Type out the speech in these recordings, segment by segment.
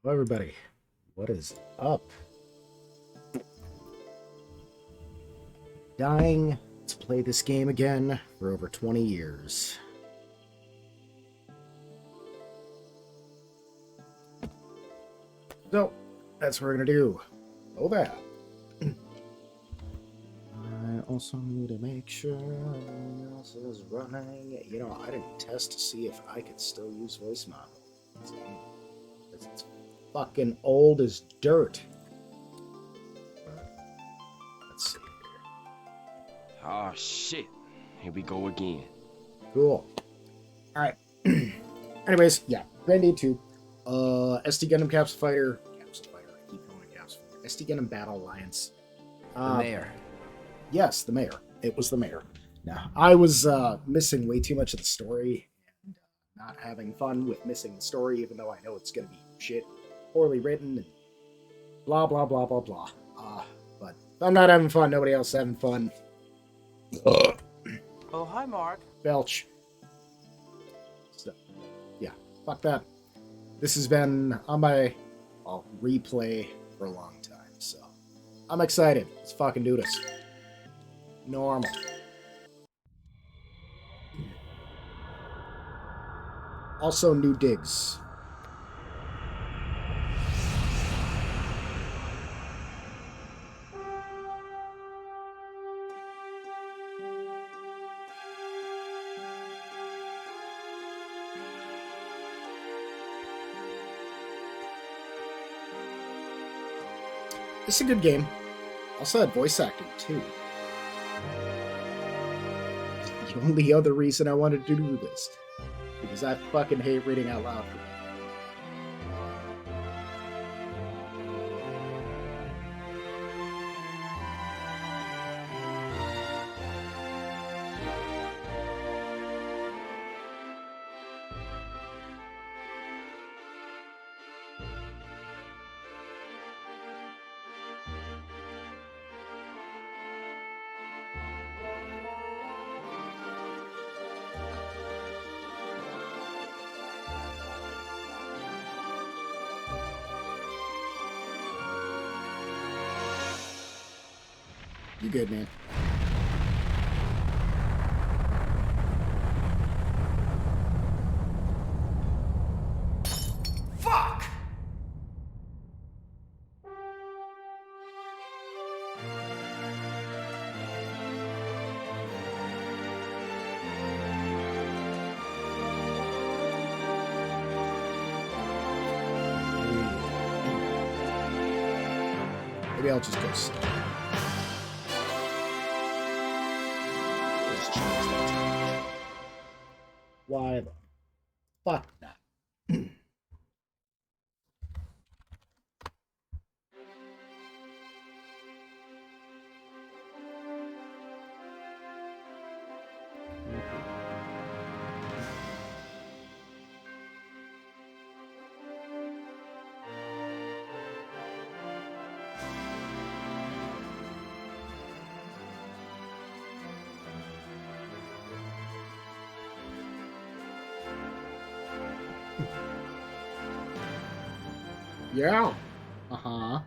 Hello, everybody. What is up? Dying to play this game again for over 20 years. So, that's what we're going to do. Oh, that. I also need to make sure everything else is running. You know, I didn't test to see if I could still use voice model. It's fucking old as dirt. Let's see here. Oh shit. Here we go again. Cool. Alright. Anyways, yeah. Grandia 2. SD Gundam Capsule Fighter. Capsule Fighter. I keep calling it Capsule Fighter. SD Gundam Battle Alliance. The mayor. Yes, the mayor. It was the mayor. Now, I was missing way too much of the story and not having fun with missing the story, even though I know it's going to be shit, poorly written, and blah, blah, blah, blah, blah. But if I'm not having fun, nobody else is having fun. Oh, hi, Mark. Belch. So, yeah, fuck that. This has been on my replay for a long time, so I'm excited. Let's fucking do this. Normal. Also, new digs. It's a good game. Also had voice acting, too. The only other reason I wanted to do this. Because I fucking hate reading out loud. You good, man. Fuck! Maybe I'll just go sit. Just change that to- Why the fuck not? Yeah. Uh-huh.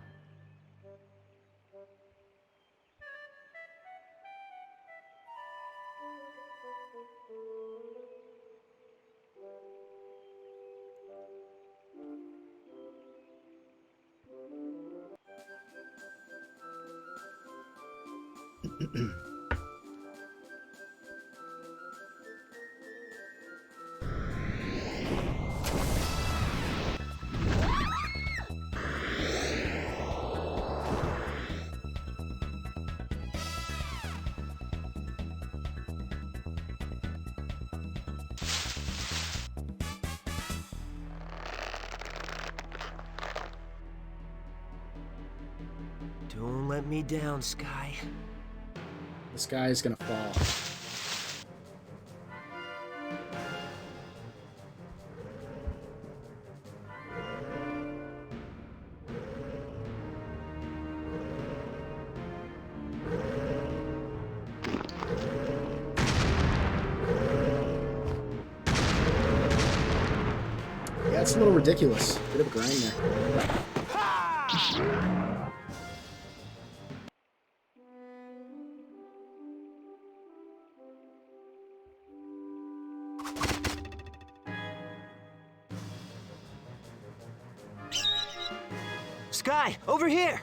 Don't let me down, Sky. This guy is gonna fall. That's a little ridiculous. Bit of a grind there. Sky, over here!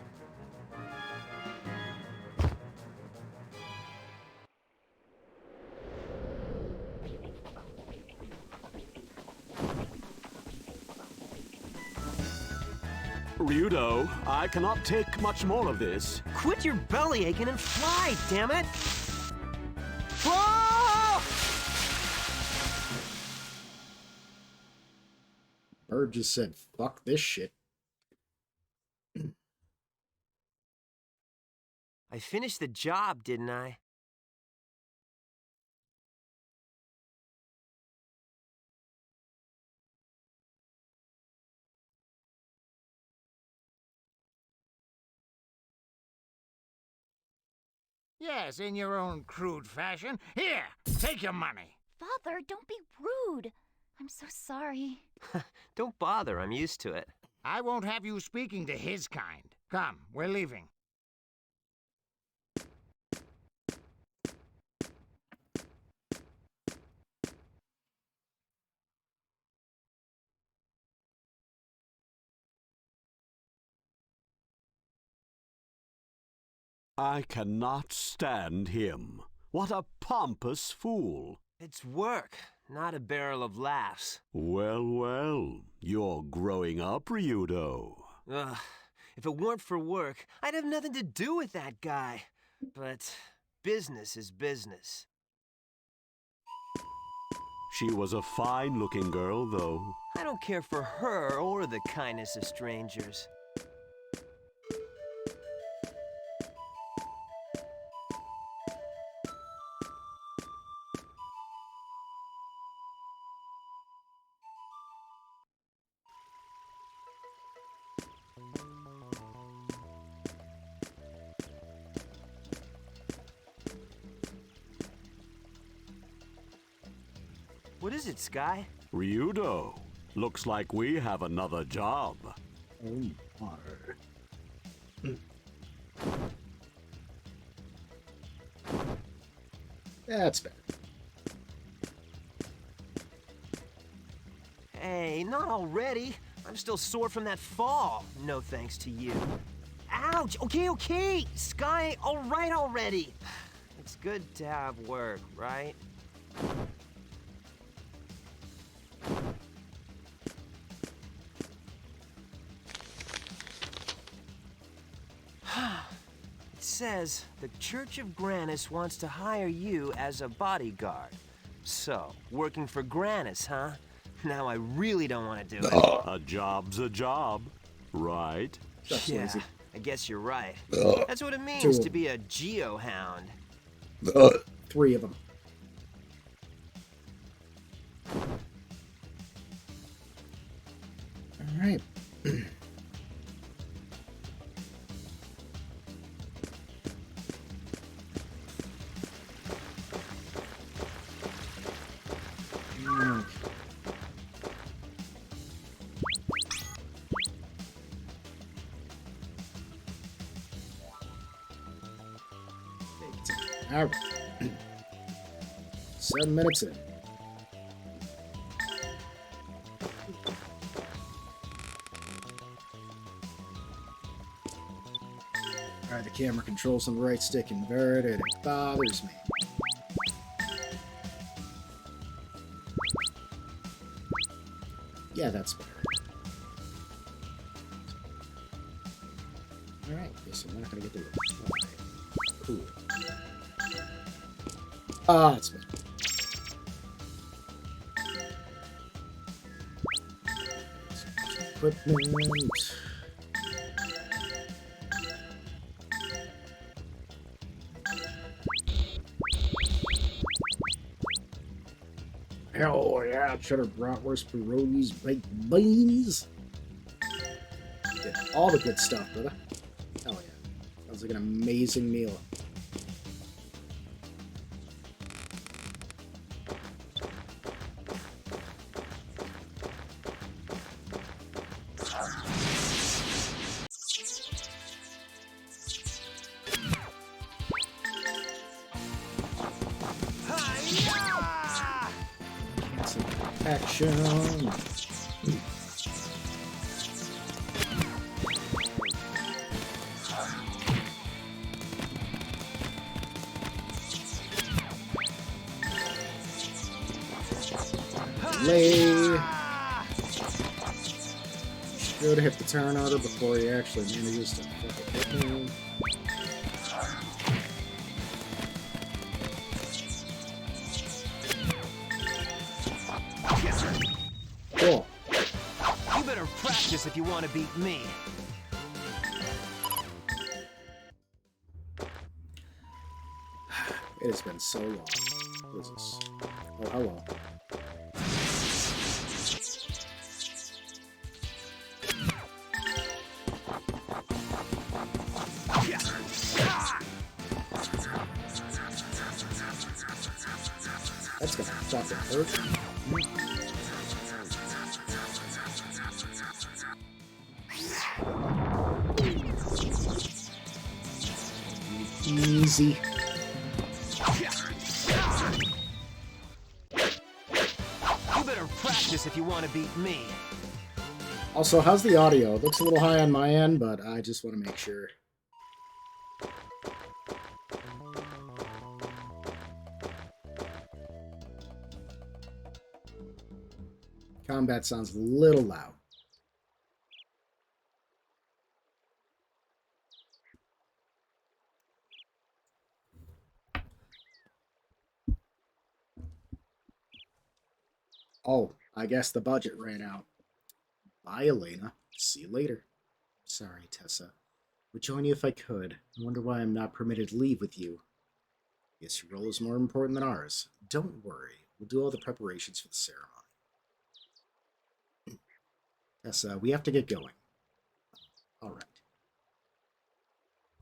Ryudo, I cannot take much more of this. Quit your belly aching and fly, damn it! Whoa! Bird just said, fuck this shit. I finished the job, didn't I? Yes, in your own crude fashion. Here, take your money. Father, don't be rude. I'm so sorry. Don't bother, I'm used to it. I won't have you speaking to his kind. Come, we're leaving. I cannot stand him. What a pompous fool. It's work, not a barrel of laughs. Well, well, you're growing up, Ryudo. Ugh, if it weren't for work, I'd have nothing to do with that guy. But business is business. She was a fine-looking girl, though. I don't care for her or the kindness of strangers. What is it, Sky? Ryudo, looks like we have another job. Oh my. That's better. Hey, not already. I'm still sore from that fall. No thanks to you. Ouch! Okay. Sky, all right already. It's good to have work, right? It says the Church of Granis wants to hire you as a bodyguard. So, working for Granis, huh? Now I really don't want to do it. A job's a job, right? That's Yeah, lazy. I guess you're right. That's what it means Two. to be a geohound. 3 of them. All right. All right. 7 minutes in. All right, the camera controls on the right stick inverted. It bothers me. Yeah, that's better. All right, guess I'm not gonna get the reply. Cool. Ah, that's better. Equipment. Hell yeah, cheddar bratwurst, pierogies, baked beans. Did all the good stuff, brother. Hell yeah. Sounds like an amazing meal. Some action. Delay. Should hit the turn order before he actually manages to fucking hit me. Cool. You better practice if you want to beat me. It has been so long. What is this? Oh, hello. That's gonna fucking hurt. Easy. You better practice if you want to beat me. Also, how's the audio? It looks a little high on my end, but I just want to make sure. Combat sounds a little loud. Oh, I guess the budget ran out. Bye, Elena. See you later. Sorry, Tessa. Would join you if I could. I wonder why I'm not permitted to leave with you. Guess your role is more important than ours. Don't worry. We'll do all the preparations for the ceremony. Tessa, we have to get going. All right.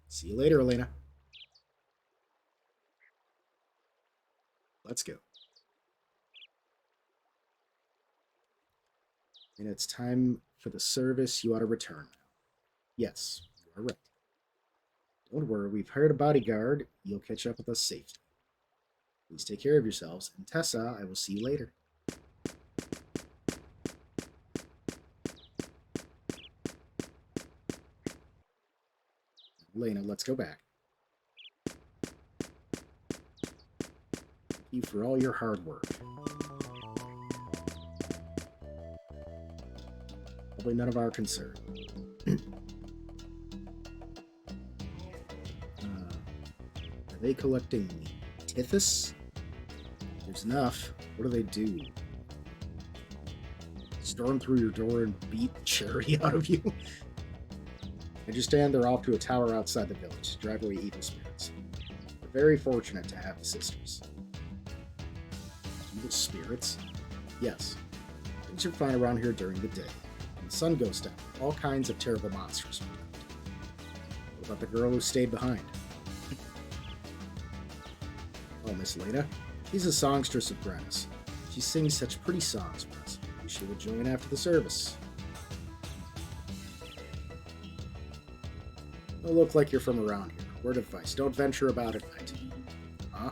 See you later, Elena. Let's go. And it's time for the service. You ought to return now. Yes, you are right. Don't worry, we've hired a bodyguard. You'll catch up with us safely. Please take care of yourselves. And Tessa, I will see you later. Elena, let's go back. Thank you for all your hard work. Probably none of our concern. Are they collecting Tithys? There's enough. What do they do? Storm through your door and beat the cherry out of you? I understand they're off to a tower outside the village to drive away evil spirits. We're very fortunate to have the sisters. Evil spirits? Yes. Things are fine around here during the day. When the sun goes down, all kinds of terrible monsters are found. What about the girl who stayed behind? Oh, Miss Leda? She's a songstress of Grandia. She sings such pretty songs for us. She will join after the service. Don't look like you're from around here. Word of advice, don't venture about at night. Huh?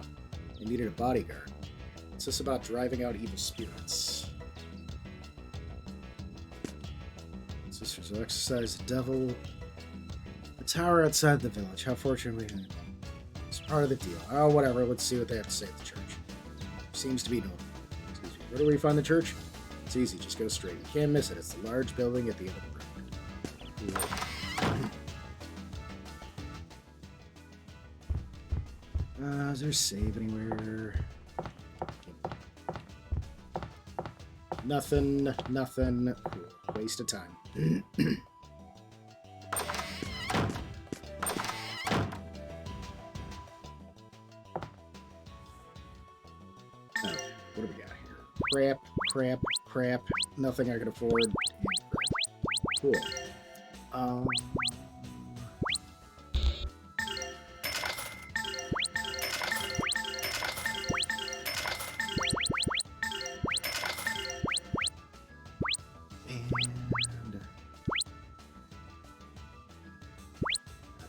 They needed a bodyguard. What's this about driving out evil spirits? Sisters will exorcise the devil. The tower outside the village. How fortunate we had. It's part of the deal. Oh, whatever. Let's see what they have to say at the church. Seems to be no. Excuse me. Where do we find the church? It's easy. Just go straight. You can't miss it. It's the large building at the end of the road. Is there a save anywhere? Nothing. Nothing. Cool. Waste of time. Oh, what do we got here? Crap. Nothing I can afford. And crap. Cool.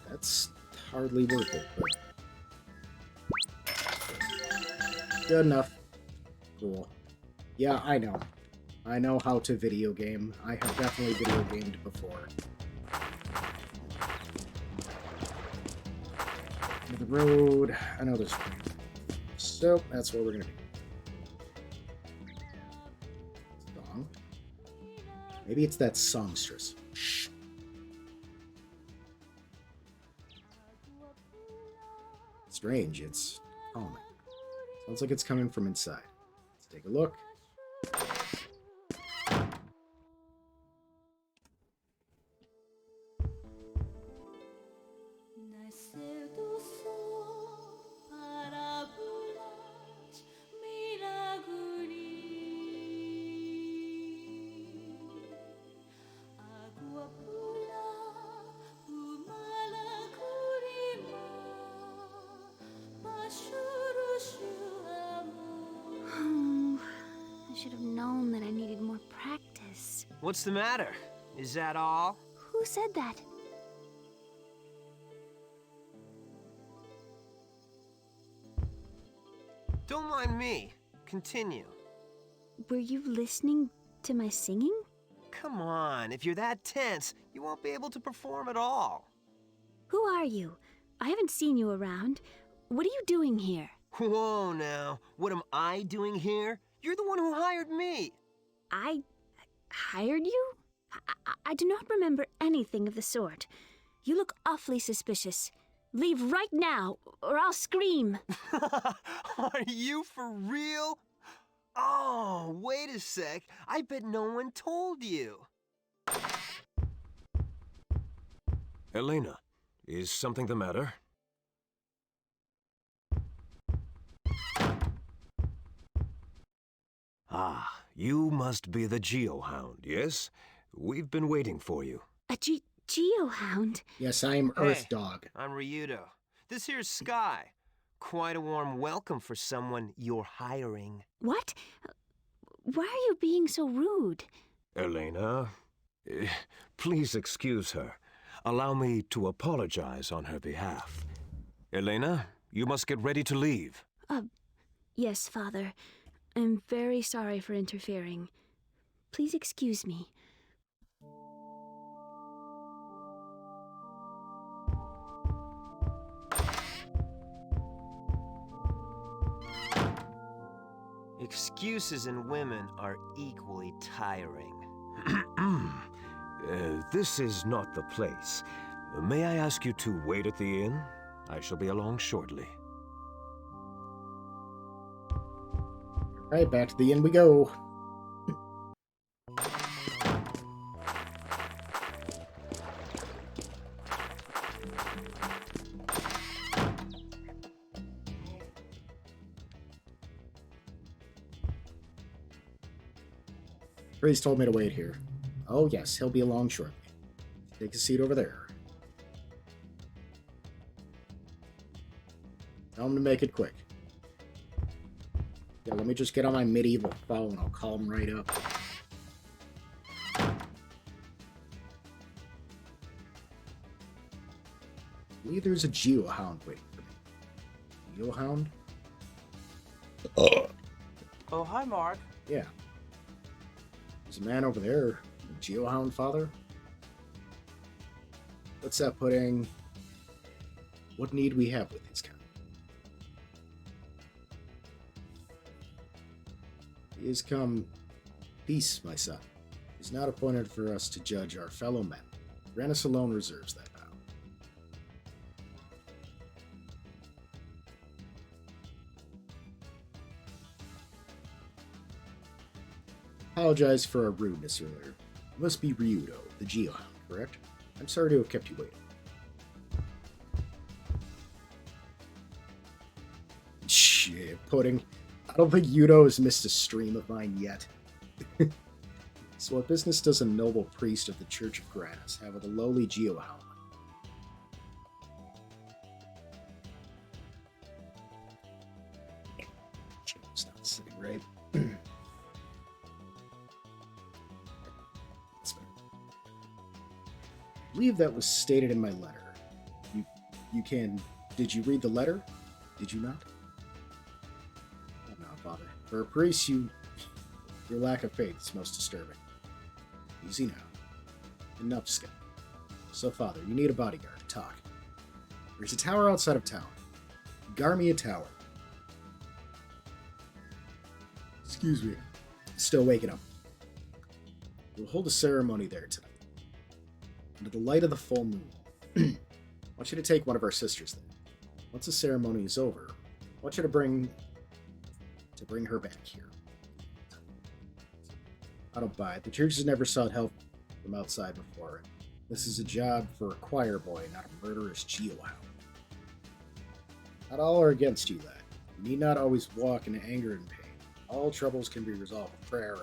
That's hardly worth it, but good enough. Cool. Yeah, I know. I know how to video game. I have definitely video gamed before. The road. I know there's. So that's what we're gonna do. Song. Maybe it's that songstress. Shh. Strange. It's calming. Sounds like it's coming from inside. Let's take a look. I should have known that I needed more practice. What's the matter? Is that all? Who said that? Don't mind me. Continue. Were you listening to my singing? Come on, if you're that tense, you won't be able to perform at all. Who are you? I haven't seen you around. What are you doing here? Whoa now, what am I doing here? You're the one who hired me. I hired you? I do not remember anything of the sort. You look awfully suspicious. Leave right now, or I'll scream. Are you for real? Oh, wait a sec. I bet no one told you. Elena, is something the matter? Ah, you must be the Geohound, yes? We've been waiting for you. A geohound? Yes, I'm Earth Hey. Dog. I'm Ryudo. This here's Sky. Quite a warm welcome for someone you're hiring. What? Why are you being so rude? Elena, please excuse her. Allow me to apologize on her behalf. Elena, you must get ready to leave. Yes, Father. I'm very sorry for interfering. Please excuse me. Excuses in women are equally tiring. This is not the place. May I ask you to wait at the inn? I shall be along shortly. Right, back to the inn we go. Priest told me to wait here. Oh yes, he'll be along shortly. Take a seat over there. Tell him to make it quick. Yeah, let me just get on my medieval phone. I'll call him right up. I believe there's a Geohound waiting for me. Geohound? Oh, hi, Mark. Yeah. There's a man over there. A Geohound, father? What's that pudding? What need we have with these kind? He is come. Peace, my son. It is not appointed for us to judge our fellow men. Grandia alone reserves that vow. Apologize for our rudeness earlier. You must be Ryudo, the Geohound, correct? I'm sorry to have kept you waiting. Shit, pudding. I don't think Yudo has missed a stream of mine yet. So what business does a noble priest of the Church of Grandia have with a lowly Geohound? It's not sitting right. That's fair. I believe that was stated in my letter. You can... Did you read the letter? Did you not? Oh, no, Father. For a priest, you Your lack of faith is most disturbing. Easy now. Enough, Skip. So, Father, you need a bodyguard. Talk. There's a tower outside of town. Garmia Tower. Excuse me. Still waking up. We'll hold a ceremony there tonight. Under the light of the full moon. I want you to take one of our sisters there. Once the ceremony is over, I want you to bring her back here. I don't buy it. The church has never sought help from outside before. This is a job for a choir boy, not a murderous geohound. Not all are against you, lad. You need not always walk in anger and pain. All troubles can be resolved with prayer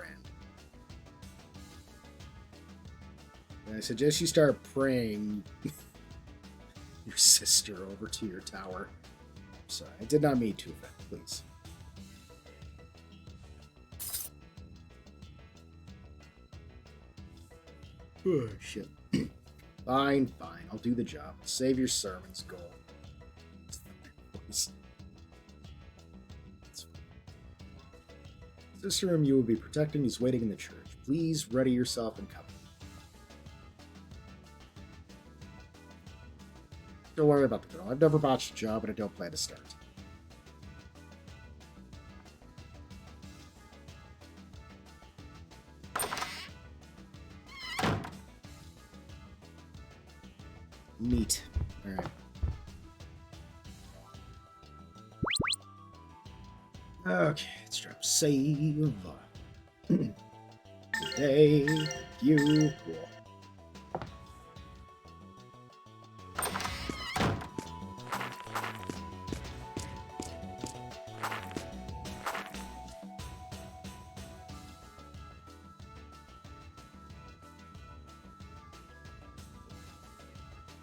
and I suggest you start praying your sister over to your tower. Sorry, I did not mean to offend, please. Oh, shit. Fine. I'll do the job. Save your servants, go. Please. Sister whom you will be protecting is waiting in the church. Please ready yourself and come. Don't worry about the girl. I've never botched a job and I don't plan to start. Neat. Alright. Okay, let's drop save. Today, you cool.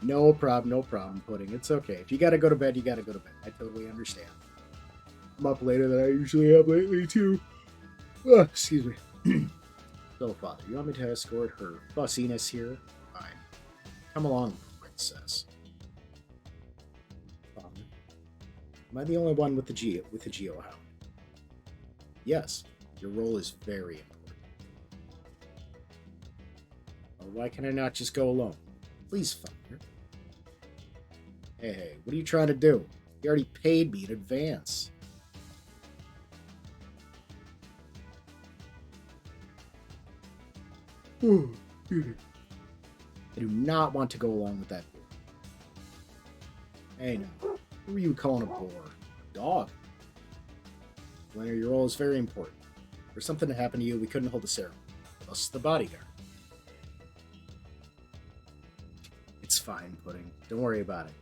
No problem, Pudding. It's okay. If you gotta go to bed, you gotta go to bed. I totally understand. I'm up later than I usually am lately, too. Excuse me. So, Father, you want me to escort her fussiness here? Fine. Come along, princess. Father, am I the only one with the geohound? Yes, your role is very important. Well, why can I not just go alone? Please, Father. Hey, what are you trying to do? You already paid me in advance. I do not want to go along with that boar. Hey, now, who are you calling a boar? Dog. Leonard, your role is very important. If there's something to happen to you, we couldn't hold the ceremony. Plus the bodyguard. It's fine, Pudding. Don't worry about it.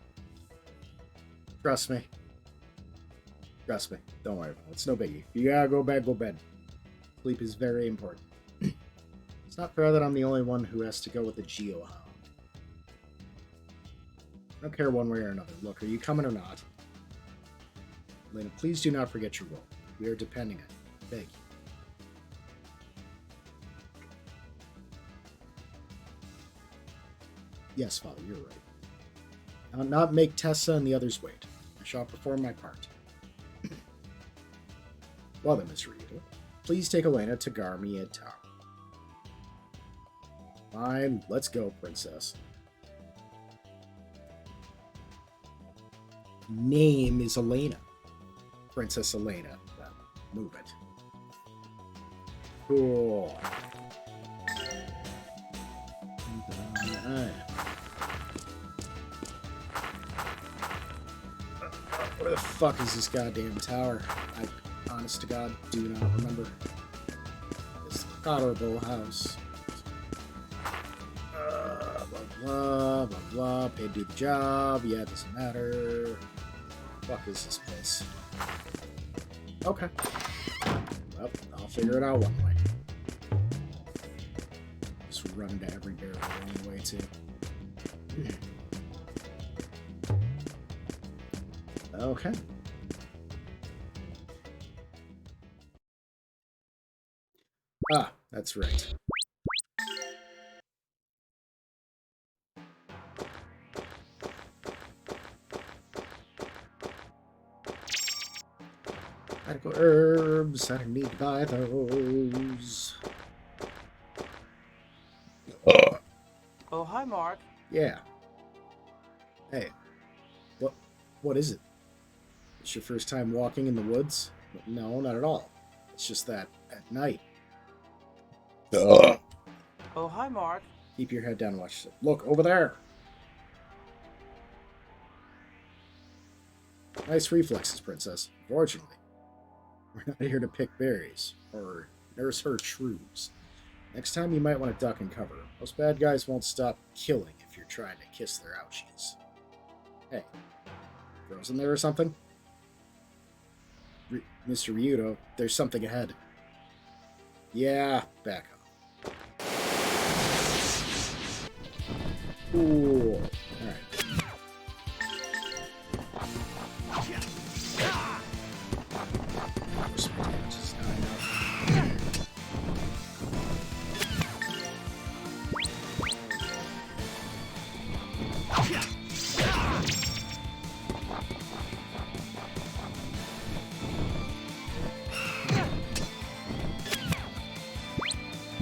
Trust me. Don't worry about it. It's no biggie. If you gotta go bed, go bed. Sleep is very important. It's not fair that I'm the only one who has to go with the geohound. I don't care one way or another. Look, are you coming or not? Elena, please do not forget your role. We are depending on you. I beg you. Yes, Father, you're right. I'll not make Tessa and the others wait. I shall perform my part. Well then, Mr. Rita, please take Elena to Garmia Tower. Fine, let's go, princess. Name is Elena. Princess Elena. Well, move it. Cool. Where the fuck is this goddamn tower? I, honest to God, do not remember. This honorable house. Blah, blah, blah. Paid to do the job. Yeah, it doesn't matter. Fuck is this place? Okay. Well, I'll figure it out one way. Just run into every barrel anyway, too. Okay. Ah, that's right. Medical herbs. I don't need to buy those. Oh, hi, Mark. Yeah. Hey. What is it? It's your first time walking in the woods? No, not at all. It's just that at night. Oh, hi, Mark. Keep your head down and watch it. Look, over there! Nice reflexes, Princess. Fortunately, we're not here to pick berries or nurse her shrews. Next time you might want to duck and cover. Most bad guys won't stop killing if you're trying to kiss their ouchies. Hey, frozen there or something? Mr. Ryudo, there's something ahead. Yeah, back up. Cool. Alright.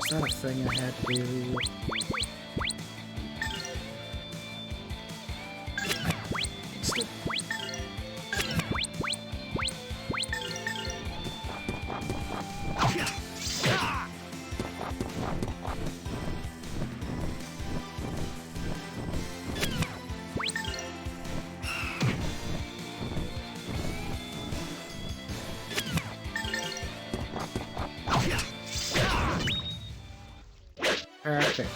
Is that a thing I had to do? Still. Perfect.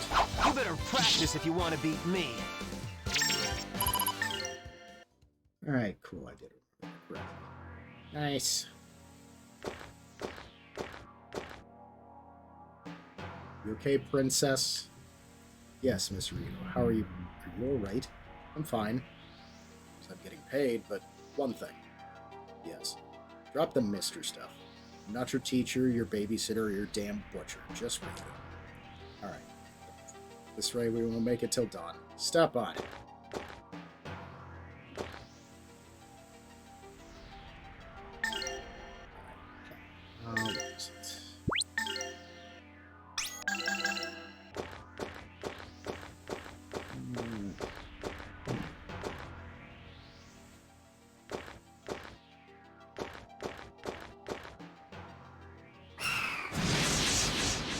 You better practice if you want to beat me. Alright, cool. I did it correctly. Nice. You okay, Princess? Yes, Miss Rito. How are you? Are you alright? I'm fine. I'm getting paid, but one thing. Yes. Drop the Mister stuff. I'm not your teacher, your babysitter, or your damn butcher. Just Rito. Alright. This way we won't make it till dawn. Stop by. Where is it?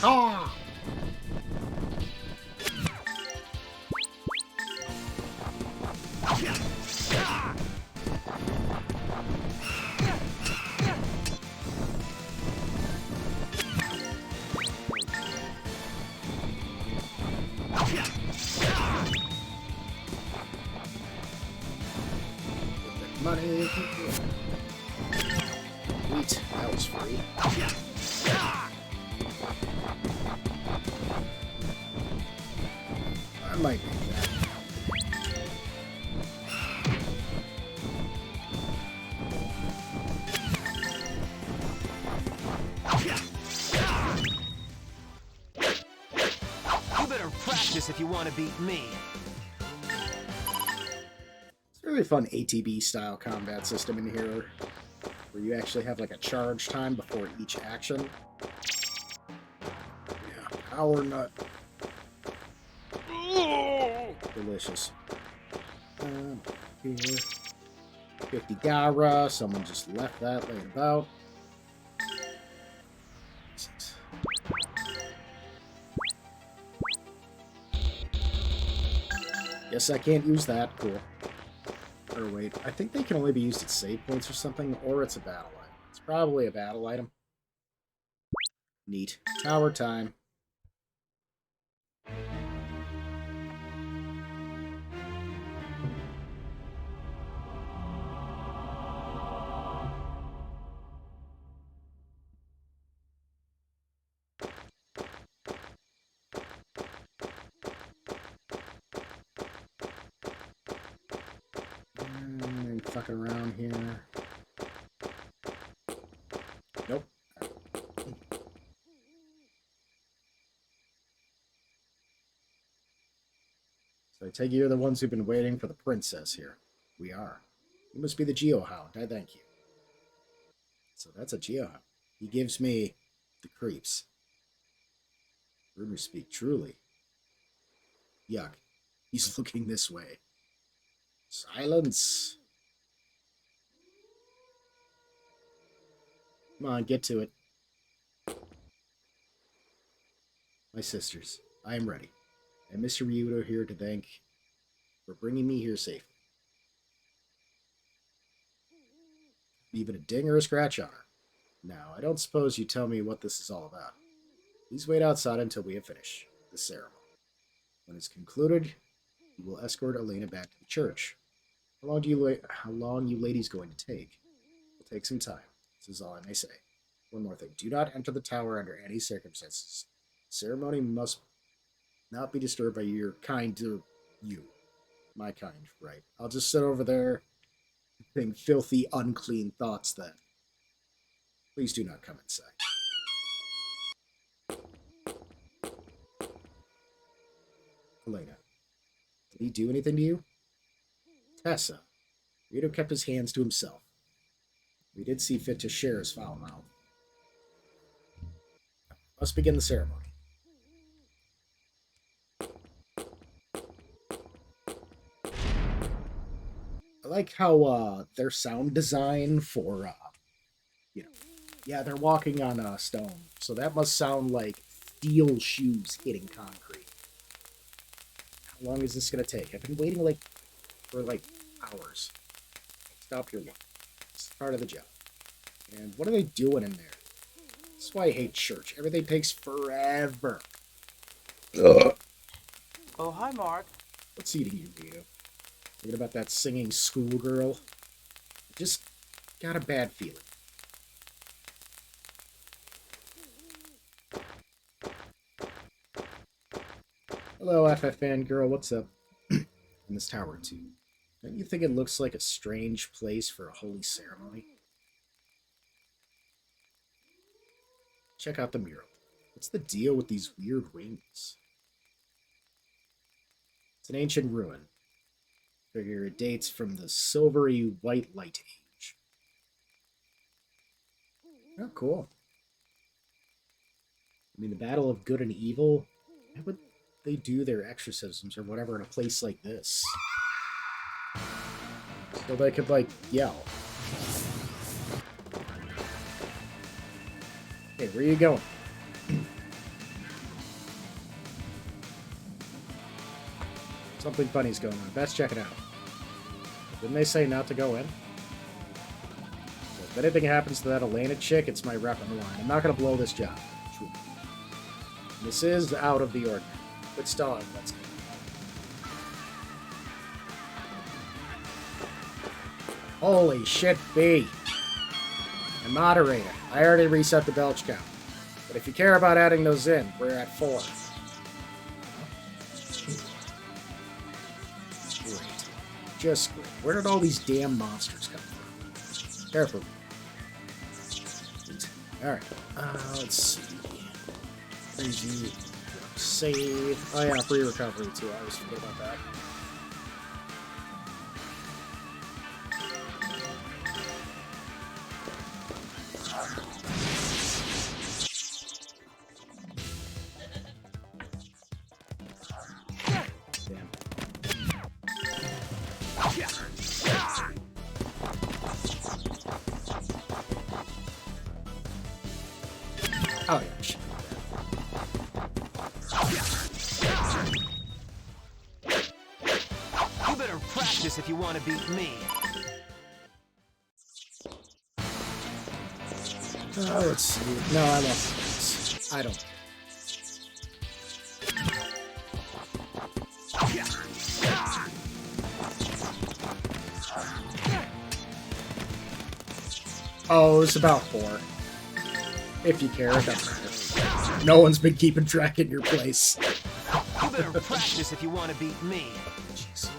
Ah! Money. Sweet, that was free. I might need that. You better practice if you want to beat me. It's a really fun ATB style combat system in here, where you actually have like a charge time before each action. Yeah, power nut. Delicious. Here. 50 Gara. Someone just left that laying about. Guess I can't use that. Cool. Or wait, I think they can only be used at save points or something, or it's a battle item. It's probably a battle item. Neat. Tower time. Fucking around here. Nope. So I take you're the ones who've been waiting for the princess here. We are. You must be the Geohound. I thank you. So that's a Geohawk. He gives me the creeps. Rumors speak truly. Yuck. He's looking this way. Silence. Come on, get to it. My sisters, I am ready. And Mr. Ryudo here to thank for bringing me here safely. Even a ding or a scratch on her. Now, I don't suppose you tell me what this is all about. Please wait outside until we have finished the ceremony. When it's concluded, you will escort Elena back to the church. How long you ladies going to take? It'll take some time. This is all I may say. One more thing. Do not enter the tower under any circumstances. The ceremony must not be disturbed by your kind to you. My kind, right. I'll just sit over there and think filthy, unclean thoughts then. Please do not come inside. Elena, did he do anything to you? Tessa. Rito kept his hands to himself. We did see fit to share his foul mouth. Must begin the ceremony. I like how their sound design for, yeah, they're walking on stone, so that must sound like steel shoes hitting concrete. How long is this gonna take? I've been waiting for hours. Stop your work. It's part of the job. And what are they doing in there? That's why I hate church. Everything takes forever. Oh, hi, Mark. What's eating you, Rito? Thinking about that singing schoolgirl? I just got a bad feeling. Hello, FFN girl. What's up? In this tower, too. Don't you think it looks like a strange place for a holy ceremony? Check out the mural. What's the deal with these weird rings? It's an ancient ruin. Figure it dates from the silvery white light age. Oh, cool. I mean, the battle of good and evil. Why would they do their exorcisms or whatever in a place like this? So they could, yell. Hey, where are you going? Something funny's going on. Let's check it out. Didn't they say not to go in? So if anything happens to that Elena chick, it's my rep on the line. I'm not going to blow this job. True. This is out of the ordinary. Quit stalling. Let's go. Holy shit, B. And moderator. I already reset the belch count. But if you care about adding those in, we're at 4. Great. Just great. Where did all these damn monsters come from? Careful. Alright. Let's see. Crazy. Save. Oh yeah, free recovery too. I always forget about that. Oh, yeah, shit. You better practice if you want to beat me. Let's see. No, I love I don't. Oh, it's about 4. If you care, it doesn't matter. No one's been keeping track in your place. You better practice if you want to beat me. Jeez.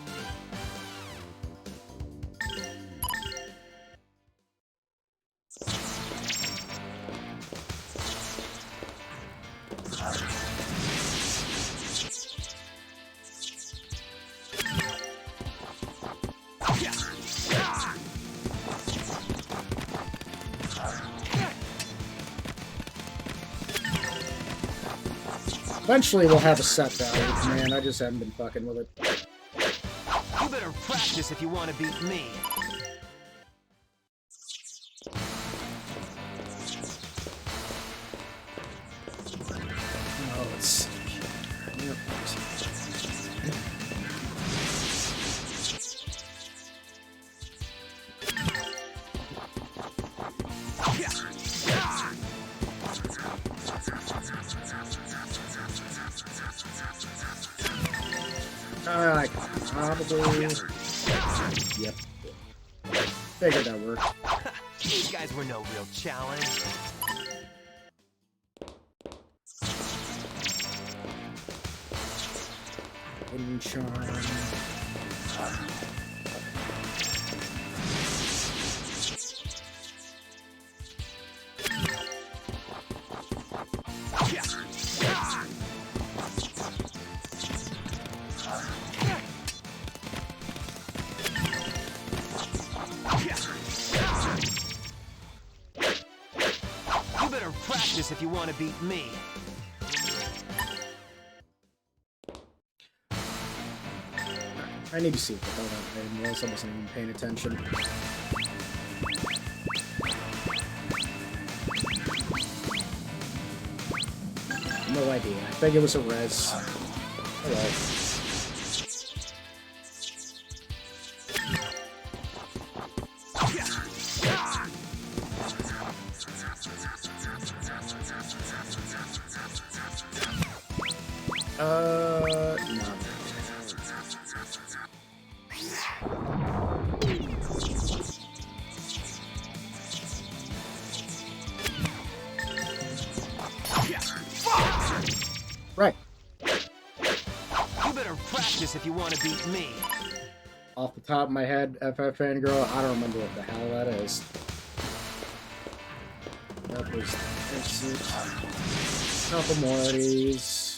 Eventually we'll have a set value, man. I just haven't been fucking with it. You better practice if you want to beat me. Oh, let's see. Yep. I probably... Yep. Figured that worked. These guys were no real challenge. Wind charm. You better practice if you want to beat me. I need to see what the hell that name was. I wasn't even paying attention. No idea. I think it was a res. Hello. No. Right. You better practice if you want to beat me. Off the top of my head, FF Fangirl, I don't remember what the hell that is. That was exit. Couple more of these.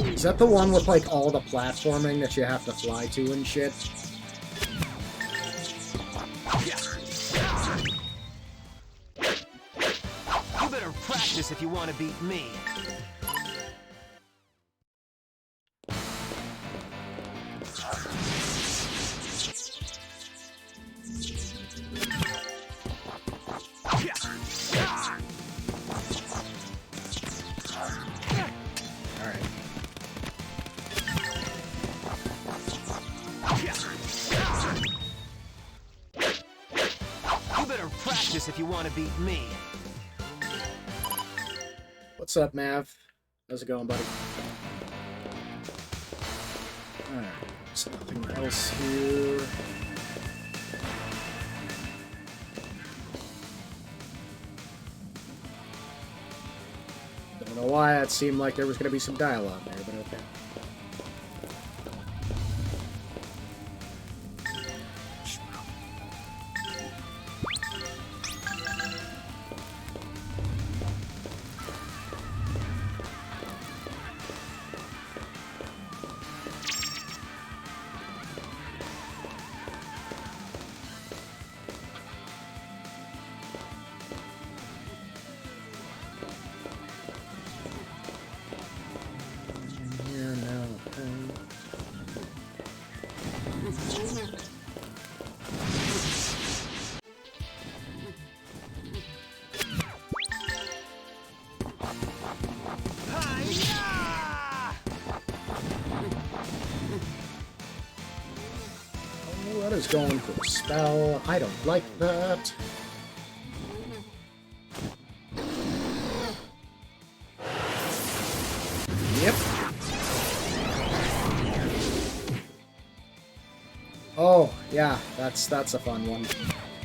Is that the one with like all the platforming that you have to fly to and shit? You better practice if you want to beat me. Alright. You better practice if you want to beat me. What's up, Mav? How's it going, buddy? Alright, there's nothing else here. Don't know why it seemed like there was going to be some dialogue there, but okay. Here now, okay. Oh, that is going for a spell. I don't like that. Yep. Oh, yeah, that's a fun one.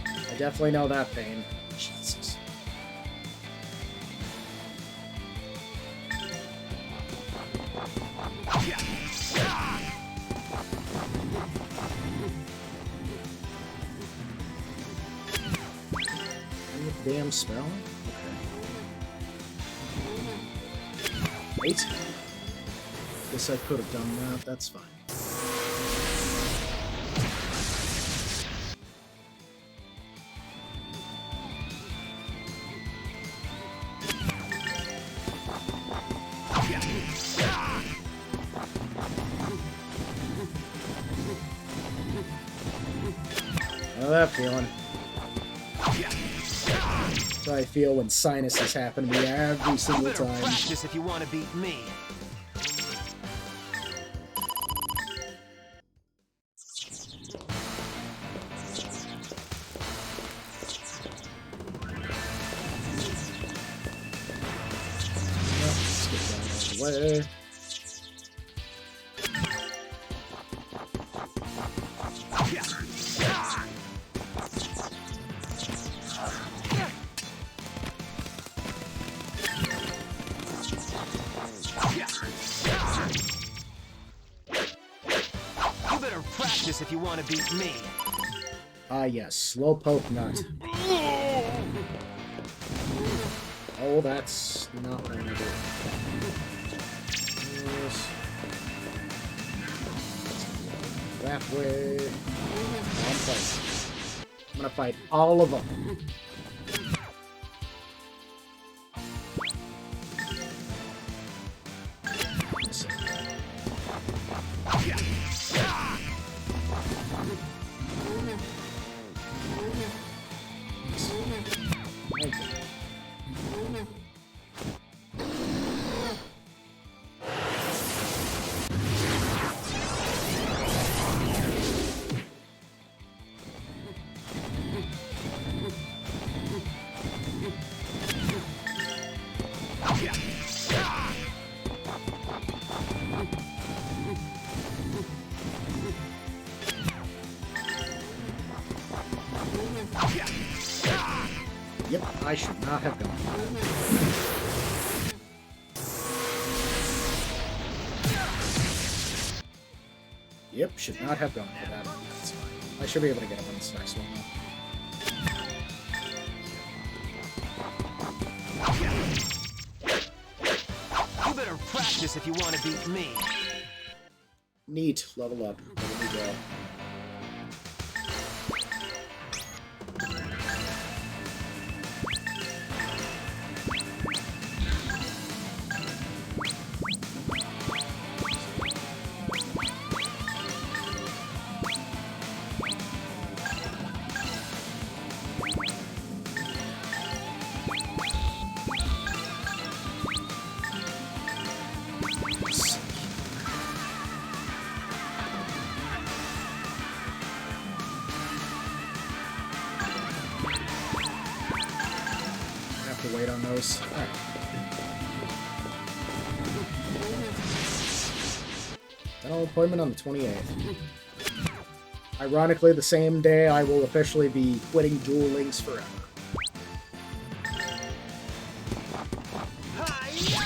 I definitely know that pain. Jesus. Damn spell? Okay. Wait. Guess I could have done that. That's fine. I know that feeling. That's how I feel when sinuses happen to me every single Better time. practice if you want to beat me. Let's get that out of the way. You better practice if you want to beat me. Ah, yes, slowpoke nut. Oh, that's not what I'm gonna do. Yes. That way. I'm fighting. I'm gonna fight all of them. Thank you. Yep, I should not have gone. Yep, should not have gone for that. That's fine. I should be able to get him on this next one, You better practice if you want to beat me. Neat, level up. There we go. Have to wait on those. Alright. Dental appointment on the 28th. Ironically, the same day I will officially be quitting Duel Links forever. Hi-ya!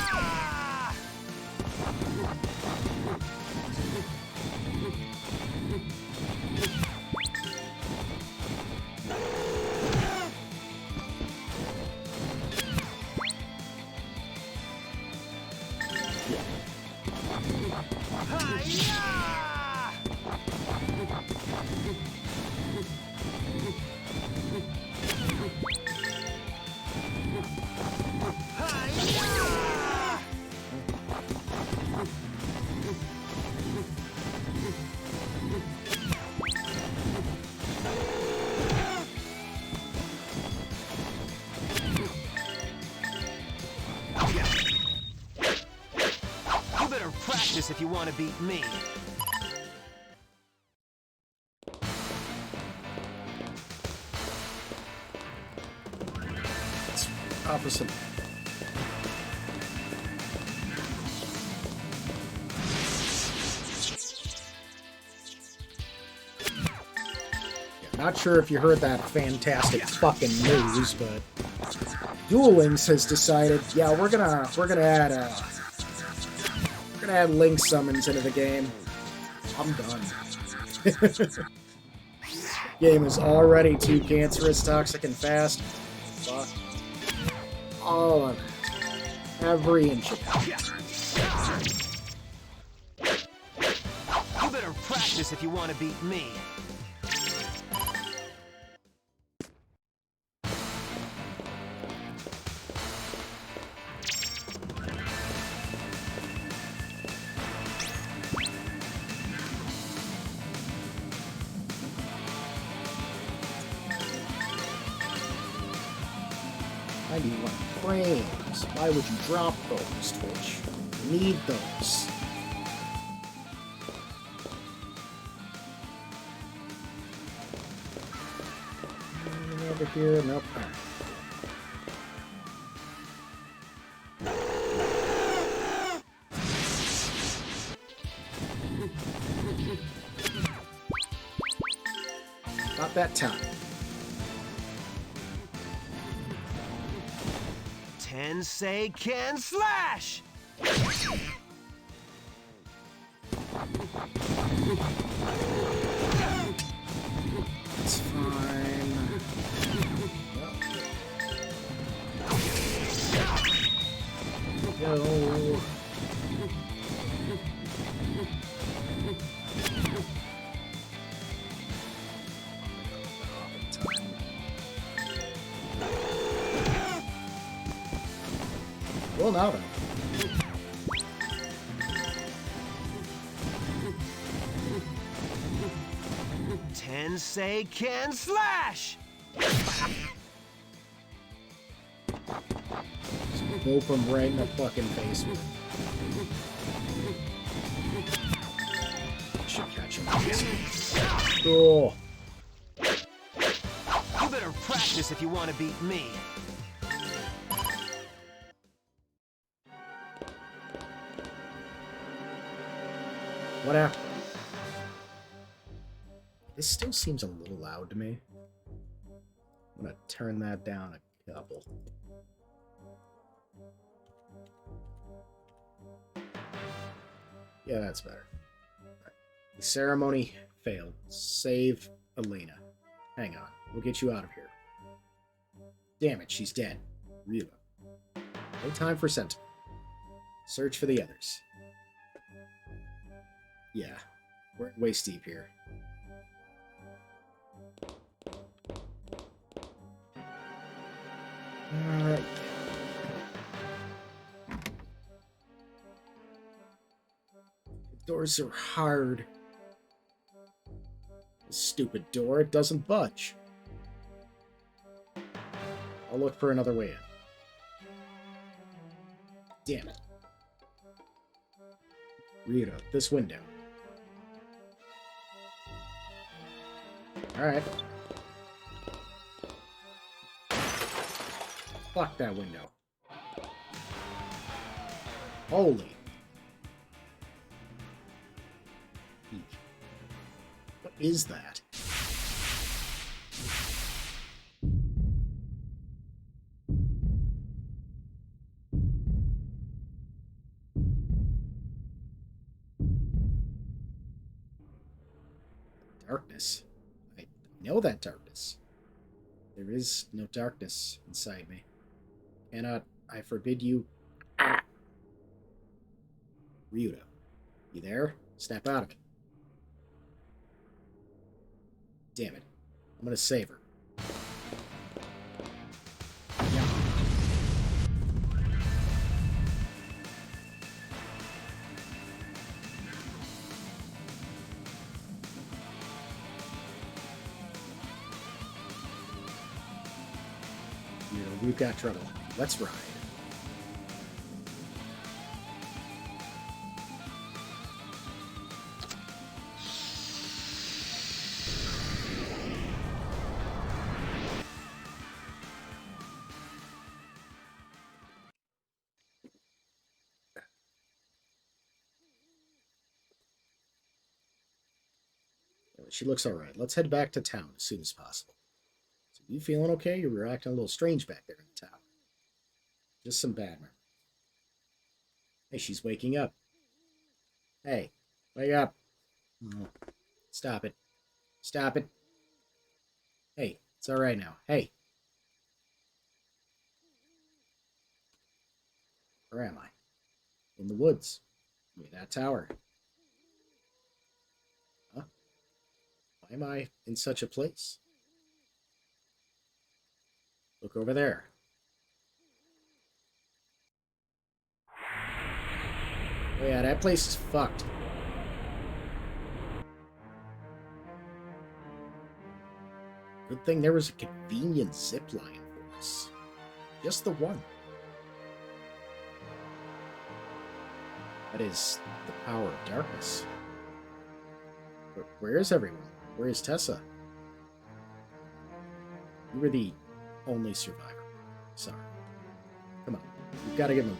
Hi-ya! Hi-ya! You better practice if you want to beat me. It's opposite. Yeah, not sure if you heard that fantastic fucking news, but Duel Links has decided, yeah, we're gonna add link summons into the game. I'm done. Game is already too cancerous, toxic, and fast. Fuck. All of it. Every inch of it. practice if you want to beat me. I need one frames. Why would you drop those, Twitch? I need those. Anything over here? Nope. Not that time. 10 can slash! It's fine. Go. Well, now then. Tensei can slash! Boop him right in the fucking face. Should catch him. Cool. You better practice if you want to beat me. What happened? This still seems a little loud to me. I'm gonna turn that down a couple. Yeah, that's better. Right. The ceremony failed. Save Elena. Hang on. We'll get you out of here. Damn it, she's dead. Really. No time for sentiment. Search for the others. Yeah, we're waist deep here. Alright. The doors are hard. This stupid door, it doesn't budge. I'll look for another way in. Damn it. Rita, this window. Alright. Fuck that window. Holy. What is that? Darkness. I know that darkness. There is no darkness inside me. Cannot I forbid you? Ah! Ryuta, you there? Snap out of it. Damn it. I'm gonna save her. Yeah. We've got trouble. Let's ride. She looks alright. Let's head back to town as soon as possible. So you feeling okay? You were acting a little strange back there in the tower. Just some bad memory. Hey, she's waking up. Hey, wake up. Oh, stop it. Stop it. Hey, it's alright now. Hey. Where am I? In the woods. Near that tower. Huh? am I in such a place? Look over there. Oh yeah, that place is fucked. Good thing there was a convenient zip line for us. Just the one. That is the power of darkness. But where is everyone? Where is Tessa? You were the only survivor. Sorry. Come on. We've got to get moving.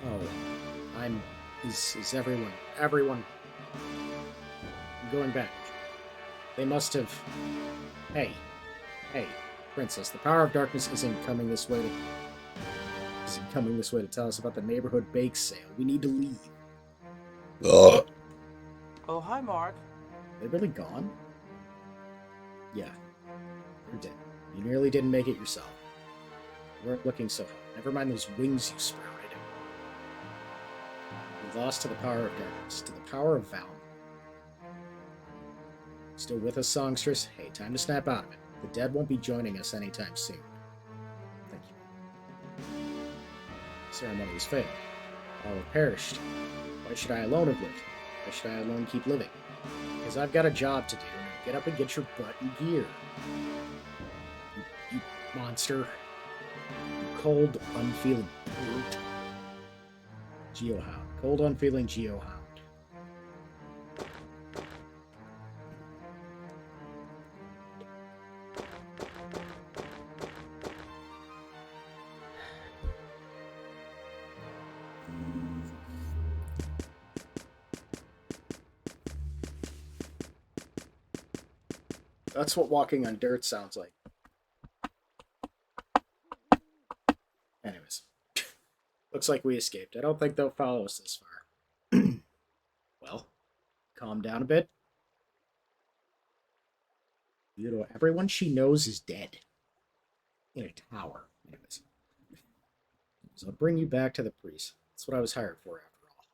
Oh, Is everyone... Everyone... I'm going back. They must have... Hey. Princess, the power of darkness isn't coming this way to tell us about the neighborhood bake sale. We need to leave. Oh, hi, Mark. They really gone? Yeah. You're dead. You nearly didn't make it yourself. You weren't looking so hot. Never mind those wings you sprouted. You lost to the power of darkness, to the power of Val. Still with us, songstress? Hey, time to snap out of it. The dead won't be joining us anytime soon. Thank you. The ceremony was failed. All have perished. Why should I alone have lived? Why should I alone keep living? Because I've got a job to do. Get up and get your butt in gear. You monster. You cold, unfeeling brute. Geohound. Cold, unfeeling Geohound. That's what walking on dirt sounds like. Anyways. Looks like we escaped. I don't think they'll follow us this far. Well, calm down a bit. You know, everyone she knows is dead. In a tower. Anyways. So I'll bring you back to the priest. That's what I was hired for after all.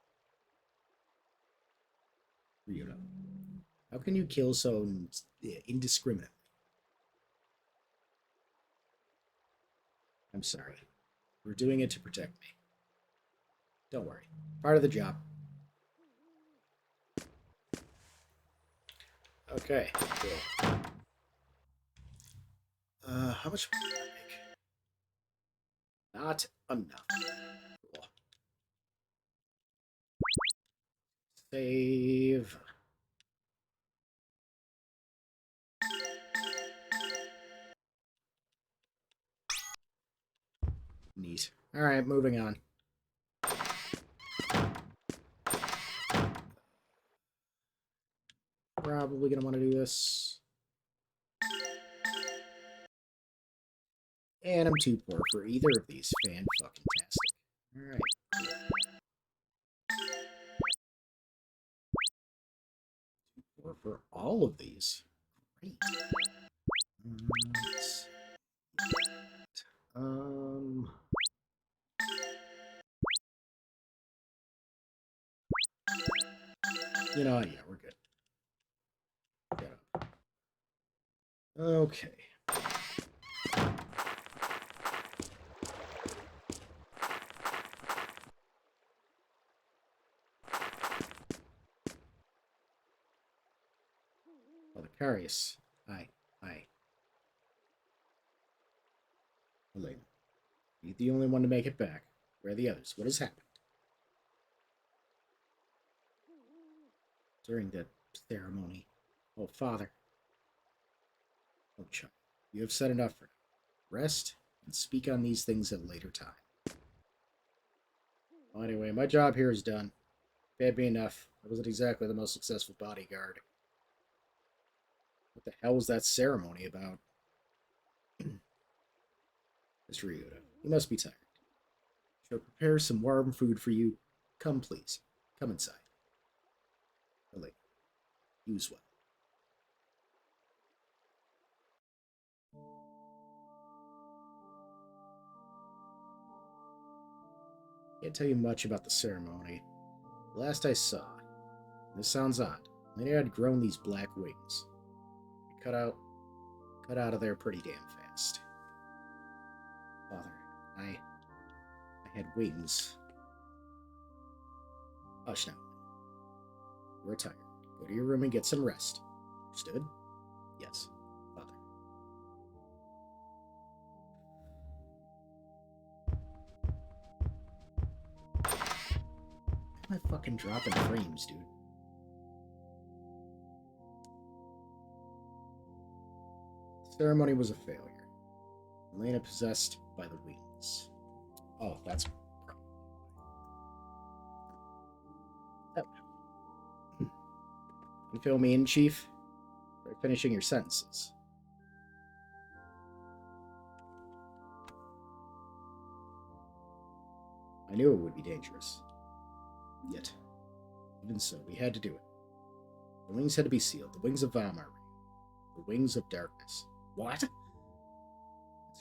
Ryudo. How can you kill so indiscriminately? I'm sorry. We're doing it to protect me. Don't worry. Part of the job. Okay, cool. How much money did I make? Not enough. Cool. Save. Neat. Alright, moving on. Probably gonna want to do this. And I'm too poor for either of these. Fan-fucking-tastic. Alright. Too poor for all of these. Great. Let's see. You know, yeah, we're good. Get up. Okay. Oh, the Carius. Hi. Elena. You're the only one to make it back. Where are the others? What has happened? During the ceremony. Oh, Father. Oh, child. You have said enough for now. Rest and speak on these things at a later time. Well, anyway, my job here is done. Paid me enough. I wasn't exactly the most successful bodyguard. What the hell was that ceremony about? Mr. Ryuda, you must be tired. Shall I prepare some warm food for you? Come, please. Come inside. Elena, use well. Can't tell you much about the ceremony. Last I saw, this sounds odd, Elena had grown these black wings. Cut out of there pretty damn fast. Father, I had wings. Hush now. We're tired. Go to your room and get some rest. Understood? Yes, Father. Am I fucking dropping frames, dude? The ceremony was a failure. Elena possessed by the wings. Oh, that's... Oh. You fill me in, Chief? Try finishing your sentences. I knew it would be dangerous. Yet, even so, we had to do it. The wings had to be sealed. The wings of Valmar. The wings of darkness. What?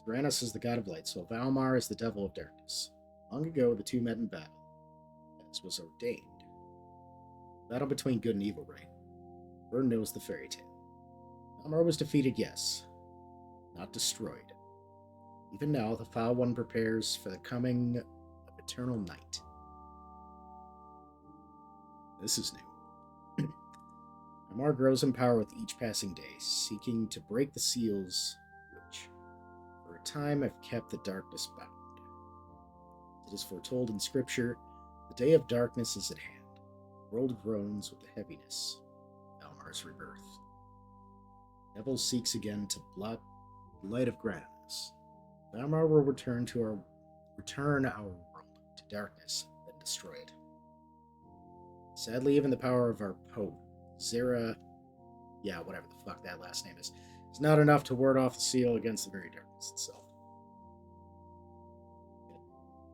Granus is the god of light, so Valmar is the devil of darkness. Long ago, the two met in battle, as was ordained. Battle between good and evil, right? Vern knows the fairy tale. Valmar was defeated, yes, not destroyed. Even now, the Foul One prepares for the coming of eternal night. This is new. Valmar grows in power with each passing day, seeking to break the seals which, for a time, have kept the darkness bound. It is foretold in Scripture, the day of darkness is at hand. The world groans with the heaviness of Valmar's rebirth. The devil seeks again to blot the light of Grandia. Valmar will return our world to darkness, then destroy it. Sadly, even the power of our Pope, Zera, whatever the fuck that last name is not enough to ward off the seal against the very darkness itself.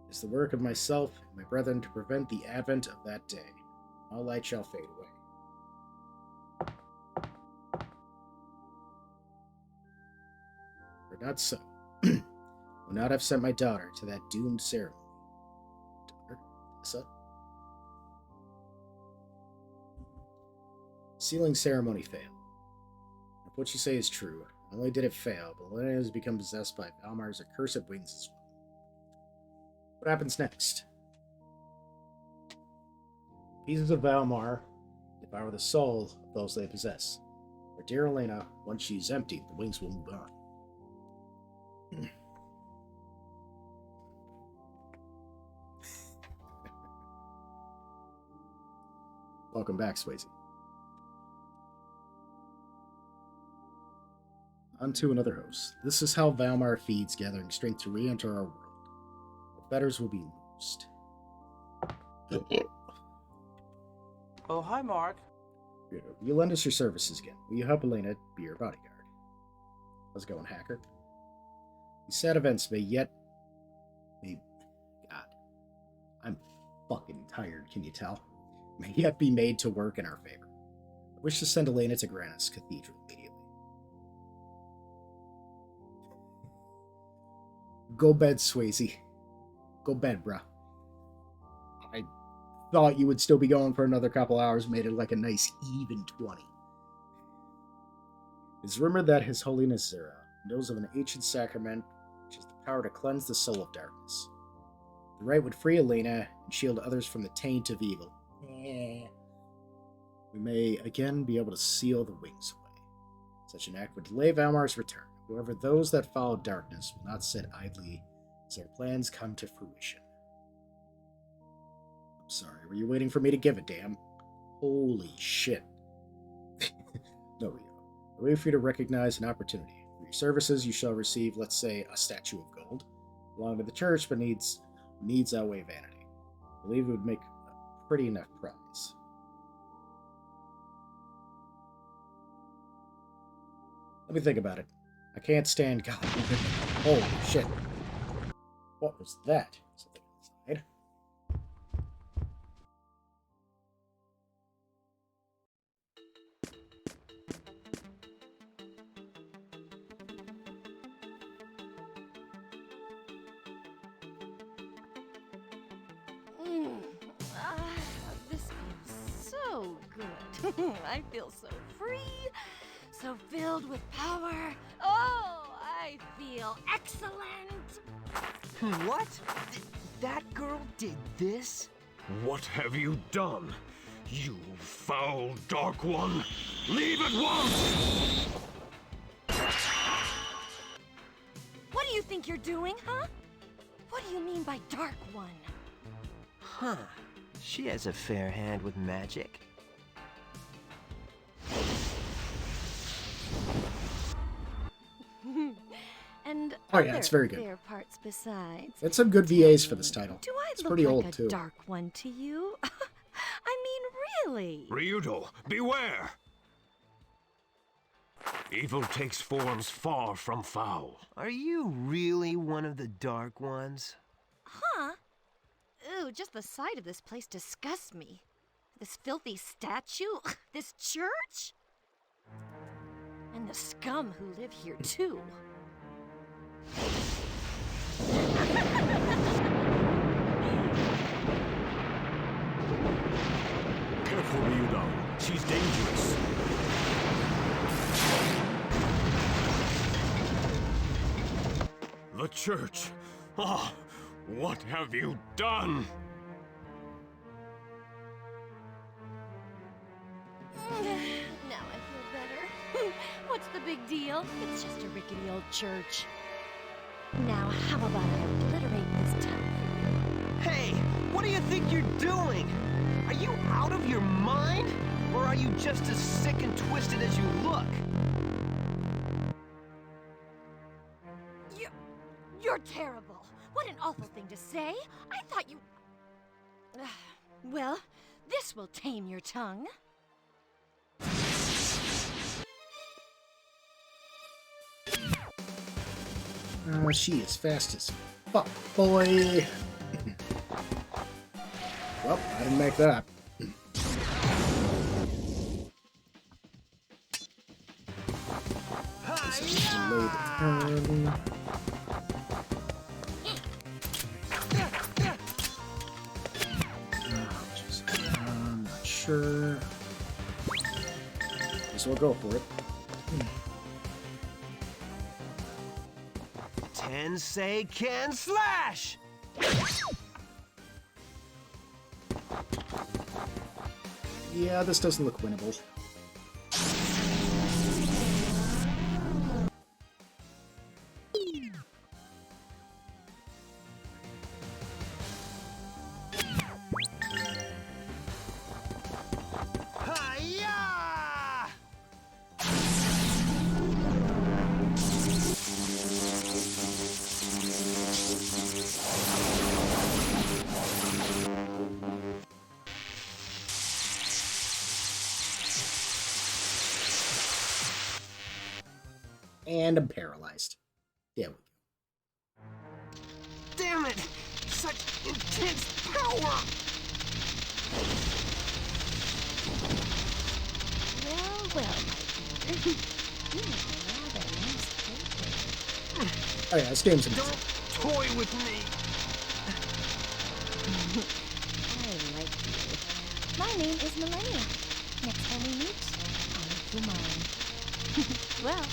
It is the work of myself and my brethren to prevent the advent of that day. All light shall fade away. But not so. Would not have sent my daughter to that doomed ceremony. Daughter? Tessa? Sealing ceremony failed. If what you say is true, not only did it fail, but Elena has become possessed by Valmar's accursed wings as well. What happens next? Pieces of Valmar devour the soul of those they possess. For dear Elena, once she is emptied, the wings will move on. Welcome back, Swayze. On to another host. This is how Valmar feeds, gathering strength to re-enter our world. The fetters will be loosed. Oh, hi, Mark. Will you lend us your services again? Will you help Elena be your bodyguard? How's it going, hacker? These sad events may yet... God. I'm fucking tired, can you tell? May yet be made to work in our favor. I wish to send Elena to Grandia Cathedral immediately. Go bed, Swayze. Go bed, bruh. I thought you would still be going for another couple hours, made it like a nice even 20. It is rumored that His Holiness Zera knows of an ancient sacrament which has the power to cleanse the soul of darkness. The rite would free Elena and shield others from the taint of evil. We may again be able to seal the wings away. Such an act would delay Valmar's return. However, those that follow darkness will not sit idly as their plans come to fruition. I'm sorry, were you waiting for me to give a damn? Holy shit. No, Rio. I wait for you to recognize an opportunity. For your services, you shall receive, let's say, a statue of gold. Belong to the church, but needs outweigh vanity. I believe it would make a pretty enough prize. Let me think about it. I can't stand God. Holy shit. What was that? Something inside. This feels so good. I feel so free, so filled with power. Oh, I feel excellent. What? That girl did this? What have you done? You foul Dark One! Leave at once! What do you think you're doing, huh? What do you mean by Dark One? Huh. She has a fair hand with magic. And Oh, yeah, other it's very good. fair parts besides. It's some good VAs for this title. Do I It's look pretty like old, a too. Dark One to you? I mean, really? Ryudo, beware! Evil takes forms far from foul. Are you really one of the Dark Ones? Huh? Ooh, just the sight of this place disgusts me. This filthy statue? This church? And the scum who live here, too. Careful, Ryudo. She's dangerous. The church. Ah, what have you done? Now I feel better. What's the big deal? It's just a rickety old church. Now, how about I obliterate this town for you? Hey, what do you think you're doing? Are you out of your mind? Or are you just as sick and twisted as you look? You're terrible. What an awful thing to say. I thought you... Well, this will tame your tongue. She is fast as fuck, boy. Well, I didn't make that. Delay the turn. I'm not sure. Guess we'll go for it. Tensei can slash! Yeah, this doesn't look winnable. Hi-ya! And I'm paralyzed. There we go. Damn it! Such intense power! Well, my dear. You have a rather nice paper. Oh yeah, this game's amazing. Don't toy with me! I like you. My name is Millennia. Next time we meet, I'll make you mine. Well,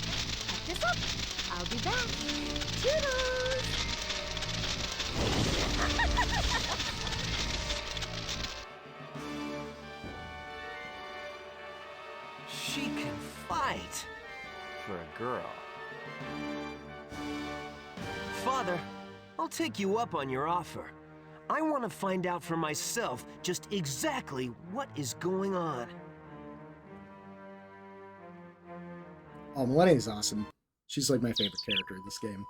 pack this up. I'll be back. Toodles! She can fight. For a girl. Father, I'll take you up on your offer. I want to find out for myself just exactly what is going on. Oh, Millennia's awesome. She's like my favorite character in this game.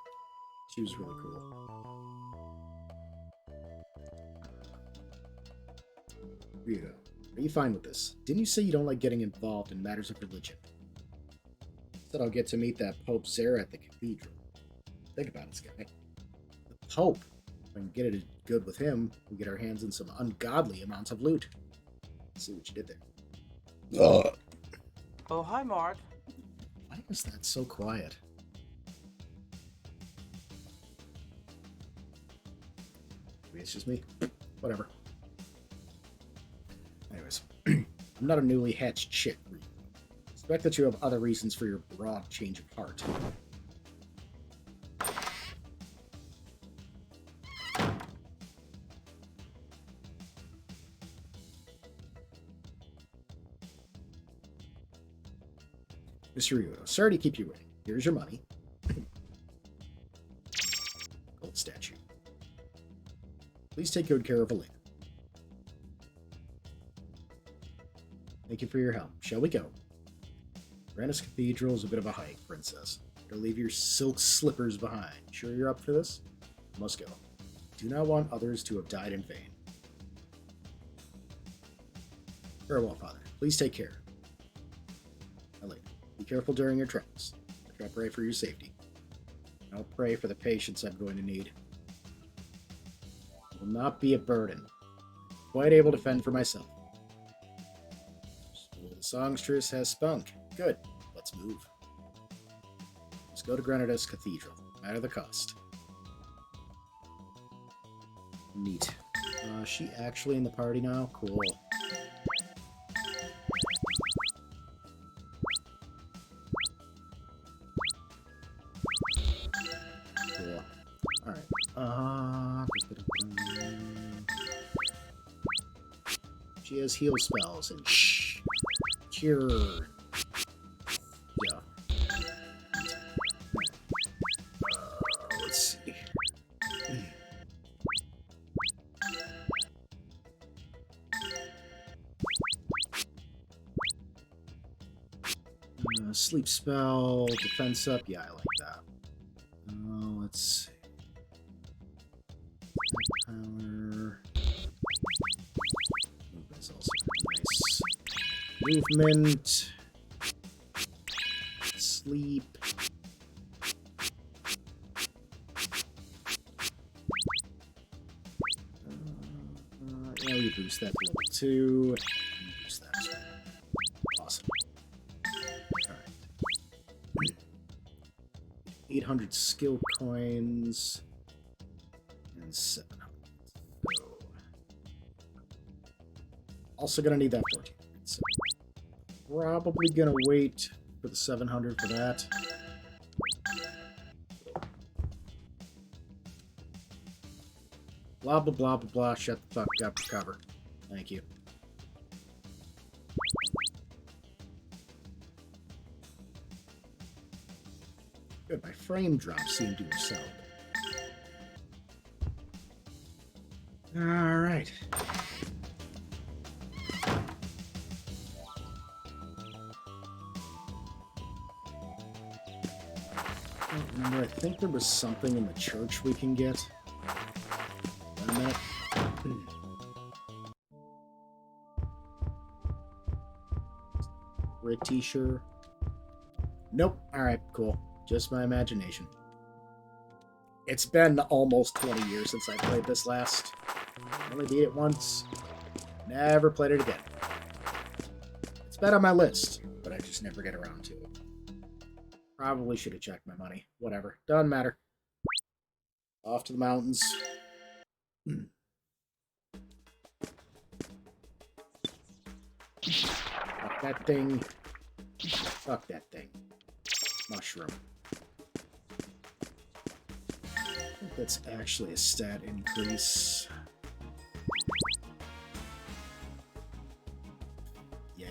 She was really cool. Rita, are you fine with this? Didn't you say you don't like getting involved in matters of religion? Said I'll get to meet that Pope Zara at the cathedral. Think about it, guy. The Pope. If I can get it good with him, we get our hands in some ungodly amounts of loot. See what you did there. Oh, hi, Mark. Why is that so quiet? Maybe it's just me. Whatever. Anyways. I'm not a newly hatched chick. I expect that you have other reasons for your broad change of heart. Mr. Ryudo, sorry to keep you waiting. Here's your money. Gold statue. Please take good care of Elena. Thank you for your help. Shall we go? Grandia Cathedral is a bit of a hike, Princess. Better leave your silk slippers behind. Sure you're up for this? Must go. Do not want others to have died in vain. Farewell, Father. Please take care. Elena, be careful during your travels. I shall pray for your safety. I'll pray for the patience I'm going to need. I will not be a burden. I'm quite able to fend for myself. The songstress has spunk. Good. Let's move. Let's go to Grandia's Cathedral. No matter the cost. Neat. Is she actually in the party now? Cool. Cool. Alright. She has heal spells and cure. Yeah. Let's see. Sleep spell, defense up. Yeah, I like that. Let's see. Power. Movement's also nice. Movement. Sleep. Yeah, we boost that to level 2. And boost that as well. Awesome. Alright. 800 skill coins. And 700. So. Also gonna need that 14. So probably gonna wait for the 700 for that. Blah, blah, blah, blah, blah. Shut the fuck up. Cover. Thank you. Good. My frame drops seem to have settled. Alright. I don't remember. I think there was something in the church we can get. Wait a minute. Pretty sure. Nope. Alright, cool. Just my imagination. It's been almost 20 years since I played this last. I only beat it once. Never played it again. It's been on my list, but I just never get around to it. Probably should have checked my money. Whatever. Doesn't matter. Off to the mountains. Fuck that thing. Fuck that thing. Mushroom. I think that's actually a stat increase. Yeah.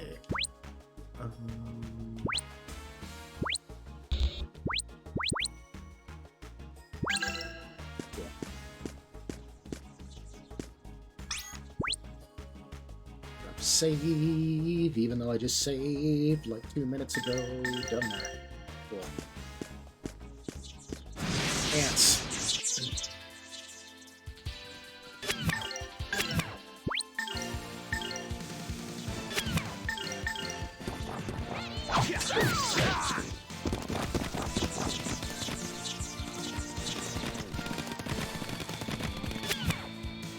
Save, even though I just saved like 2 minutes ago. Doesn't matter. Cool. Ants.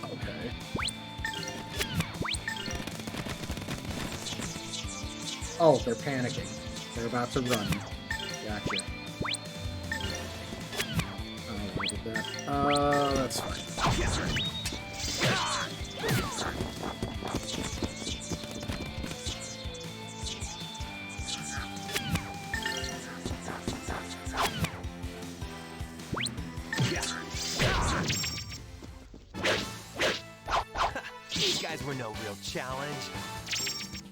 Okay. Oh, they're panicking. They're about to run. Gotcha. Oh, look at that. That's fine. guys were no real challenge.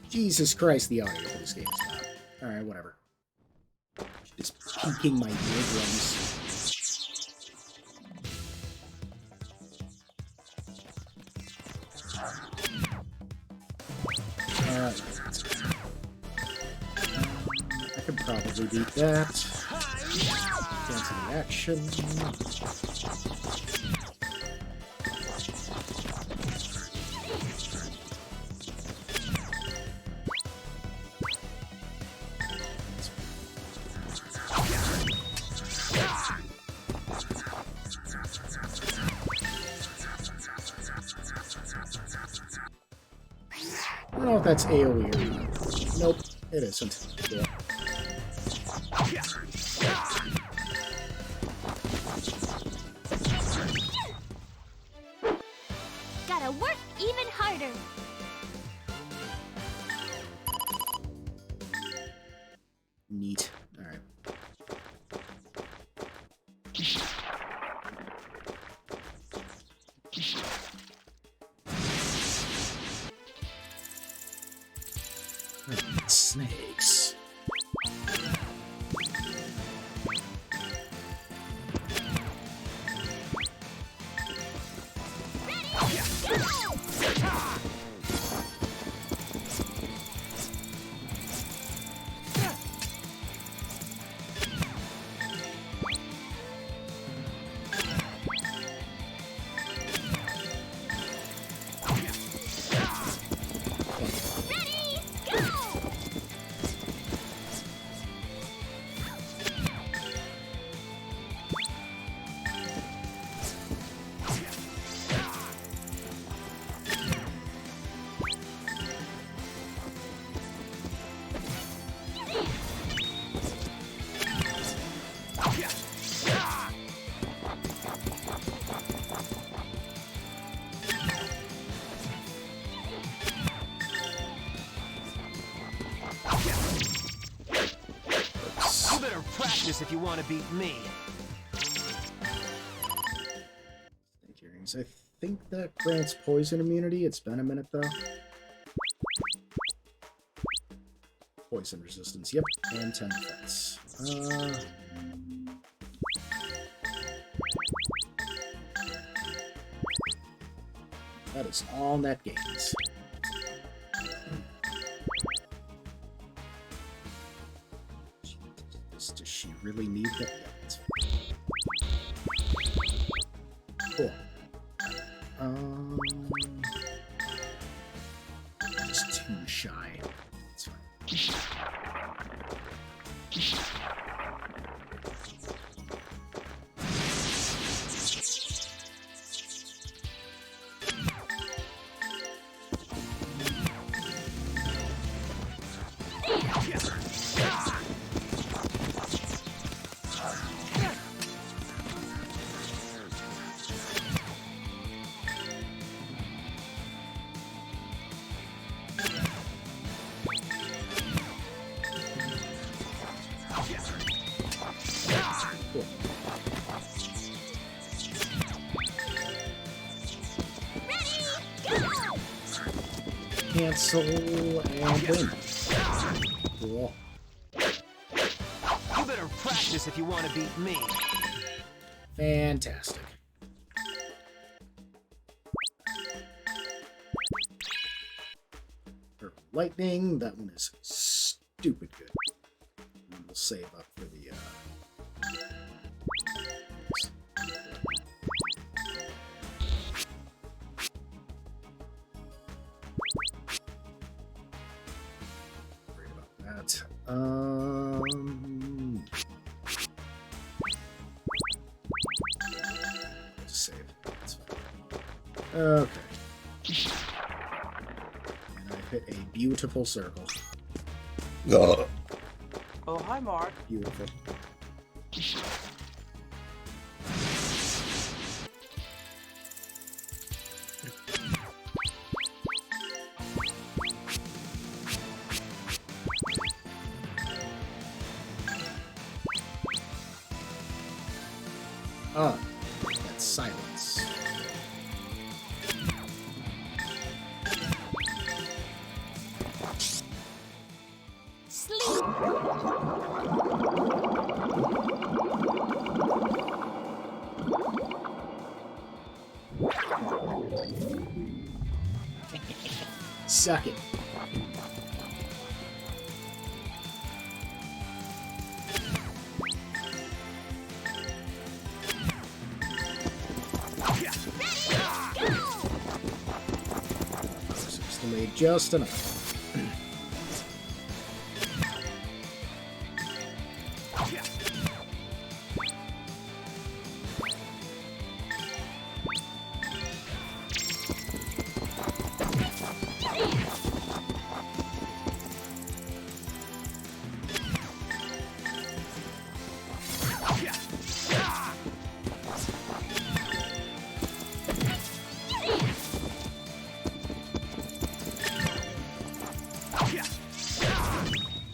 Jesus Christ, the audio for this game is loud. Alright, whatever. Just peeking my eardrums. Alright. I can probably beat that. Cancel the action. I don't know if that's AoE or not. Nope, it isn't. Yeah. Gotta work even harder. Neat. Alright. Snakes. You better practice if you want to beat me. Snake earrings. I think that grants poison immunity. It's been a minute though. Poison resistance. Yep. And 10 defense. That is all net gains. Does she really need that? Yeah, that's fine. Cool. Just too shy. That's fine. Cancel and win. Cool. You better practice if you want to beat me. Fantastic. Purple lightning. That one is stupid good. And we'll save up for the worried about that. Just save. That's fine. Okay. And I hit a beautiful circle. Oh, hi, Mark. Beautiful. Ah, that's silence. Suck it. Seems delayed just enough.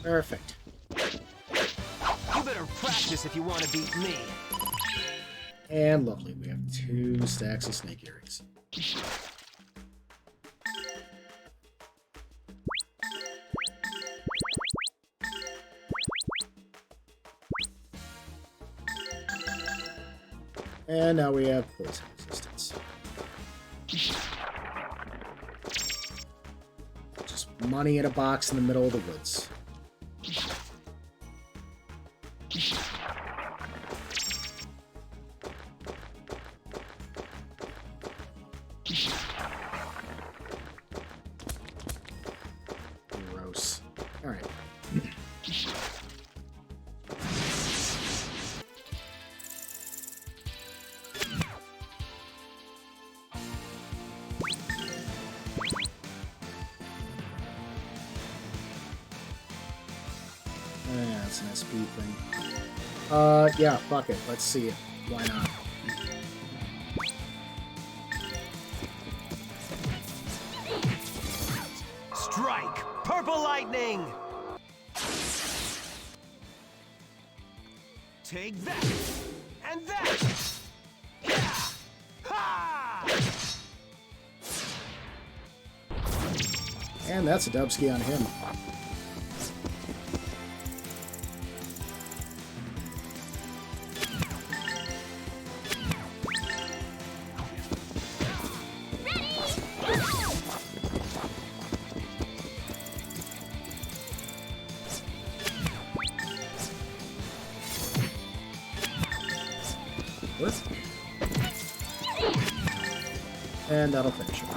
Perfect. You better practice if you want to beat me. And lovely, we have 2 stacks of snake earrings. And now we have poison resistance. Just money in a box in the middle of the woods. Gross. Alright. Yeah, it's an SP thing. Yeah, fuck it. Let's see it. Why not? Strike! Purple lightning! Take that! And that! Yeah! Ha! And that's a dubski on him. And that'll finish him.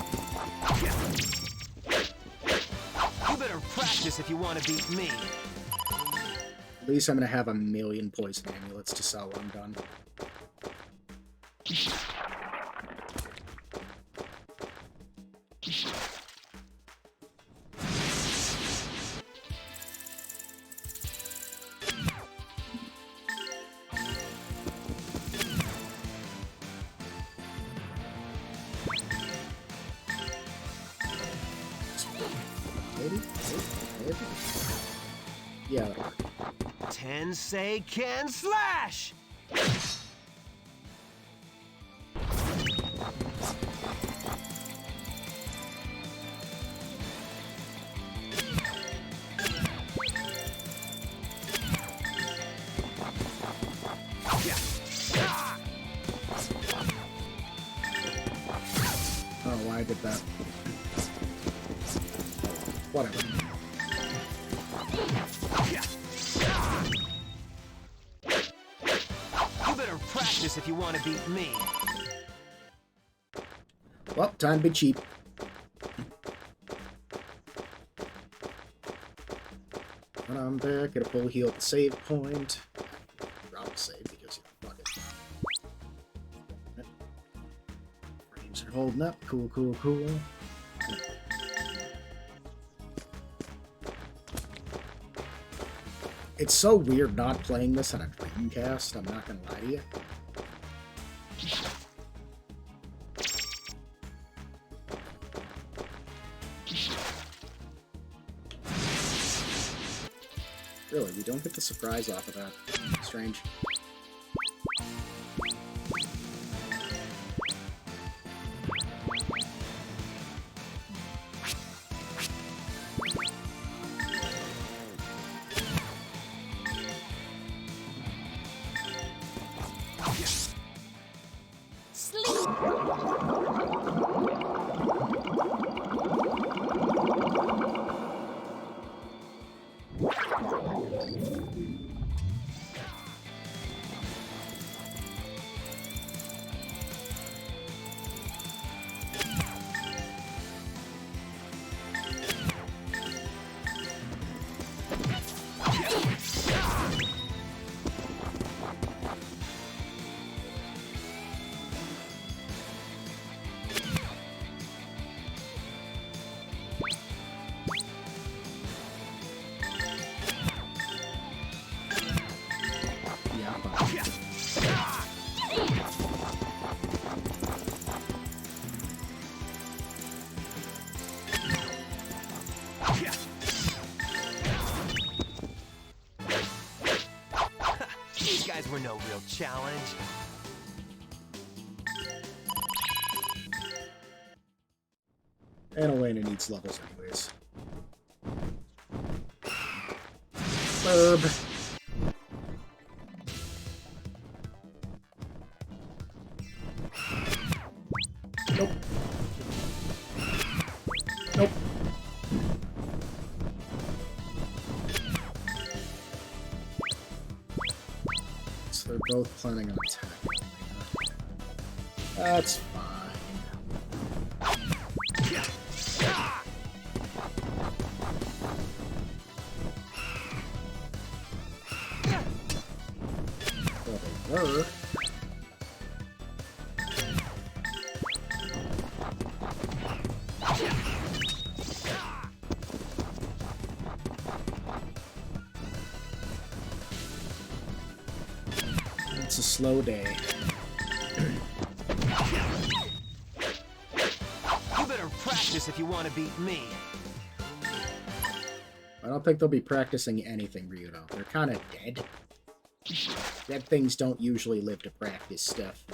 You better practice if you want to beat me. At least I'm gonna have 1,000,000 poison amulets to sell when I'm done. Maybe? Yeah, that'll work. Tensei can slash! Oh, why I did that. Whatever. You better practice if you want to beat me. Well, time to be cheap. Run on back, get a full heal at the save point. Drop the save because, fuck it. Frames are holding up. Cool, cool, cool. It's so weird not playing this on a Dreamcast, I'm not gonna lie to you. Really, we don't get the surprise off of that. Strange. Sleep. were no real challenge. And Elena needs levels anyways. Burb. Nope. Nope. So they're both planning on attacking me. That's fine. Well, they were. It's a slow day. You better practice if you want to beat me. I don't think they'll be practicing anything, Ryudo. They're kind of dead. Dead things don't usually live to practice stuff.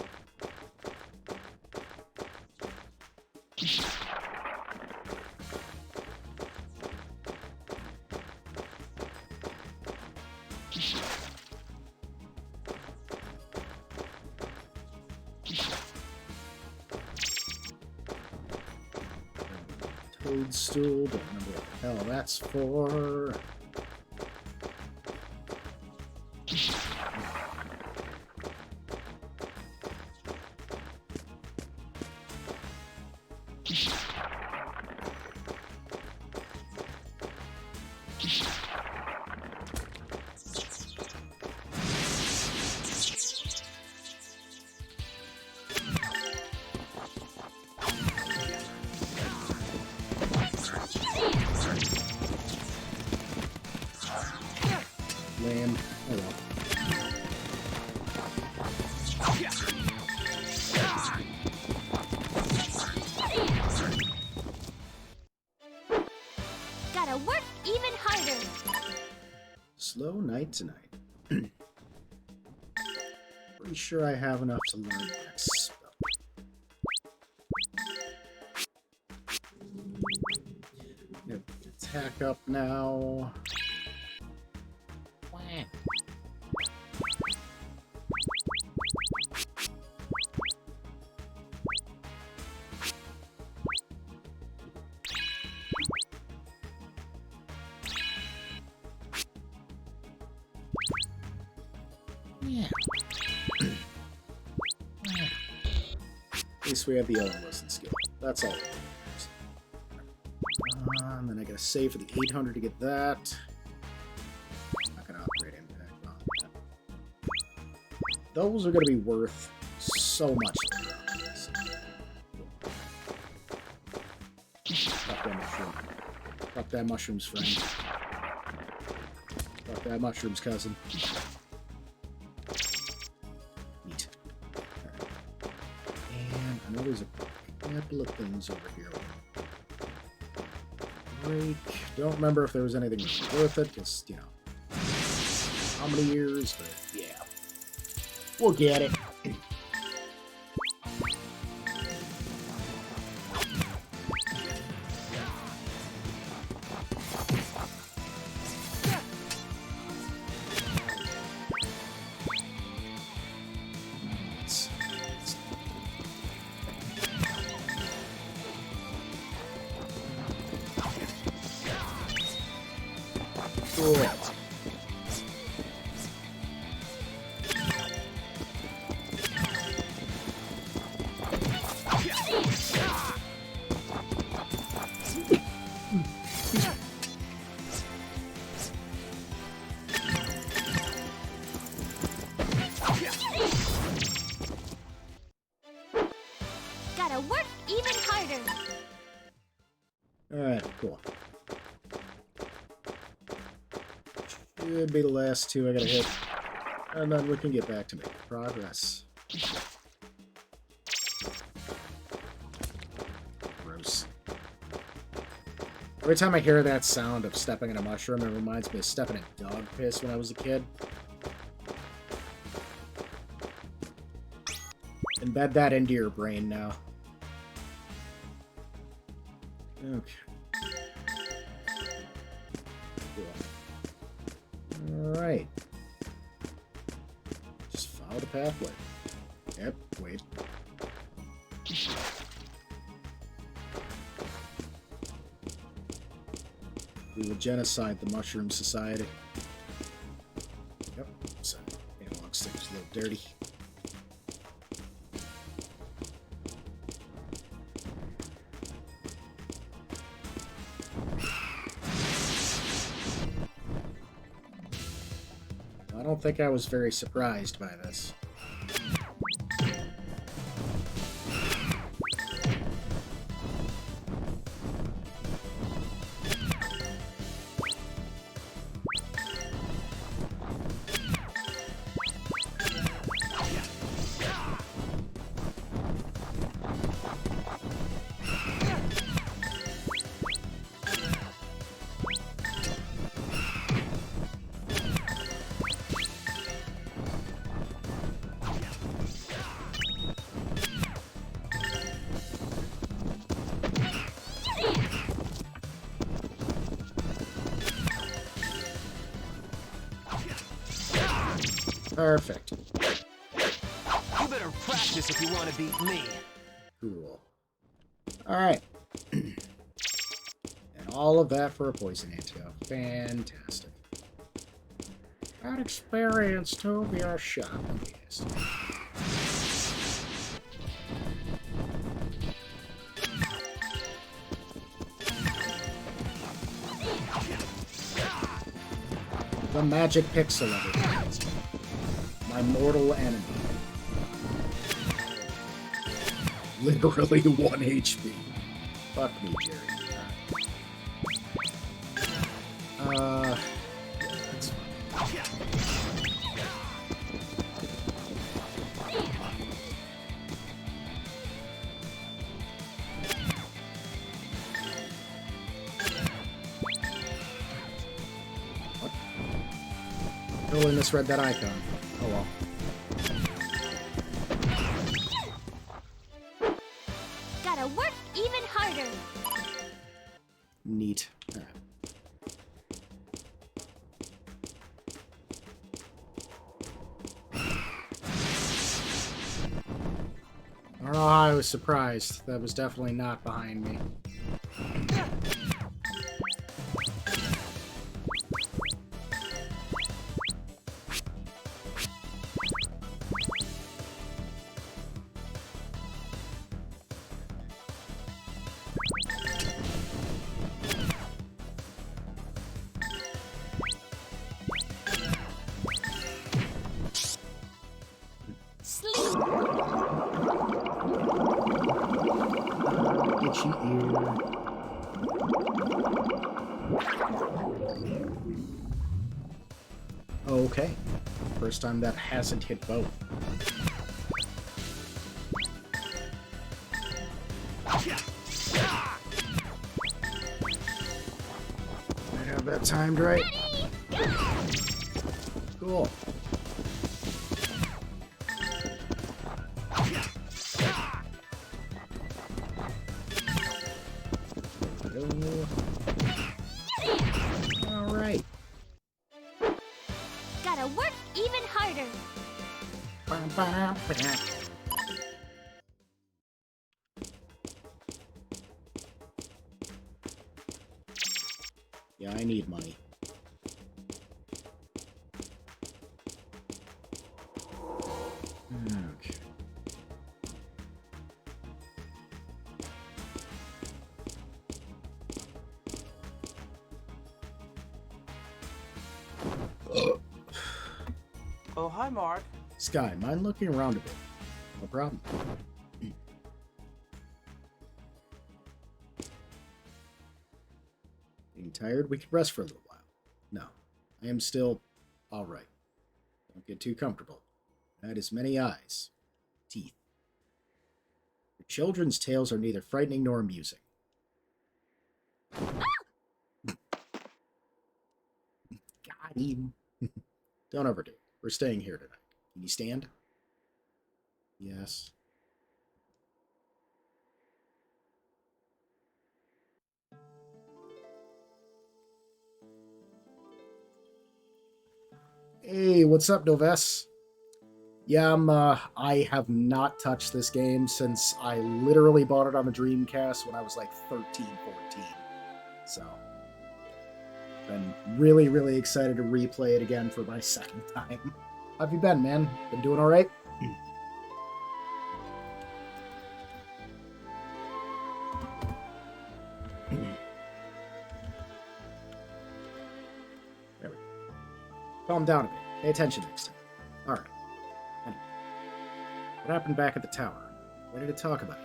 Toadstool, don't remember what the hell that's for. Lame. Oh well. Gotta work even harder. Slow night tonight. Pretty sure I have enough to learn the next spell. Yep, attack up now. Yeah. At least we have the Ellen Listen skill. That's all. And then I gotta save for the 800 to get that. Not gonna upgrade impact on that. Those are gonna be worth so much later on. Fuck that mushroom. Fuck that mushroom's friend. Fuck that mushroom's cousin. Neat. Alright. And I know there's a couple of things over here. Break. Don't remember if there was anything worth it, because, you know, how many years, but yeah. We'll get it. Cool. Gotta work even harder. Alright, cool. Should be the last two I gotta hit. And then we can get back to making progress. Gross. Every time I hear that sound of stepping in a mushroom, it reminds me of stepping in dog piss when I was a kid. Embed that into your brain now. Okay. Cool. Alright. Just follow the pathway. Yep, wait. We will genocide the Mushroom Society. Yep, so analog stick's a little dirty. I don't think I was very surprised by this. Perfect. You better practice if you want to beat me. Cool. Alright. And all of that for a poison antidote. Fantastic. That experience told me a shot. Yes. The magic pixel of it. My mortal enemy. Literally 1 HP. Fuck me, Jerry. Yeah, that's fine. What? Totally misread that icon. Oh well. Gotta work even harder. Neat. Alright. I don't know how I was surprised. That was definitely not behind me. Sleep. Itchy ear. Okay. First time that hasn't hit both. I have that timed right. Cool. All right. Gotta work even harder. Yeah, I need money. Okay. Oh, hi, Mark. Sky, mind looking around a bit? No problem. Being tired? We could rest for a little while. No, I am still alright. Don't get too comfortable. That is many eyes. Teeth. Your children's tales are neither frightening nor amusing. Got him. Don't overdo it. We're staying here tonight. Can you stand? Yes. Hey, what's up, Noves? Yeah, I have not touched this game since I literally bought it on the Dreamcast when I was like 13, 14. So, been really, really excited to replay it again for my second time. How have you been, man? Been doing alright? There we go. Calm down a bit. Pay attention next time. Alright. Anyway, what happened back at the tower? Ready to talk about it?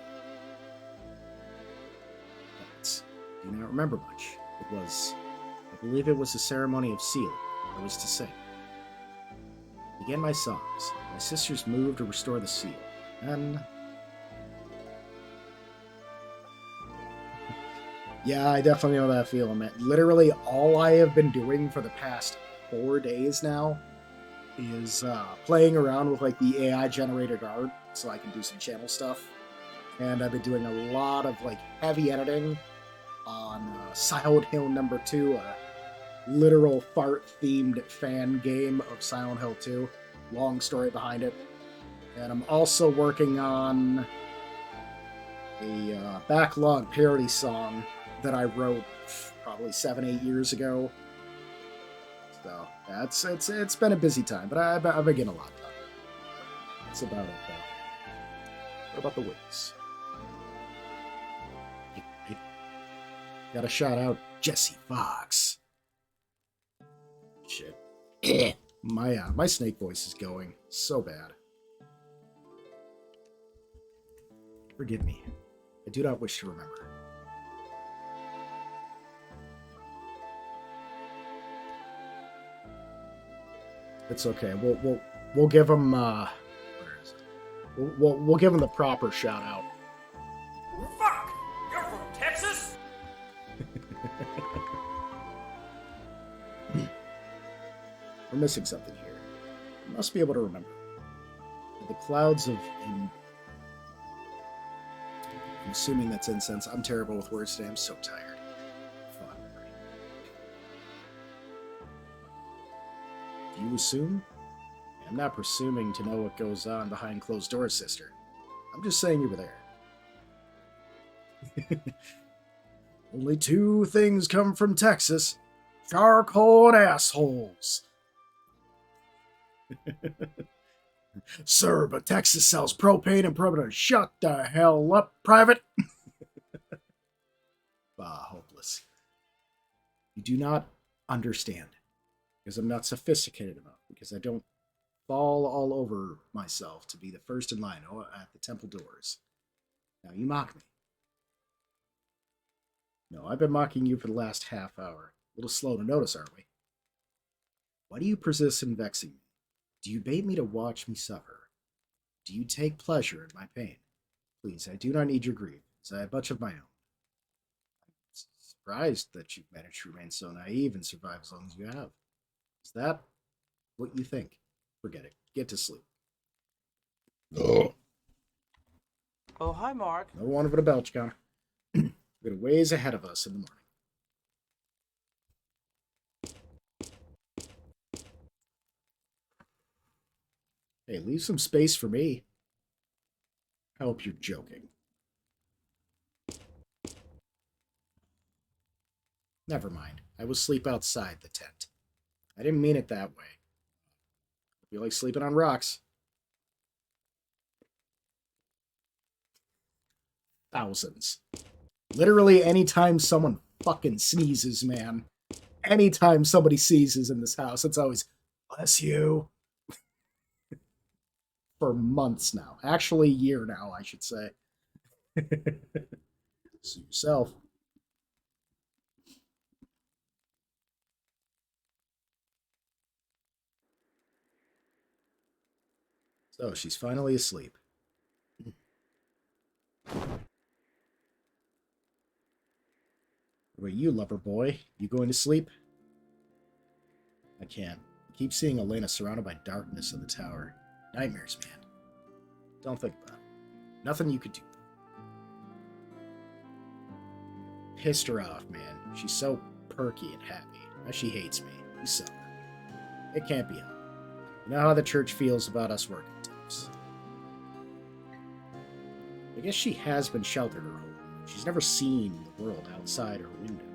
That's, do not remember much. I believe it was the ceremony of sealing. I was to sing. Began my songs. My sisters moved to restore the seal. And yeah, I definitely know that feeling, man. Literally, all I have been doing for the past 4 days now is playing around with like the AI generated art so I can do some channel stuff. And I've been doing a lot of like heavy editing on Silent Hill number 2, a literal fart-themed fan game of Silent Hill 2. Long story behind it. And I'm also working on a backlog parody song that I wrote probably 7-8 years ago. So yeah, it's been a busy time, but I've been getting a lot done. That's about it, though. What about the wins? Gotta shout out Jesse Fox. Shit. My snake voice is going so bad. Forgive me. I do not wish to remember. It's okay. We'll give him where is it? We'll give him the proper shout out. Fuck! You're from Texas? We're missing something here. You must be able to remember. The clouds of... I'm assuming that's incense. I'm terrible with words today. I'm so tired. Fun memory. Do you assume? I'm not presuming to know what goes on behind closed doors, sister. I'm just saying you were there. Only 2 things come from Texas. Charcoal and assholes. Sir, but Texas sells propane and propane. Shut the hell up, private. Hopeless. You do not understand. Because I'm not sophisticated enough. Because I don't fall all over myself to be the first in line at the temple doors. Now you mock me. No, I've been mocking you for the last half hour. A little slow to notice, aren't we? Why do you persist in vexing me? Do you bait me to watch me suffer? Do you take pleasure in my pain? Please, I do not need your grief, as I have much of my own. I'm surprised that you've managed to remain so naive and survive as long as you have. Is that what you think? Forget it. Get to sleep. Oh, hi, Mark. No one of a belch count. We've got a ways ahead of us in the morning. Hey, leave some space for me. I hope you're joking. Never mind. I will sleep outside the tent. I didn't mean it that way. Hope you like sleeping on rocks. Thousands. Literally anytime someone fucking sneezes, man. Anytime somebody sneezes in this house, it's always, bless you. For months now. Actually, a year now, I should say. See yourself. So, she's finally asleep. What about you, lover boy? You going to sleep? I can't. I keep seeing Elena surrounded by darkness in the tower. Nightmares, man. Don't think about it. Nothing you could do. Pissed her off, man. She's so perky and happy. Now she hates me. You suck. It can't be helped. You know how the church feels about us working types. I guess she has been sheltered her whole life. She's never seen the world outside her window.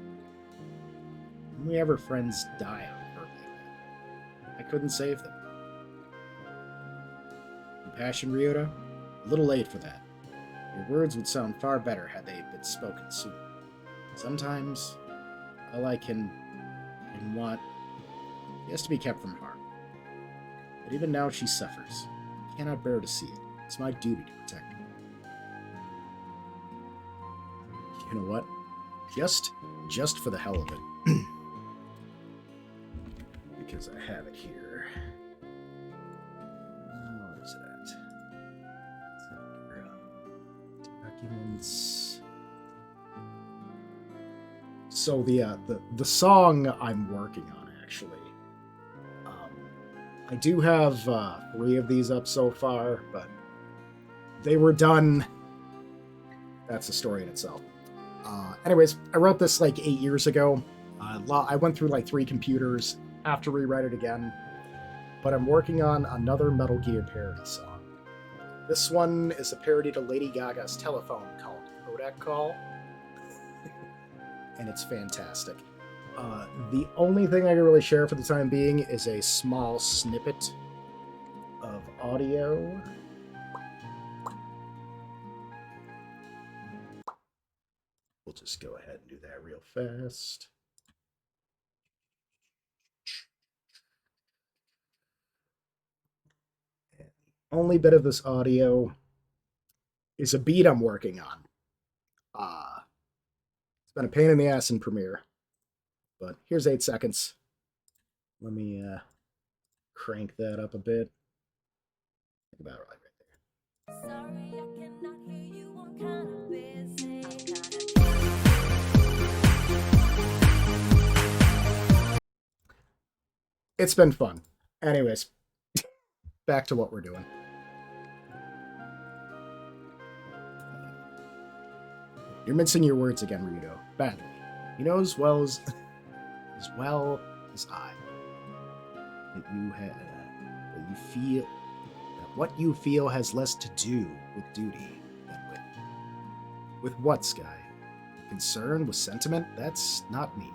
When we have her friends die on her like that, I couldn't save them. Compassion, Ryota? A little late for that. Your words would sound far better had they been spoken sooner. Sometimes, all I can and want is to be kept from harm. But even now she suffers. I cannot bear to see it. It's my duty to protect her. You know what? Just for the hell of it. Because I have it here. Where is it at? Documents. So the song I'm working on, actually. I do have 3 of these up so far, but they were done. That's a story in itself. Anyways, I wrote this like 8 years ago. I went through like 3 computers, have to rewrite it again. But I'm working on another Metal Gear parody song. This one is a parody to Lady Gaga's telephone called Kodak Call. And it's fantastic. The only thing I can really share for the time being is a small snippet of audio. We'll just go ahead and do that real fast. And the only bit of this audio is a beat I'm working on. It's been a pain in the ass in Premiere. But here's 8 seconds. Let me crank that up a bit. Think about it right there. Sorry, I cannot hear you. I'm kind of busy. It's been fun. Anyways, back to what we're doing. You're mincing your words again, Ryudo. Badly. You know as well as I that you feel that what you feel has less to do with duty than with what, Sky? Concern with sentiment? That's not me.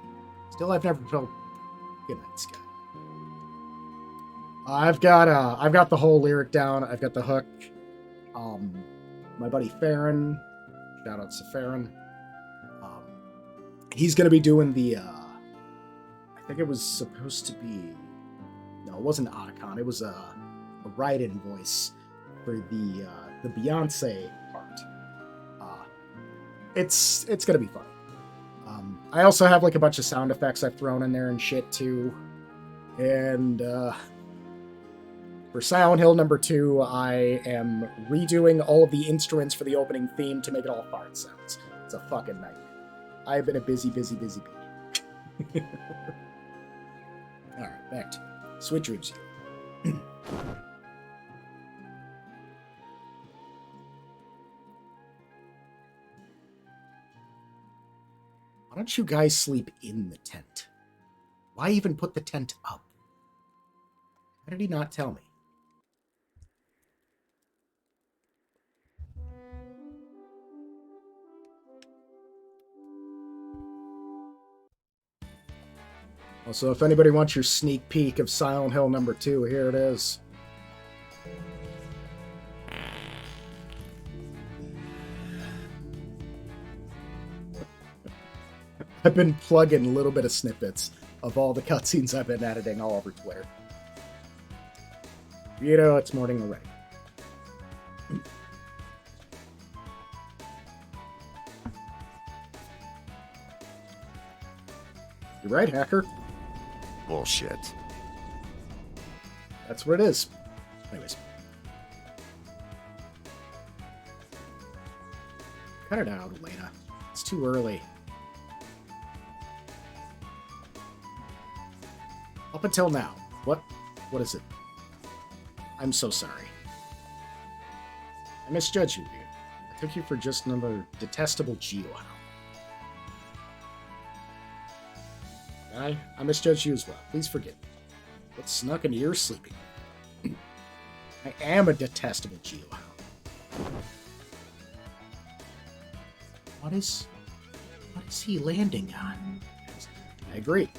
Still, I've never felt. Good night, Sky. I've got the whole lyric down. I've got the hook. My buddy Farron, shout out to Farron. He's gonna be doing the. I think it was supposed to be. No, it wasn't Otacon. It was a write-in voice for the Beyonce part. It's gonna be fun. I also have like a bunch of sound effects I've thrown in there and shit too. And for Silent Hill number 2, I am redoing all of the instruments for the opening theme to make it all fart sounds. It's a fucking nightmare. I've been a busy bee. Alright, back to it. Sweet dreams, you. Why don't you guys sleep in the tent? Why even put the tent up? Why did he not tell me? Also, if anybody wants your sneak peek of Silent Hill number 2, here it is. I've been plugging a little bit of snippets of all the cutscenes I've been editing all over Twitter. You know, it's morning already. You're right, hacker. Bullshit. That's what it is. Anyways. Cut it out, Elena. It's too early. Up until now. What is it? I'm so sorry. I misjudged you, dude. I took you for just another detestable geohound. I misjudged you as well. Please forgive me. What snuck into your sleeping? I am a detestable geohound. What is he landing on? I agree.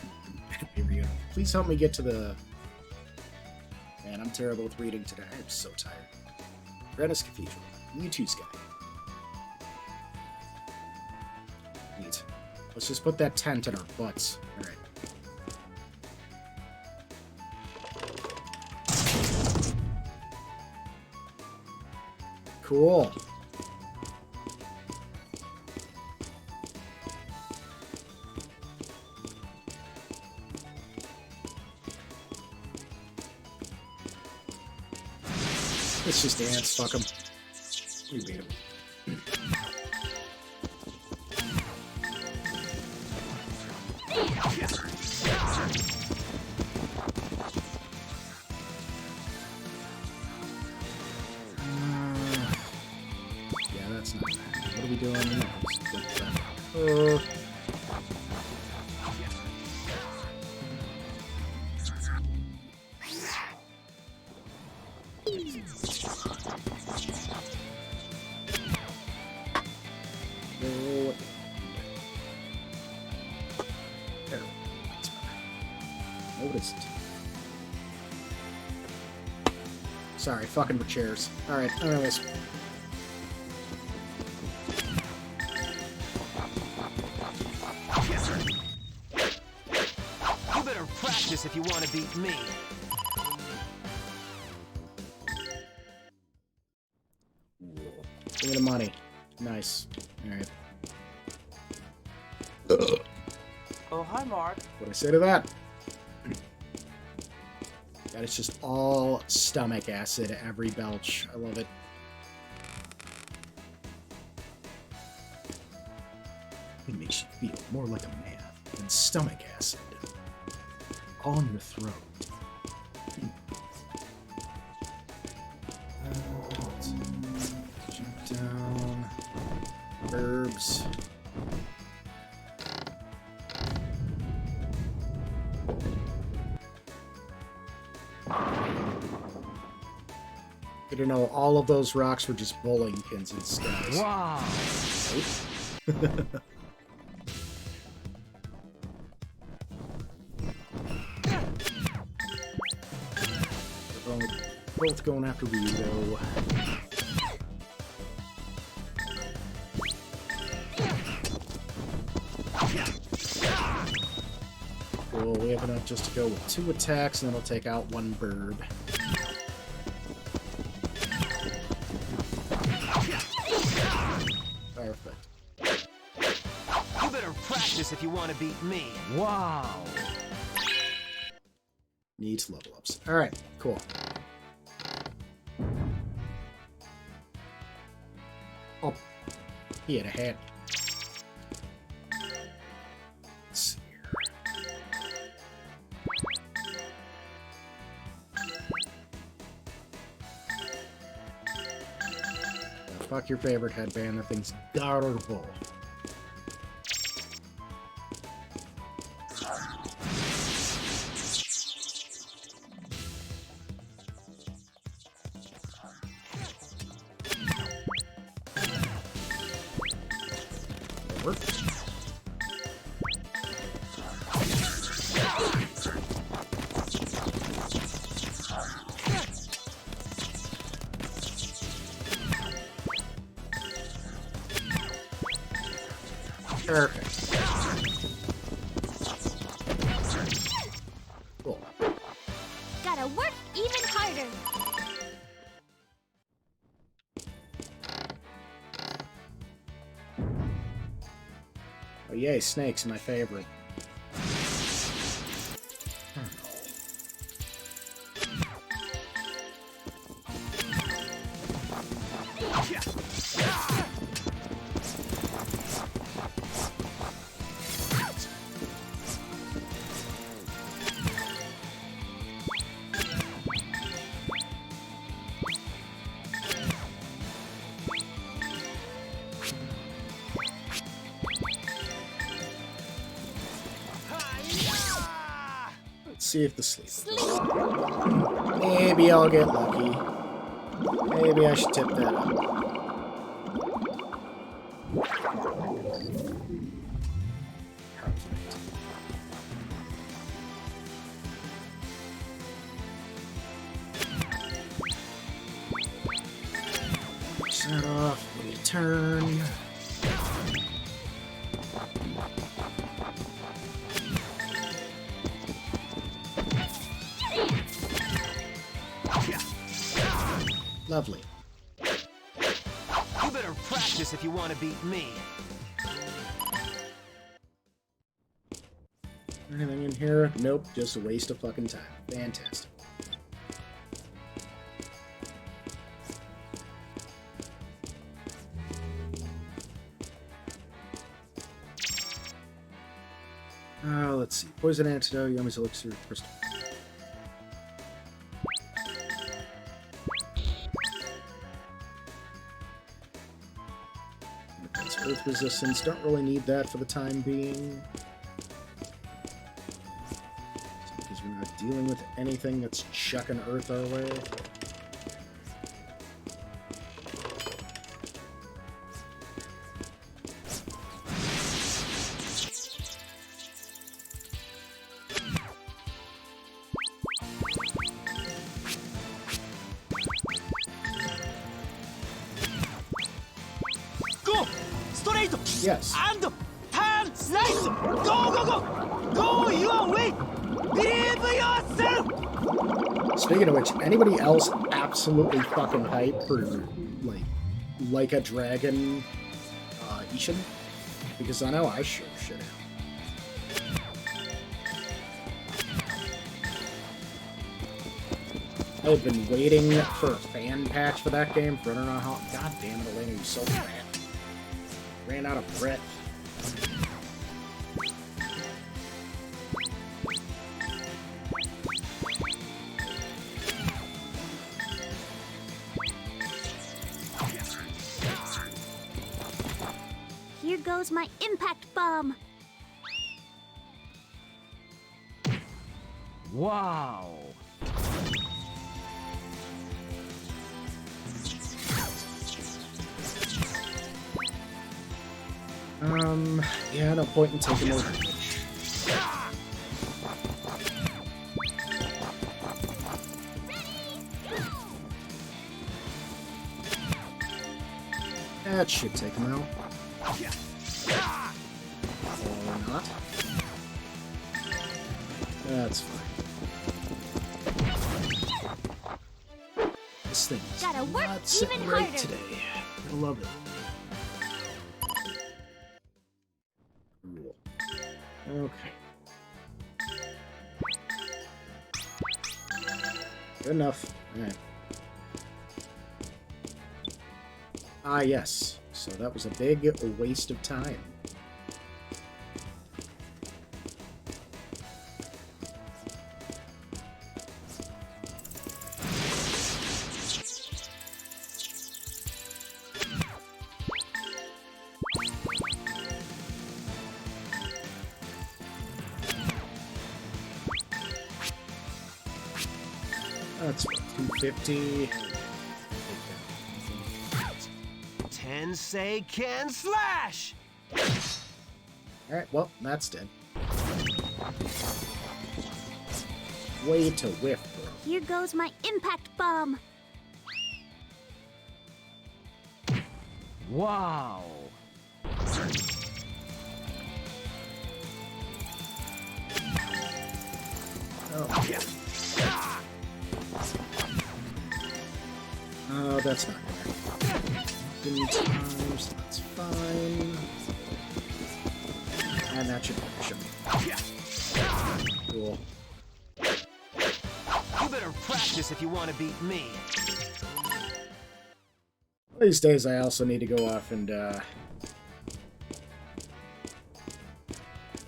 Please help me get to the... Man, I'm terrible with reading today. I'm so tired. Grandia Cathedral. You too, Sky. Neat. Let's just put that tent in our butts. Alright. Cool. It's just ants, fuck them. We beat them. Yeah, that's not bad. What are we doing now? Noticed. Sorry, fucking with chairs. Alright, anyways. You better practice if you want to beat me. Give me the money. Nice. Alright. Oh, hi, Mark. What'd I say to that? God, it's just all stomach acid every belch. I love it. It makes you feel more like a man than stomach acid. All in your throat. Jump down. Herbs. Good to know all of those rocks were just bowling pins in skies. Wow. Right? We're both going after Rito. Cool, we have enough just to go with 2 attacks, and then we'll take out 1 bird. Perfect. You better practice if you want to beat me. Wow. Needs level ups. Alright, cool. Oh, he had a hat. Let's see here. Fuck your favorite headband. That thing's garbage. Over. Perfect. Cool. Gotta work even harder. Oh yay, snakes, my favorite. Let's see if the sleep. Maybe I'll get lucky. Maybe I should tip that up. Set off, return. Lovely. You better practice if you want to beat me. Anything in here? Nope, just a waste of fucking time. Fantastic. Let's see. Poison antidote, Yummy's elixir, crystal. Defense, earth resistance. Don't really need that for the time being. Because we're not dealing with anything that's chucking earth our way. Yes. And turn right. Go, go, go. Go your way. Believe yourself. Speaking of which, anybody else absolutely fucking hype for like a dragon Ishin? Because I know I sure should have. I've been waiting for a fan patch for that game for I don't know how. God damn it, Elena, you're so fat. Ran out of breath. Here goes my impact bomb. Wow. Yeah, no point in taking over. That should take him out. Or not. That's fine. This thing is Gotta work not sitting even right harder. today. I love it. Okay. Good enough. Alright. Ah, yes. So that was a big waste of time. That's 250. Tensei can slash. Alright, well, that's dead. Way to whiff, bro. Here goes my impact bomb. Wow. Oh, yeah. Oh, that's not good. Times, that's fine. And that should finish him. Cool. You better practice if you want to beat me. These days I also need to go off and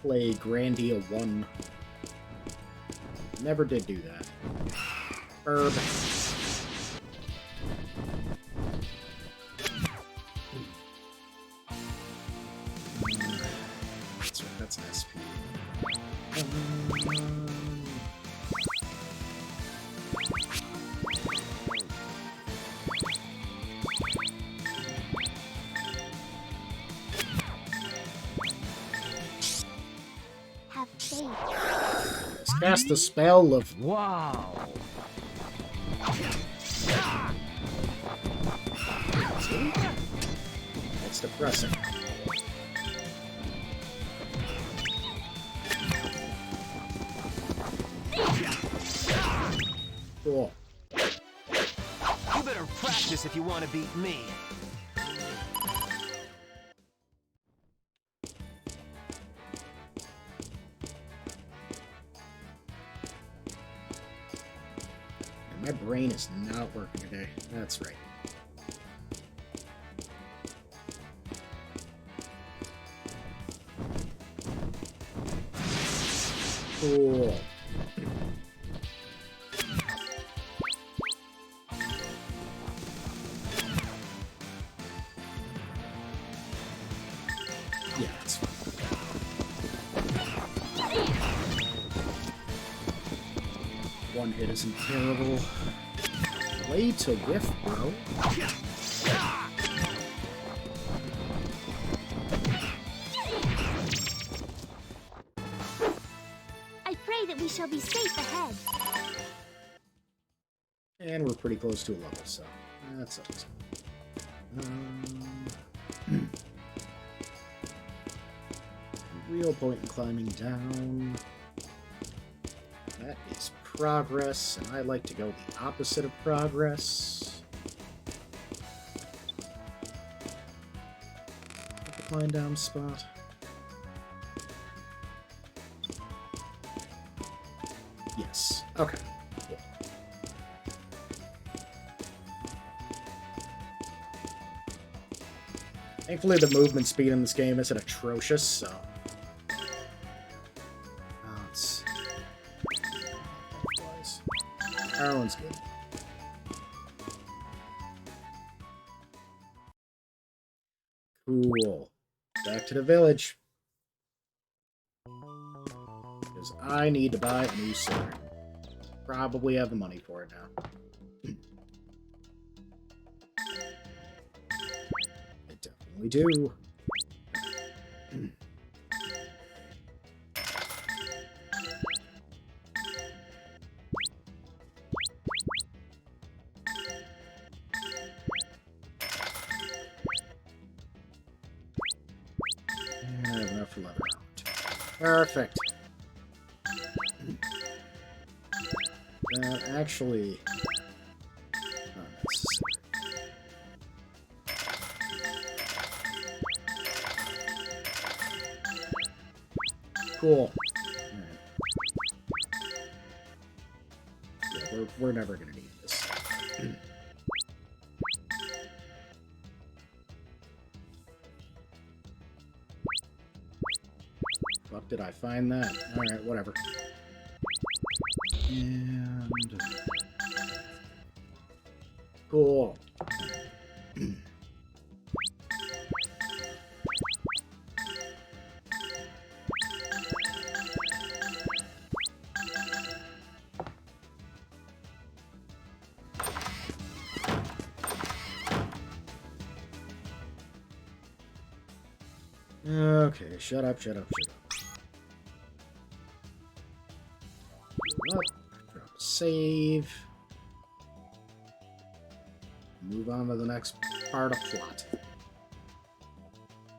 play Grandia 1. Never did do that. Herb. That's an SP. Cast the spell of... Wow. That's depressing. Cool. You better practice if you want to beat me. My brain is not working today. That's right. Cool. Yeah, that's fine. One hit isn't terrible. Way to whiff, bro. I pray that we shall be safe ahead. And we're pretty close to a level, so that's always real point in climbing down. That is progress, and I like to go the opposite of progress. At the climb down spot. Yes. Okay. Cool. Thankfully, the movement speed in this game isn't atrocious, so... Let's... That one's good. Cool. Back to the village. Because I need to buy a new sword. Probably have the money for it now. I definitely do. I have enough for leather armor. Perfect. That actually... not necessary. Cool. Alright. Yeah, we're never gonna need this. Fuck, did I find that? Alright, whatever. And... cool. Okay, shut up, shut up, shut up. Up, drop a save. Move on to the next part of plot.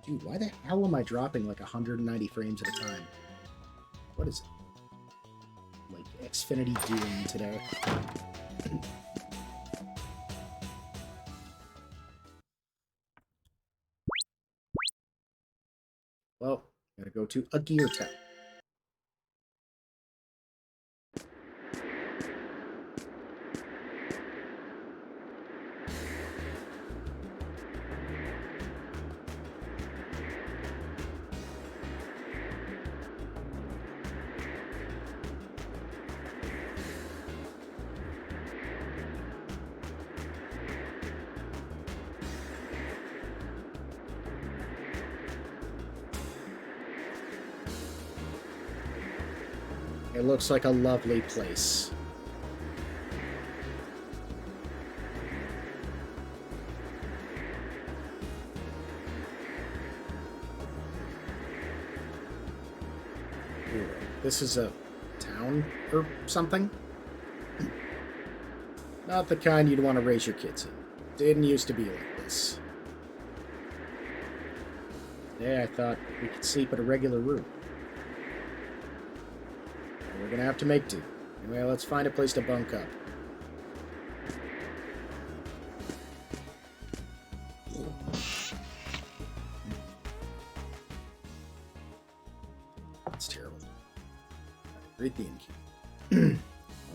Dude, why the hell am I dropping like 190 frames at a time? What is it? Like Xfinity doing today? Well, gotta go to a gear town. It looks like a lovely place. This is a town or something. Not the kind you'd want to raise your kids in. Didn't used to be like this. Today I thought we could sleep in a regular room. But we're gonna have to make do. Anyway, let's find a place to bunk up. That's terrible. Great the innkeeper. Long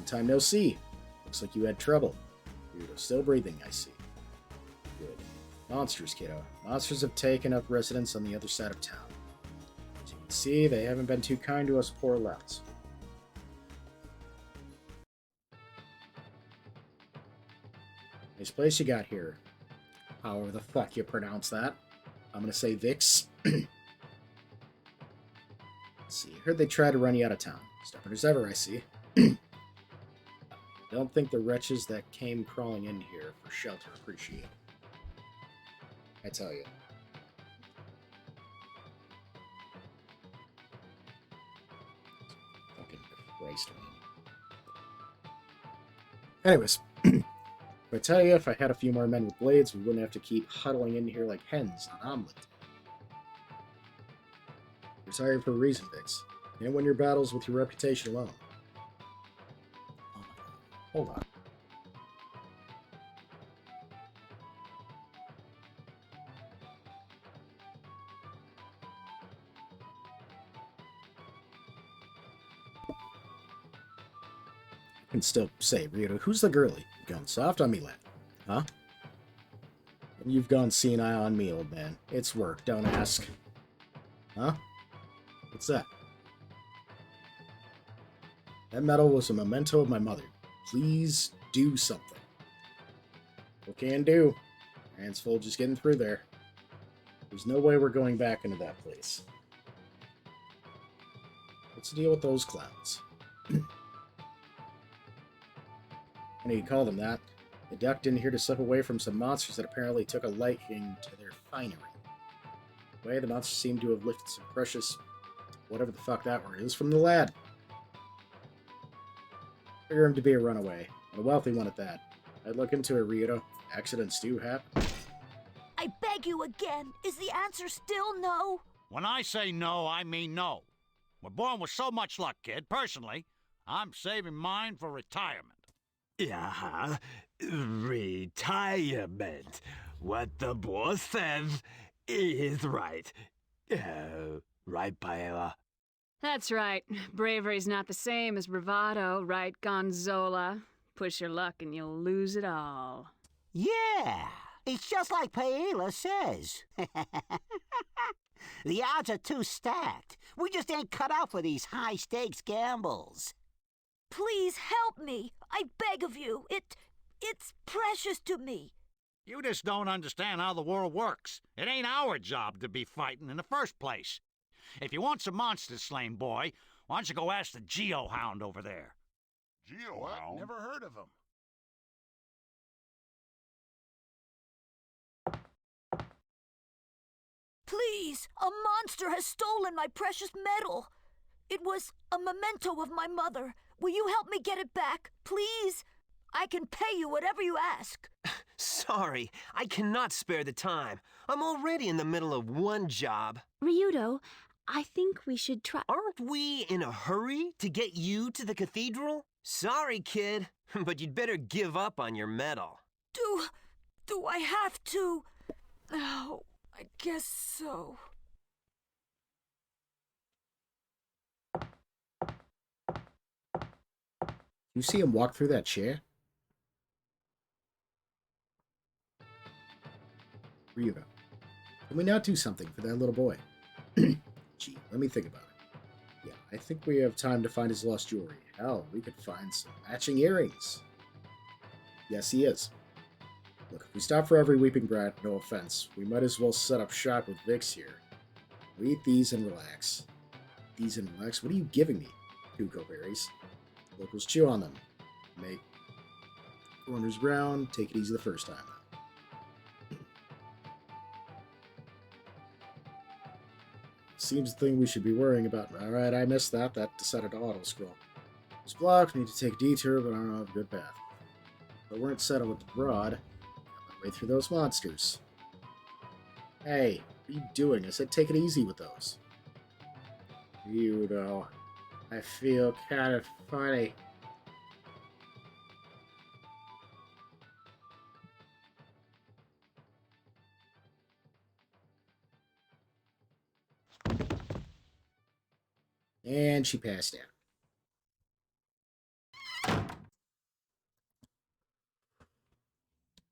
time no see. Looks like you had trouble. You're still breathing, I see. Good. Monsters, kiddo. Monsters have taken up residence on the other side of town. As you can see, they haven't been too kind to us poor louts. Nice place you got here. However the fuck you pronounce that. I'm gonna say Vix. Let's see. Heard they tried to run you out of town. Stubborn as ever, I see. Don't think the wretches that came crawling in here for shelter appreciate it. I tell you. Fucking Christ, man. Anyways, if I tell you if I had a few more men with blades, we wouldn't have to keep huddling in here like hens on omelet. You're sorry for a reason, Vix. You don't win your battles with your reputation alone. Oh my god. Hold on. I can still say, Rita, who's the girlie? You're going soft on me, lad. Huh? You've gone senile on me, old man. It's work, don't ask. Huh? What's that? That medal was a memento of my mother. Please do something. What can do? Hands full just getting through there. There's no way we're going back into that place. What's the deal with those clowns? I know you call them that. They ducked in here to slip away from some monsters that apparently took a liking to their finery. The way the monsters seem to have lifted some precious, whatever the fuck that word is, from the lad. Figure him to be a runaway, and a wealthy one at that. I'd look into it, Rito. Accidents do happen. I beg you again, is the answer still no? When I say no, I mean no. We're born with so much luck, kid. Personally, I'm saving mine for retirement. Yeah, retirement. What the boss says is right. Right, Paella? That's right. Bravery's not the same as bravado, right, Gonzola? Push your luck and you'll lose it all. Yeah, it's just like Paella says. The odds are too stacked. We just ain't cut out for these high-stakes gambles. Please help me. I beg of you. It's precious to me. You just don't understand how the world works. It ain't our job to be fighting in the first place. If you want some monsters slain, boy, why don't you go ask the Geo-Hound over there? Geo-Hound? Never heard of him. Please, a monster has stolen my precious medal. It was a memento of my mother. Will you help me get it back, please? I can pay you whatever you ask. Sorry, I cannot spare the time. I'm already in the middle of one job. Ryudo, I think we should try. Aren't we in a hurry to get you to the cathedral? Sorry, kid, but you'd better give up on your medal. Do I have to? Oh, I guess so. You see him walk through that chair? Ryudo, can we not do something for that little boy? Gee, let me think about it. Yeah, I think we have time to find his lost jewelry. Hell, we could find some matching earrings. Yes, he is. Look, if we stop for every weeping brat, no offense, we might as well set up shop with Vix here. We eat these and relax. These and relax? What are you giving me? Hugo berries. Locals chew on them. Make corners brown. Take it easy the first time. Seems the thing we should be worrying about. Alright, I missed that. That decided to auto-scroll. It's blocked. Need to take a detour, but I don't have a good path. If I weren't settled with the broad, I'd my way through those monsters. Hey, what are you doing? I said take it easy with those. You know, I feel kind of funny. And she passed out.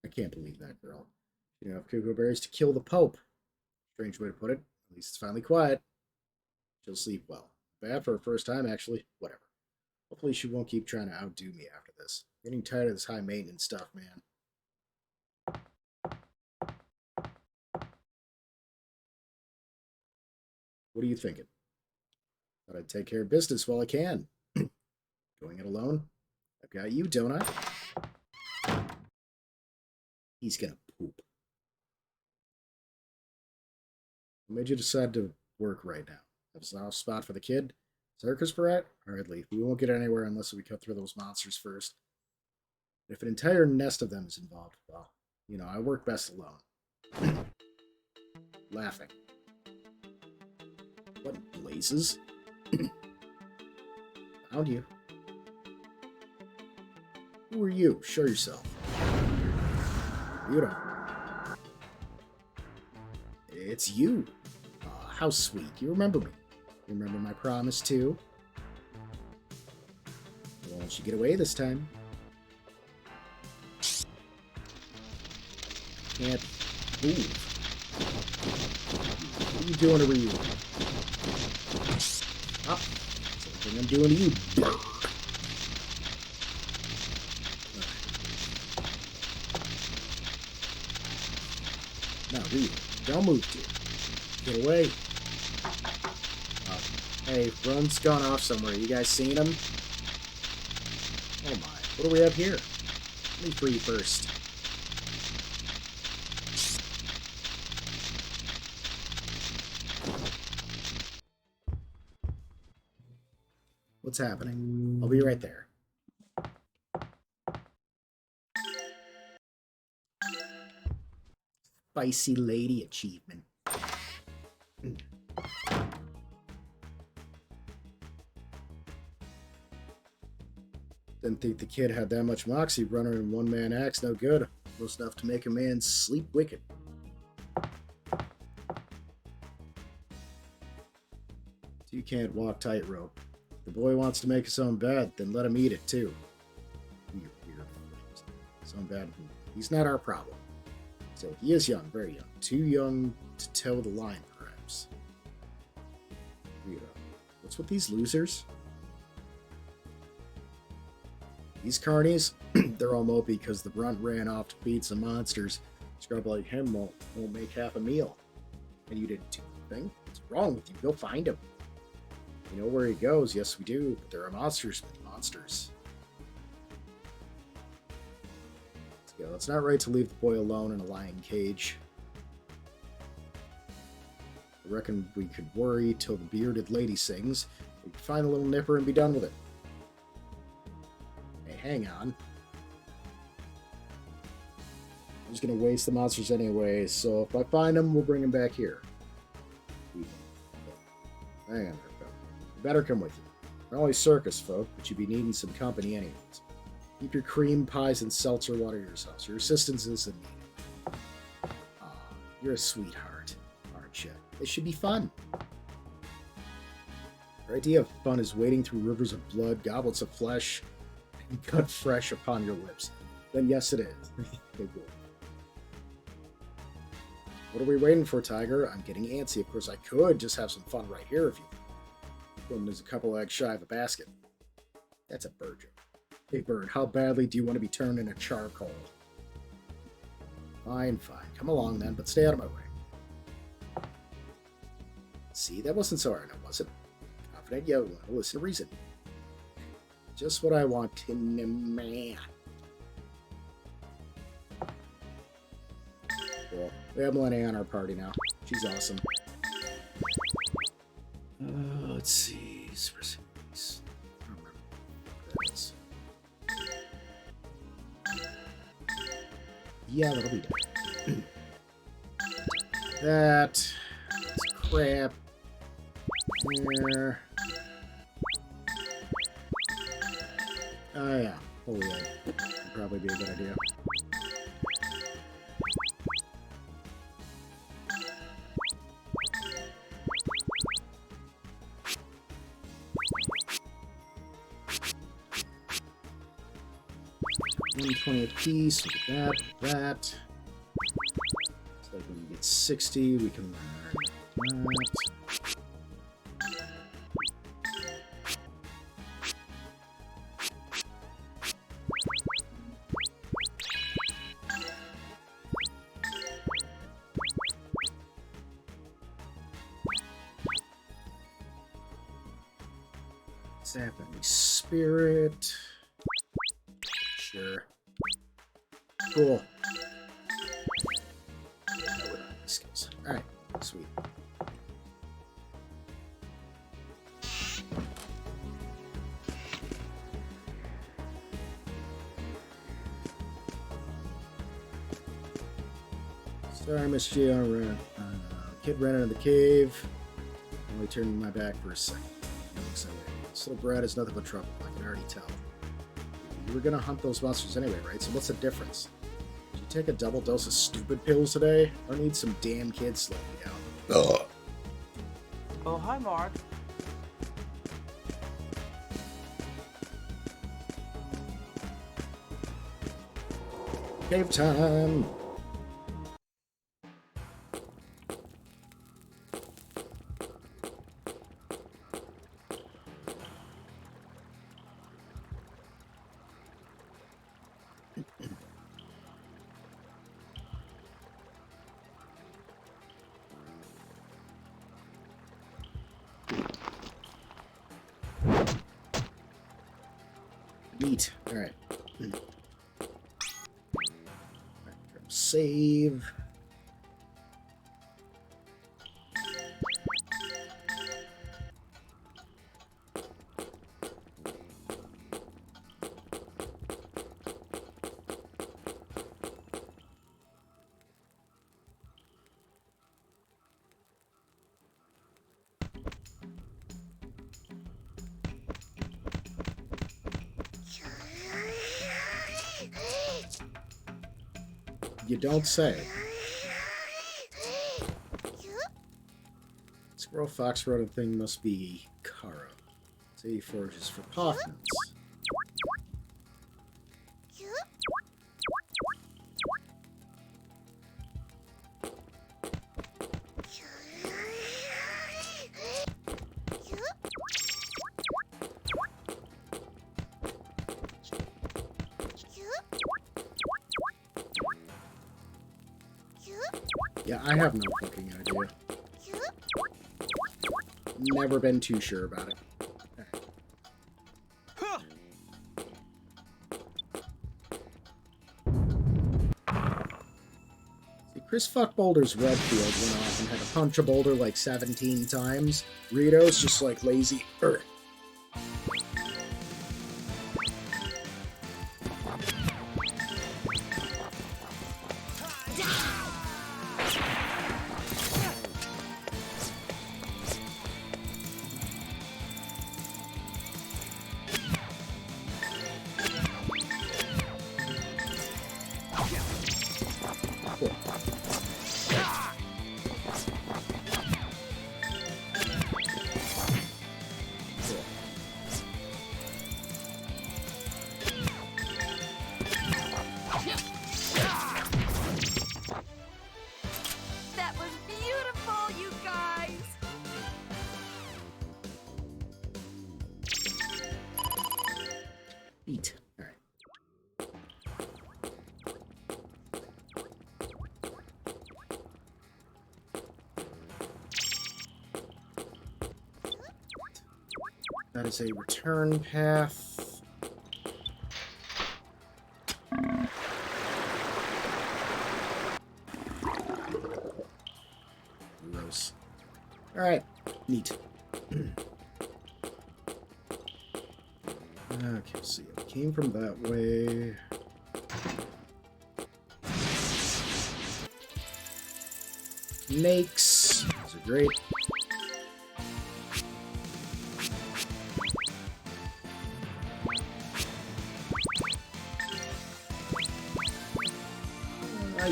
I can't believe that girl. You know, cocoa berries to kill the Pope. Strange way to put it. At least it's finally quiet. She'll sleep well. Bad for her first time, actually. Whatever. Hopefully she won't keep trying to outdo me after this. Getting tired of this high maintenance stuff, man. What are you thinking? Thought I'd take care of business while I can. Going it alone? I've got you, don't I? He's gonna poop. What made you decide to work right now? Have a soft spot for the kid? Circus brat? Hardly. We won't get anywhere unless we cut through those monsters first. If an entire nest of them is involved, well, you know, I work best alone. Laughing. What blazes? Found you. Who are you? Show yourself. Beautiful. It's you. How sweet. You remember me. You remember my promise, too? Won't you get away this time? Can't move. What are you doing over you? Up. Something I'm doing to you. No, read. Don't move, dude. Get away. Hey, Run's gone off somewhere. You guys seen him? Oh my. What do we have here? Let me free first. What's happening? I'll be right there. Spicy lady achievement. Didn't think the kid had that much moxie. Runner and one-man act's no good. Close enough to make a man sleep wicked. You can't walk tightrope. If the boy wants to make his own bed, then let him eat it too. Weird. His own bed. He's not our problem. So he is young, very young. Too young to toe the line, perhaps. Weirdo. What's with these losers? These carnies, they're all mopey because the brunt ran off to feed some monsters. Scrub like him won't make half a meal. And you didn't do anything. What's wrong with you? Go find him. We know where he goes. Yes, we do. But there are monsters with monsters. Let's go. It's not right to leave the boy alone in a lion cage. I reckon we could worry till the bearded lady sings. We could find a little nipper and be done with it. Hey, hang on. I'm just going to waste the monsters anyway, so if I find them, we'll bring them back here. Hang on. Better come with you. We're only circus folk, but you'd be needing some company anyways. Keep your cream pies and seltzer water yourselves. Your assistance isn't needed. You're a sweetheart, aren't you? It should be fun. Your idea of fun is wading through rivers of blood, goblets of flesh, and cut fresh upon your lips. Then yes, it is. What are we waiting for, Tiger? I'm getting antsy. Of course, I could just have some fun right here if you think. There's a couple eggs shy of a basket. That's a bird joke. Hey, bird, how badly do you want to be turned into charcoal? Fine. Come along then, but stay out of my way. See, that wasn't so hard, was it? Confident, you want to listen to reason. Just what I want in a man. Cool. We have Millennia on our party now. She's awesome. Let's see. Yeah, that'll be better. That's crap. There. Oh yeah, holy egg. Would probably be a good idea. $120 apiece. Look at that. So when we get 60, we can learn that. Sap any spirit. Sure. Cool. Skills. Alright, sweet. Sorry, Miss Gio. Kid ran into the cave. Only turned my back for a second. Looks that way. This little brat is nothing but trouble, I can already tell. You were gonna hunt those monsters anyway, right? So what's the difference? Did you take a double dose of stupid pills today? Or need some damn kids slowing me down? Ugh. Oh, hi, Mark. Cave time! Neat. Alright. Save. You don't say. Squirrel fox rodent thing must be Kara. Say he forages for Poffmans. Yeah, I have no fucking idea. Never been too sure about it. See, Chris Fuck Boulder's Redfield went off and had to punch a boulder like 17 times. Rito's just like lazy earth. That was beautiful, you guys! Eat. Alright. That is a return path. Gross. Alright. Neat. Okay, so it came from that way. snakes. Those are great.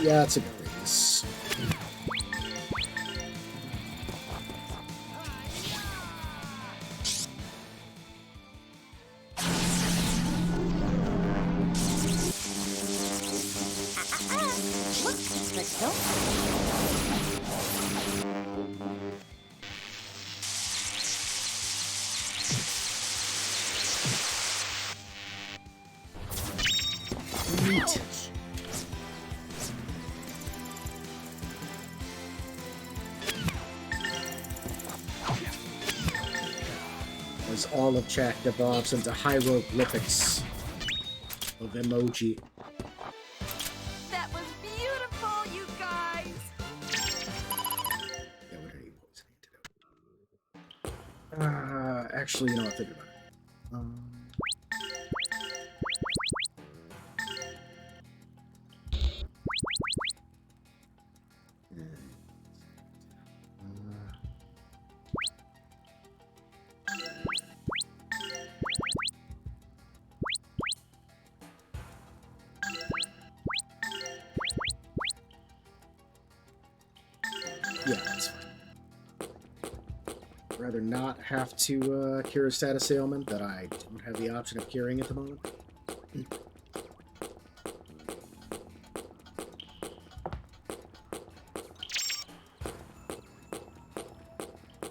Yeah, it's a good race. Let's go. Neat. As all of chat devolves into hieroglyphics of emoji. That was beautiful, you guys. Yeah, what are you boys need to do? Actually, you know what? Think about it. Yeah, that's fine. Rather not have to cure a status ailment that I don't have the option of curing at the moment.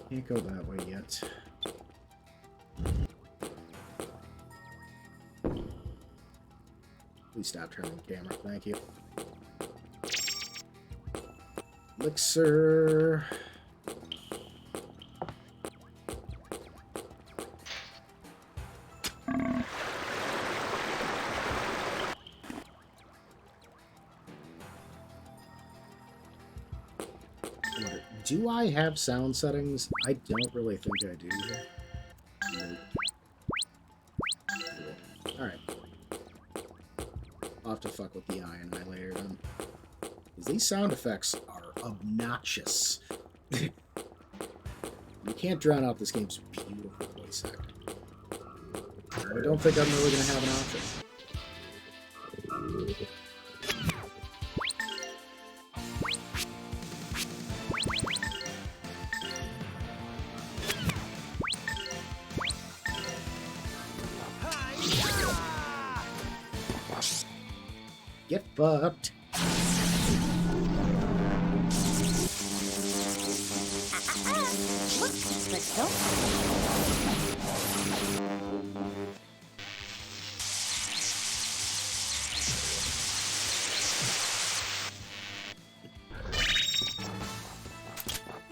Can't go that way yet. Please stop turning the camera, thank you. Elixir. Do I have sound settings? I don't really think I do. Nope. Cool. Alright. I'll have to fuck with the eye in my later then. Because these sound effects are obnoxious. You can't drown out this game's beautiful voice acting. I don't think I'm really going to have an option. Get fucked. Let's go.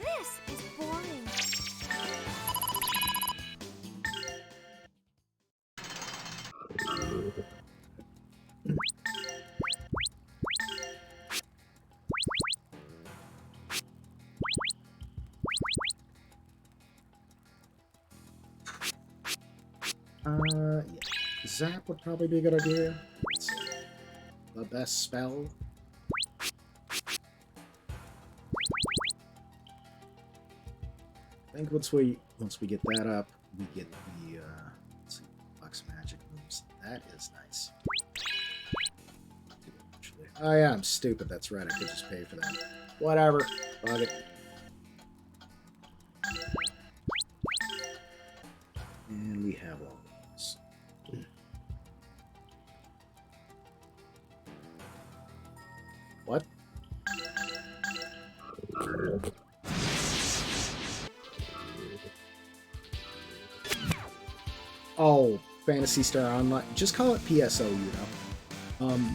This is boring. Yeah. Zap would probably be a good idea. Let's see. The best spell. I think once we get that up, we get the let's see, Buck's magic moves. That is nice. Oh yeah, I'm stupid. That's right. I could just pay for that. Whatever. Fuck it. And we have all those. What? Oh, Phantasy Star Online. Just call it PSO, you know.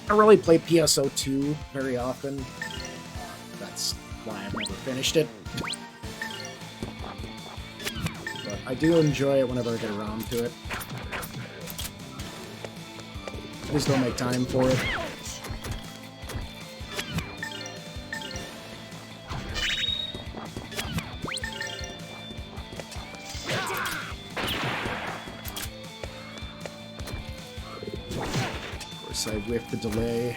I don't really play PSO 2 very often. That's why I've never finished it. But I do enjoy it whenever I get around to it. I just don't make time for it. Of course, I whiffed the delay.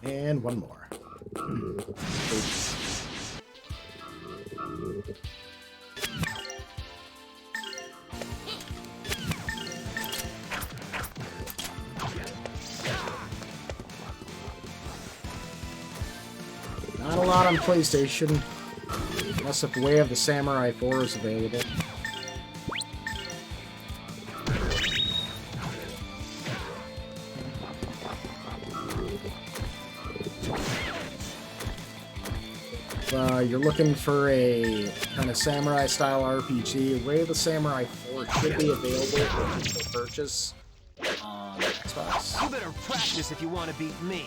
And one more. Not a lot on PlayStation, unless if Way of the Samurai 4 is available. You're looking for a kind of samurai-style RPG, Way of the Samurai 4 should be available for purchase on Xbox. You better practice if you want to beat me.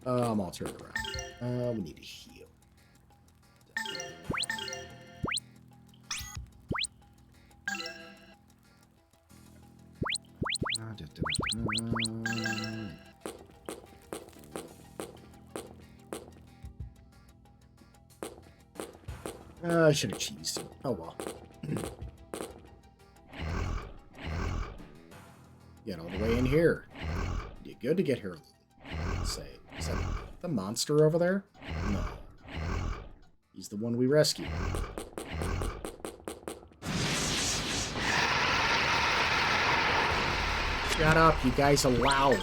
I'm all turned around. We need to heal. I should have cheesed. Oh well. Get all the way in here. You good to get here? Say, is that the monster over there? No. He's the one we rescued. Shut up, you guys are loud.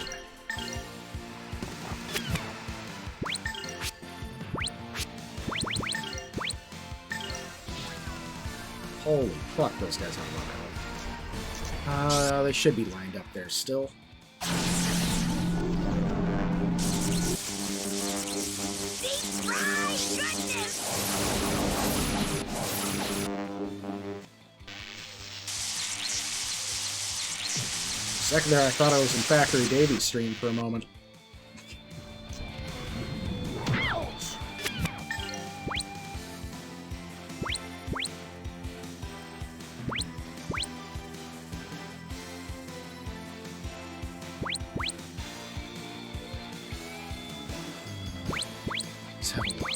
Holy fuck, those guys are loud. They should be lined up there still. Second there, I thought I was in Factory Davy's stream for a moment. Let's have a look.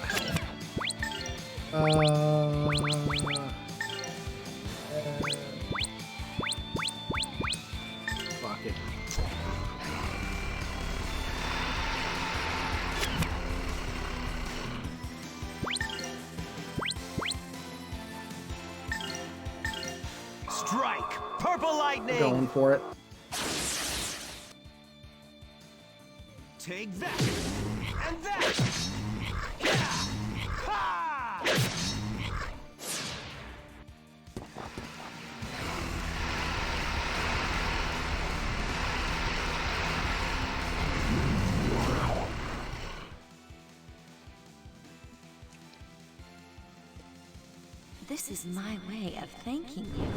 Fuck it. Strike! Purple lightning! Going for it. Take that! And that! Ha! This is my way of thanking you.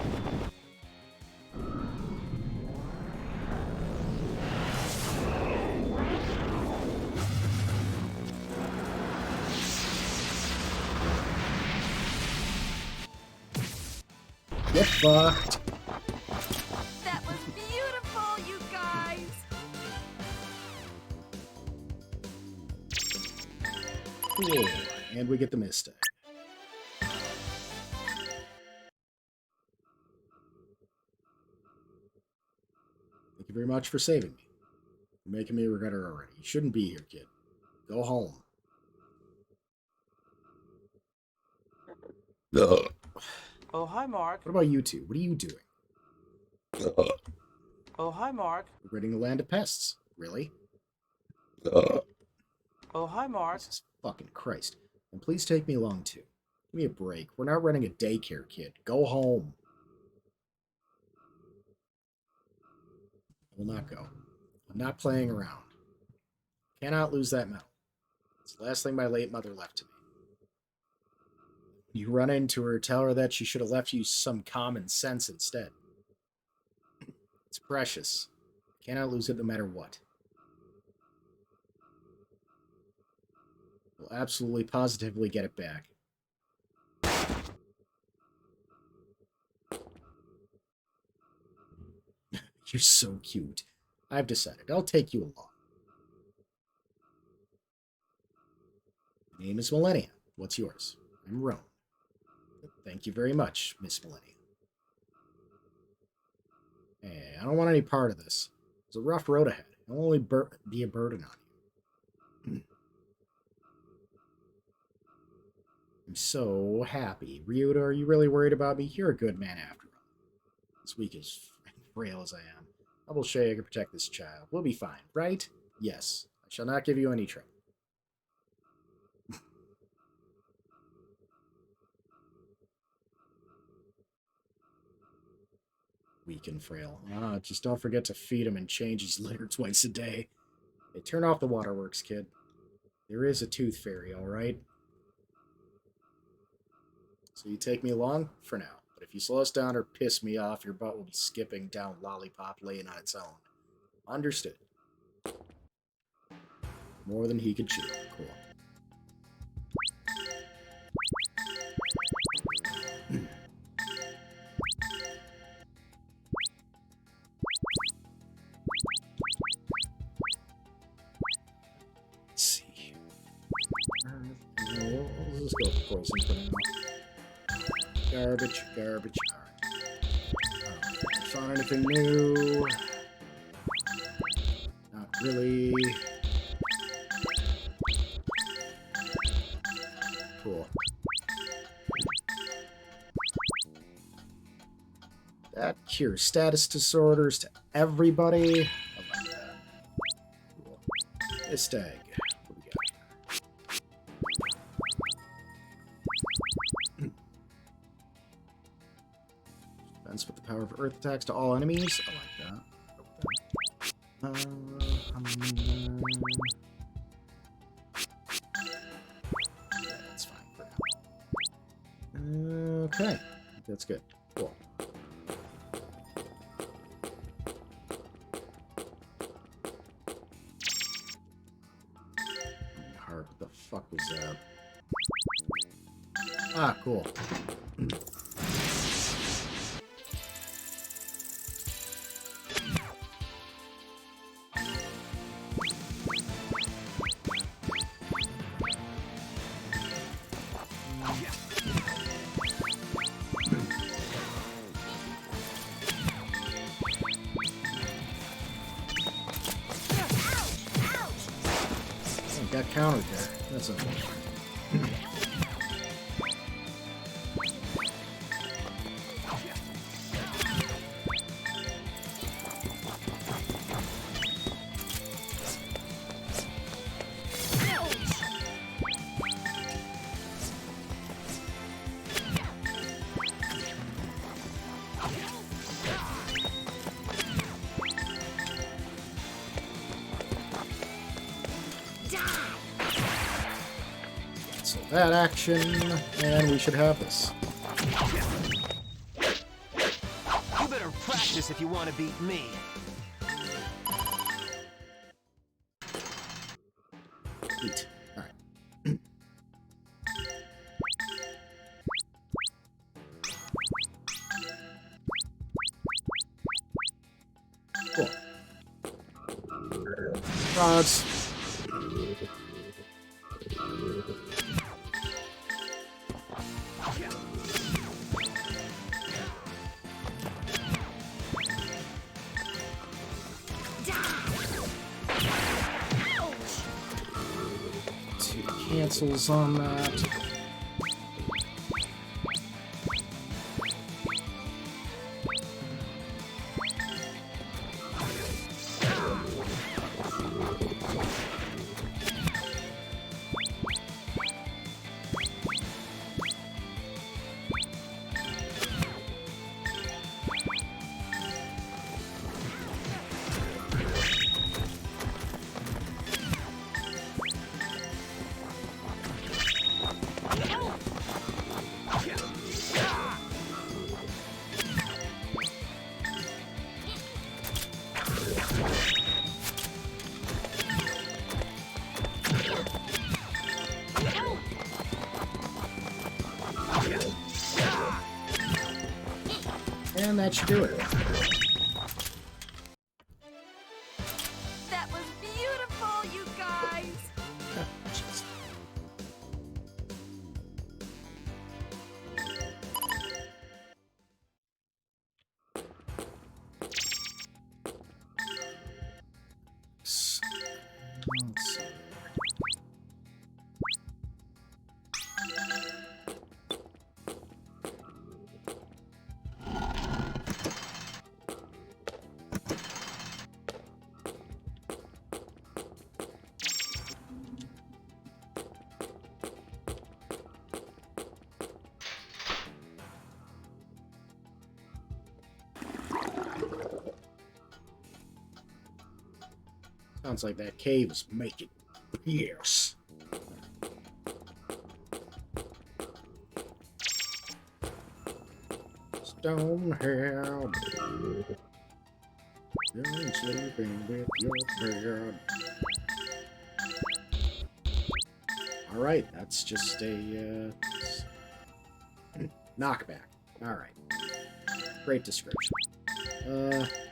Get fucked. That was beautiful, you guys! Cool. And we get the mistake. Thank you very much for saving me. You're making me regret it already. You shouldn't be here, kid. Go home. Oh, hi, Mark. What about you two? What are you doing? Oh, hi, Mark. We're ridding the land of pests. Really? Oh, hi, Mark. Jesus fucking Christ. And please take me along too. Give me a break. We're not running a daycare, kid. Go home. I will not go. I'm not playing around. Cannot lose that medal. It's the last thing my late mother left to me. You run into her, tell her that she should have left you some common sense instead. It's precious. Cannot lose it no matter what. We'll absolutely positively get it back. You're so cute. I've decided. I'll take you along. My name is Millennia. What's yours? I'm Roan. Thank you very much, Miss Millennia. Hey, I don't want any part of this. It's a rough road ahead. It'll only be a burden on you. I'm so happy. Ryuta, are you really worried about me? You're a good man after all. As weak as frail as I am, I will show you I can protect this child. We'll be fine, right? Yes. I shall not give you any trouble. Weak and frail. Just don't forget to feed him and change his litter twice a day. Hey, turn off the waterworks, kid. There is a tooth fairy, all right? So you take me along? For now. But if you slow us down or piss me off, your butt will be skipping down Lollipop Lane on its own. Understood. More than he could chew. Cool. Let's see. Let's just go with poison for now. Garbage, garbage. Alright. Found anything new? Not really. Cool. That cures status disorders to everybody. I like that. Cool. This tag. What do we got here? Defense with the power of earth attacks to all enemies. I like that. Yeah, that's fine for now. Okay. That's good. Cool. Heart, what the fuck was that? Ah, cool. Got countered there. That's unfortunate. So that action, and we should have this. You better practice if you want to beat me. Neat. Alright. Cool. Rods. Two cancels on that. And that should do it. That was beautiful, you guys! Jeez. Sounds like that cave is making years. Stonehead. You're sleeping with your bed. Alright, that's just a knockback. Alright. Great description.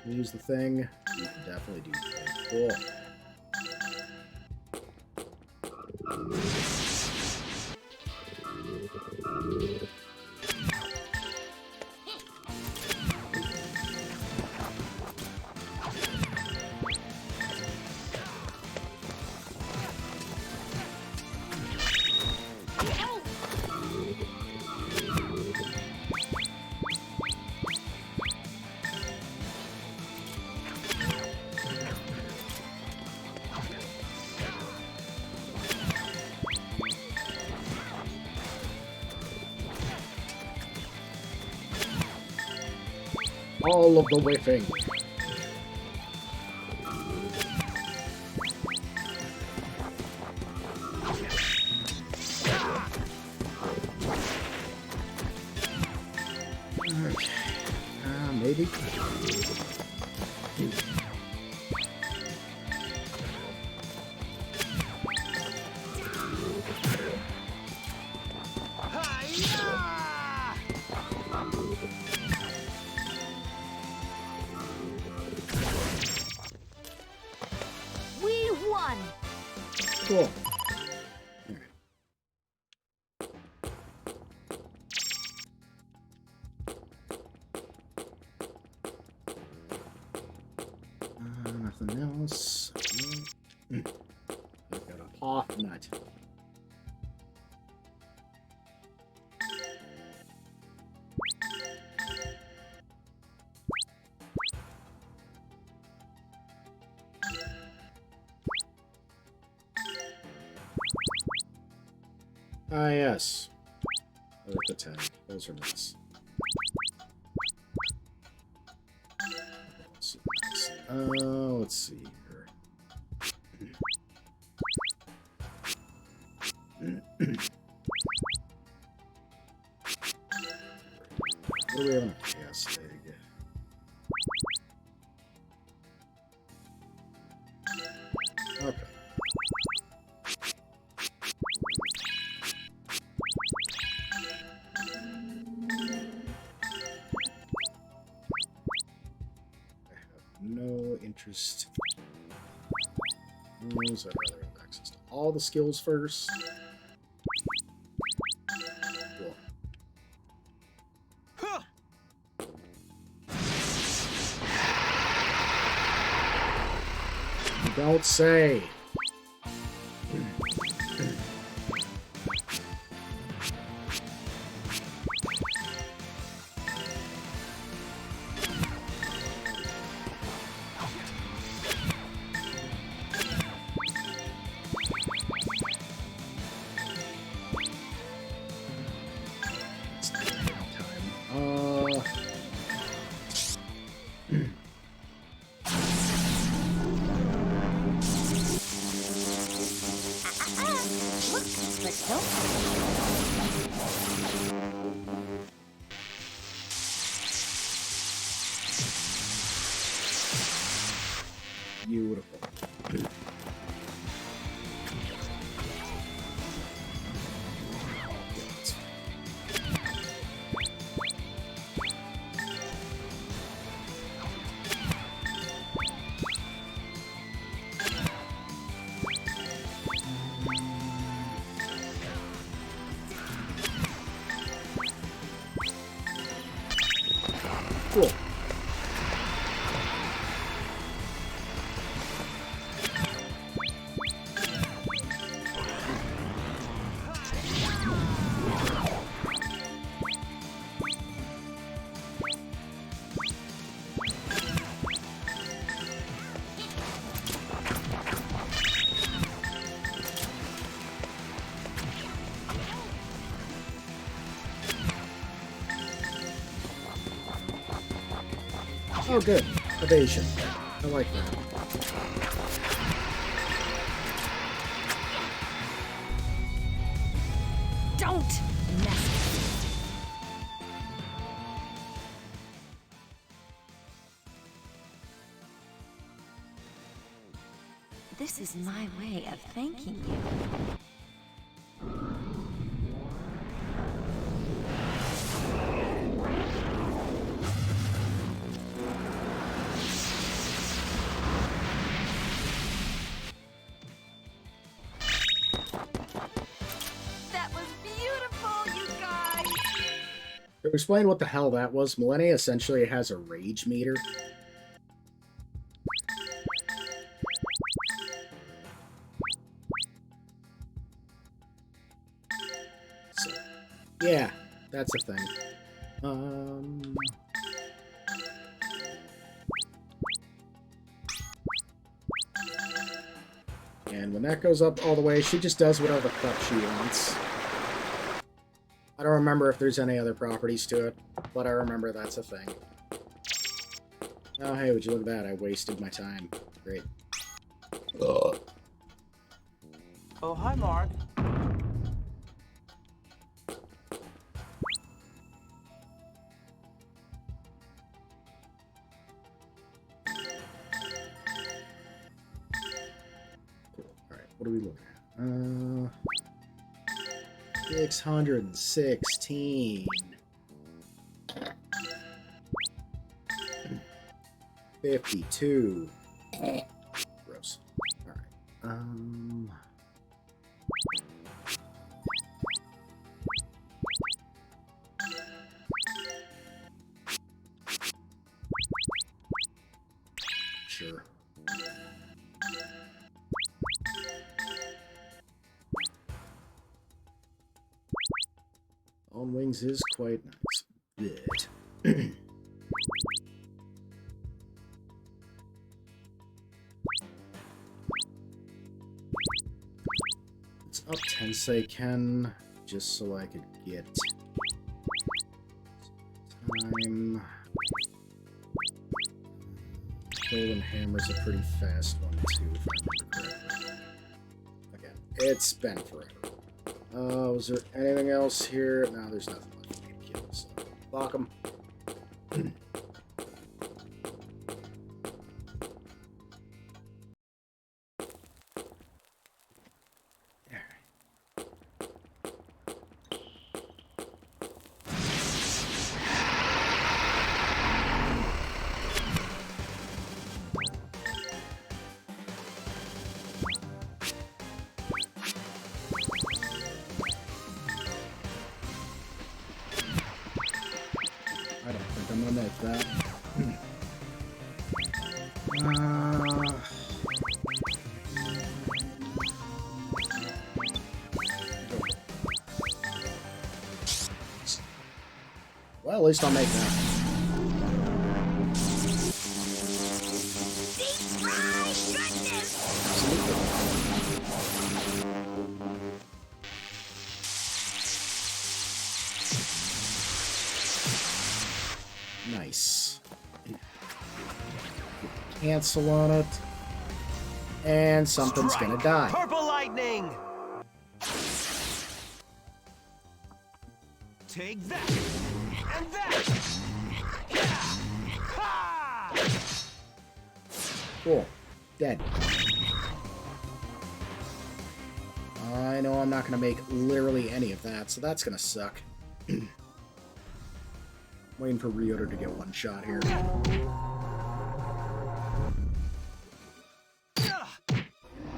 Use the thing. You can definitely do the thing. Cool. All of the whiffing. Maybe. We won! Cool. Nothing else. I've got a off nut. Ah, yes. Earth attack. Those are nice. Let's see here. What do we have in a cast egg? Okay. No interest. Those I'd rather have access to all the skills first. Cool. You don't say. Beautiful. Cool. Oh, good. Evasion. I like that. this is my way of thanking you. That was beautiful, you guys! To explain what the hell that was, Millennia essentially has a rage meter. So, yeah, that's a thing. And when that goes up all the way, she just does whatever the fuck she wants. I don't remember if there's any other properties to it, but I remember that's a thing. Oh, hey, would you look at that? I wasted my time. Great. Oh, hi, Mark. Alright, what are we looking at? 616. 52. Gross. Alright. Sure. On wings is quite nice. Good. It's up Tensei Ken, just so I could get time. Golden Hammer's a pretty fast one too, if I remember correctly. Again, it's been forever. Was there anything else here? No, there's nothing left for me to kill, so lock them. I don't think I'm gonna make that. Well, at least I'll make that. Nice. Cancel on it. And something's gonna die. Purple lightning! Take that! And that! Ha! Cool. Dead. I know I'm not gonna make literally any of that, so that's gonna suck. Waiting for Ryota to get one shot here.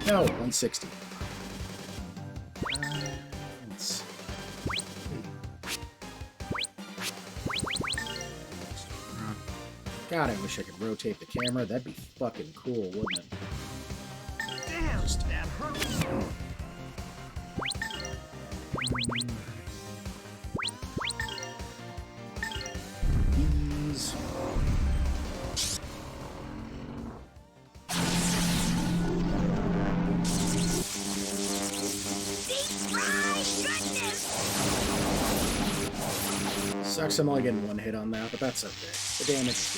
No, 160. Let's... God, I wish I could rotate the camera. That'd be fucking cool, wouldn't it? Damn, that hurts. These... Sucks I'm only getting one hit on that, but that's okay. The damage is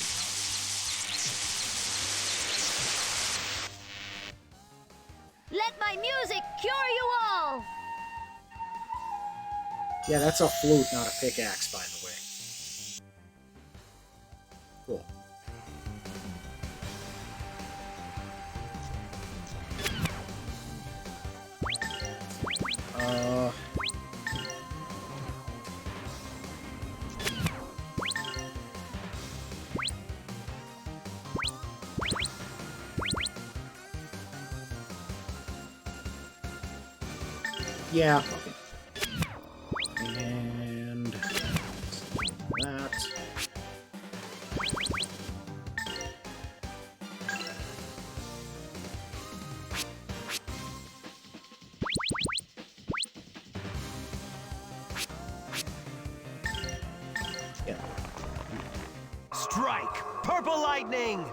good. Let my music cure you all! Yeah, that's a flute, not a pickaxe, by the way. Cool. Yeah, fuck it. And that. Yeah. Strike! Purple lightning!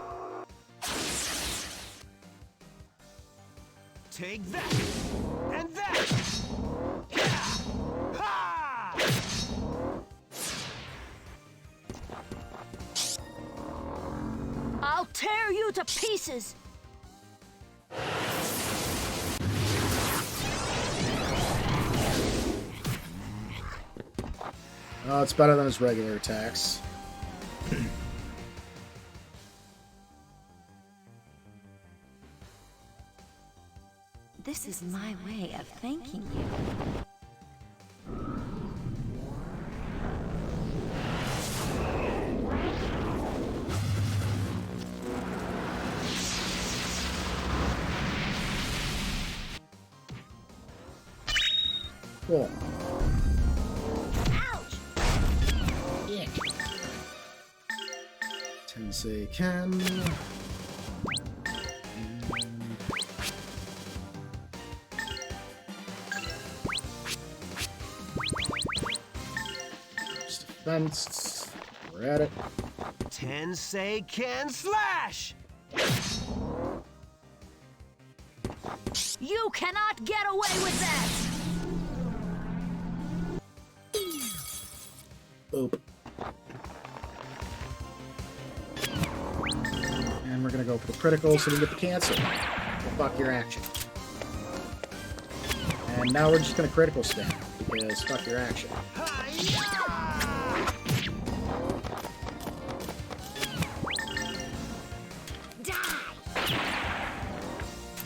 Take that! And that! Ha! I'll tear you to pieces! Oh, it's better than his regular attacks. This is my way of thanking you. Cool. Ouch! Yeah. Tensei Ken. Defense. We're at it. Tensei can slash! You cannot get away with that! Boop. And we're gonna go for the critical so we get the cancel. Well, fuck your action. And now we're just gonna critical spam because fuck your action.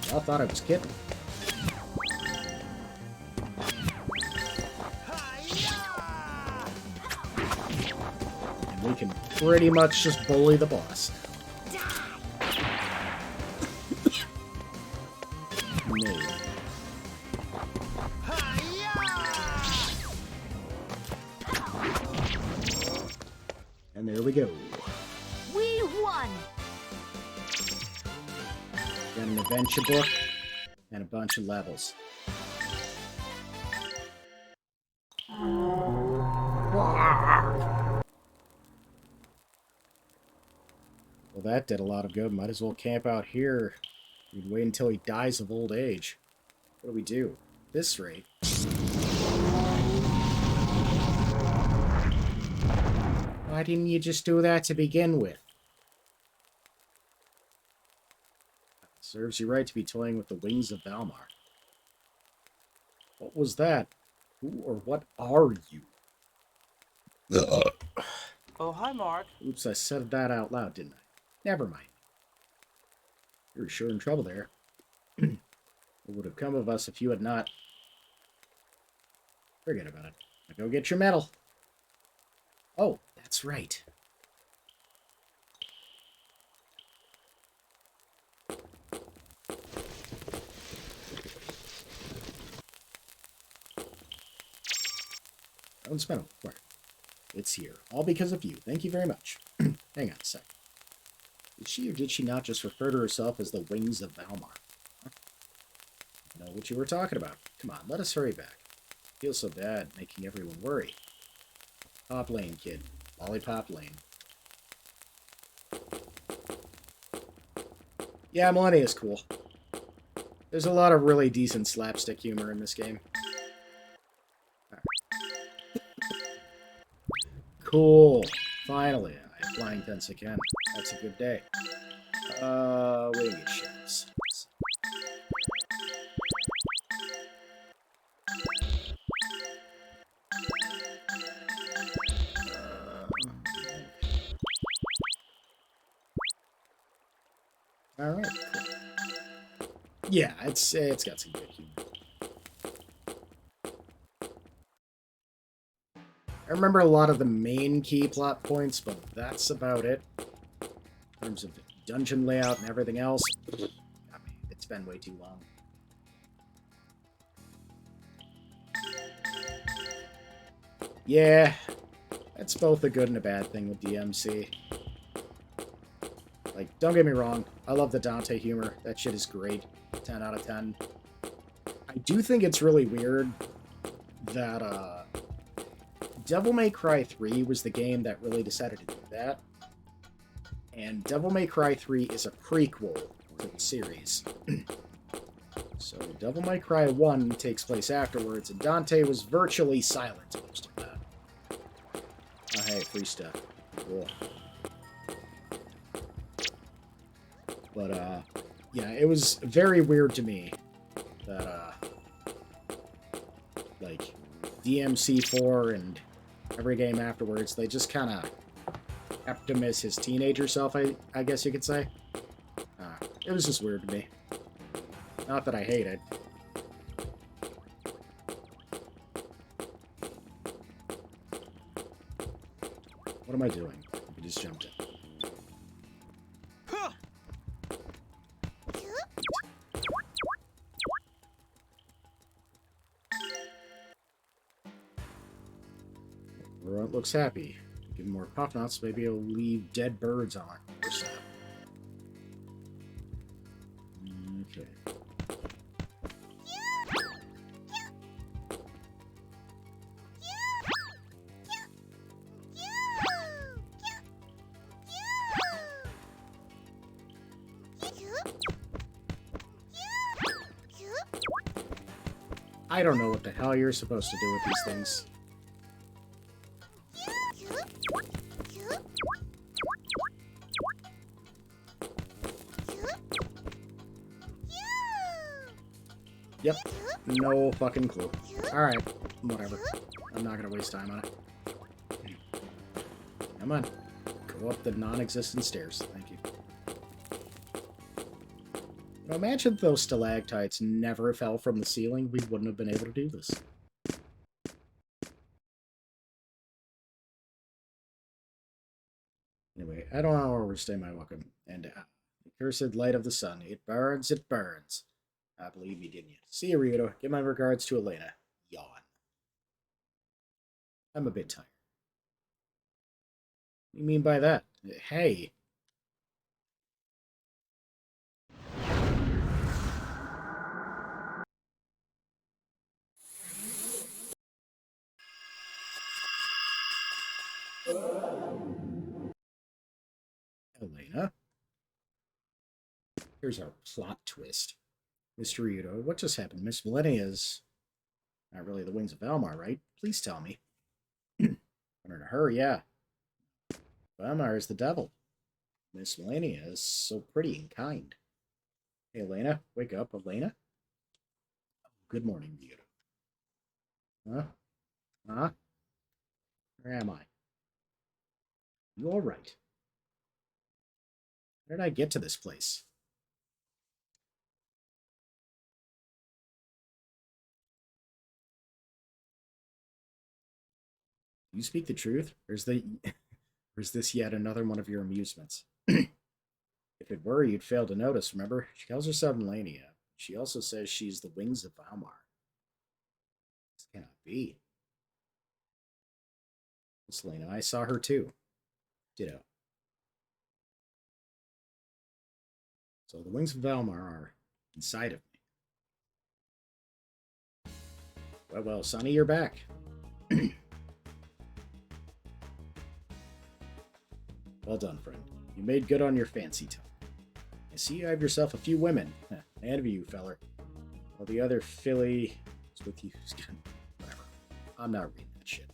I thought I was kidding. And we can pretty much just bully the boss. Maybe. And there we go. We won! Got an adventure book and a bunch of levels. Well, that did a lot of good. Might as well camp out here. We'd wait until he dies of old age. What do we do? At this rate. Why didn't you just do that to begin with? Serves you right to be toying with the wings of Valmar. What was that? Who or what are you? Oh, hi, Mark. Oops, I said that out loud, didn't I? Never mind. You were sure in trouble there. What would have come of us if you had not... Forget about it. Now go get your medal. Oh, that's right. Don't medal. Right. It's here. All because of you. Thank you very much. Hang on a sec. Did she or did she not just refer to herself as the wings of Valmar? Huh? I know what you were talking about. Come on, let us hurry back. I feel so bad making everyone worry. Pop lane, kid. Lollipop lane. Yeah, Millennia is cool. There's a lot of really decent slapstick humor in this game. Cool. Finally, I have flying fence again. That's a good day. Wing ships. All right. Cool. Yeah, it's got some good humor. I remember a lot of the main key plot points, but that's about it. In terms of dungeon layout and everything else, I mean, it's been way too long. Yeah, that's both a good and a bad thing with DMC. Like, don't get me wrong, I love the Dante humor. That shit is great. 10 out of 10. I do think it's really weird that, Devil May Cry 3 was the game that really decided to do that. And Devil May Cry 3 is a prequel to the series. So Devil May Cry 1 takes place afterwards, and Dante was virtually silent most of that. Oh, hey, free stuff. Cool. But, yeah, it was very weird to me that, like, DMC4 and every game afterwards, they just kind of kept him as his teenager self, I guess you could say. It was just weird to me. Not that I hate it. What am I doing? I just jumped in. Everyone looks happy. Give him more puff nuts, maybe he'll leave dead birds on our doorstep. Okay. I don't know what the hell you're supposed to do with these things. Yep, no fucking clue. Alright, whatever. I'm not gonna waste time on it. Come on. Go up the non-existent stairs. Thank you. You know, imagine if those stalactites never fell from the ceiling. We wouldn't have been able to do this. Anyway, I don't want to overstay my welcome. And the cursed light of the sun. It burns, it burns. I believe me, didn't you? See you, Ryuto. Give my regards to Elena. Yawn. I'm a bit tired. What do you mean by that? Hey. Elena? Here's our plot twist. Mr. Ryuto, what just happened? Miss Millennia's not really the wings of Valmar, right? Please tell me. Under her, yeah. Valmar is the devil. Miss Melania is so pretty and kind. Hey, Elena, wake up, Elena. Good morning, Ryuto. Huh? Huh? Where am I? You all right? How did I get to this place? You speak the truth? Or is this yet another one of your amusements? If it were, you'd fail to notice, remember? She calls herself Melania. She also says she's the wings of Valmar. This cannot be. Miss Lena, I saw her too. Ditto. So the wings of Valmar are inside of me. Well, Sonny, you're back. Well done, friend. You made good on your fancy time. I see you have yourself a few women. And of you, feller. While the other filly is with you. Whatever. I'm not reading that shit.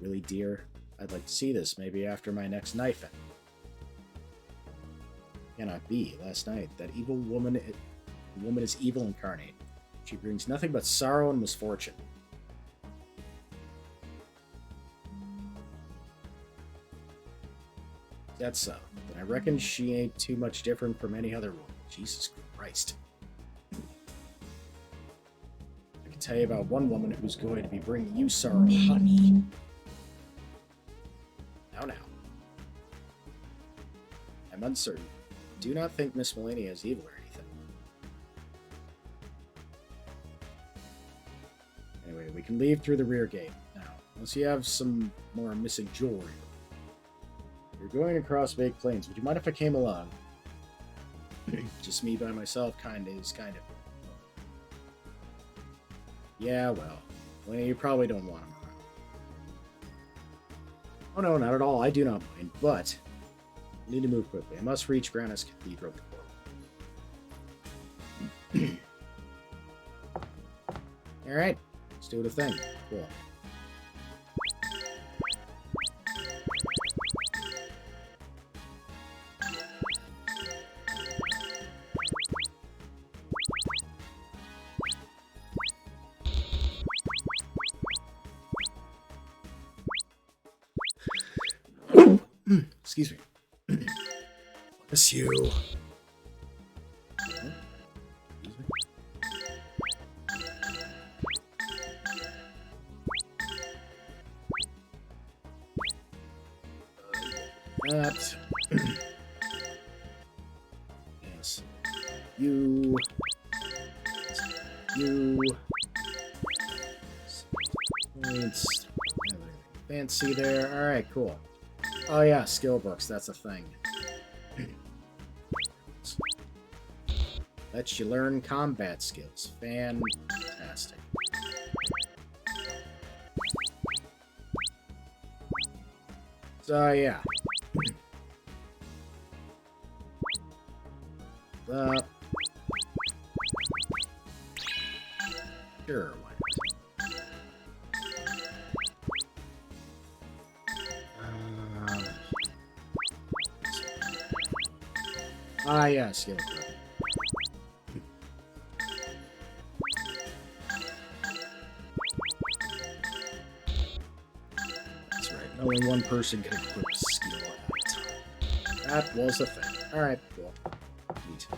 Really, dear? I'd like to see this, maybe after my next knife. Cannot be. Last night, that evil woman... The woman is evil incarnate. She brings nothing but sorrow and misfortune. That's so. Then I reckon she ain't too much different from any other woman. Jesus Christ. I can tell you about one woman who's going to be bringing you sorrow, honey. Now. I'm uncertain. Do not think Miss Melania is evil or anything. Anyway, we can leave through the rear gate. Now, Unless you have some more missing jewelry. You're going across Big Plains. Would you mind if I came along? Just me by myself kind of. Yeah, well, you probably don't want him around. Oh no, not at all. I do not mind, but I need to move quickly. I must reach Grandia's Cathedral. Alright, let's do the thing. Cool. Excuse me. Bless you. That. Yes. You. Points. Fancy there. Alright, cool. Oh yeah, skill books, that's a thing. Lets you learn combat skills. Fantastic. So yeah. Sure, why not? Yeah, skill book. That's right, only one person can equip a skill at a time. That was a thing. Alright, cool. Neat.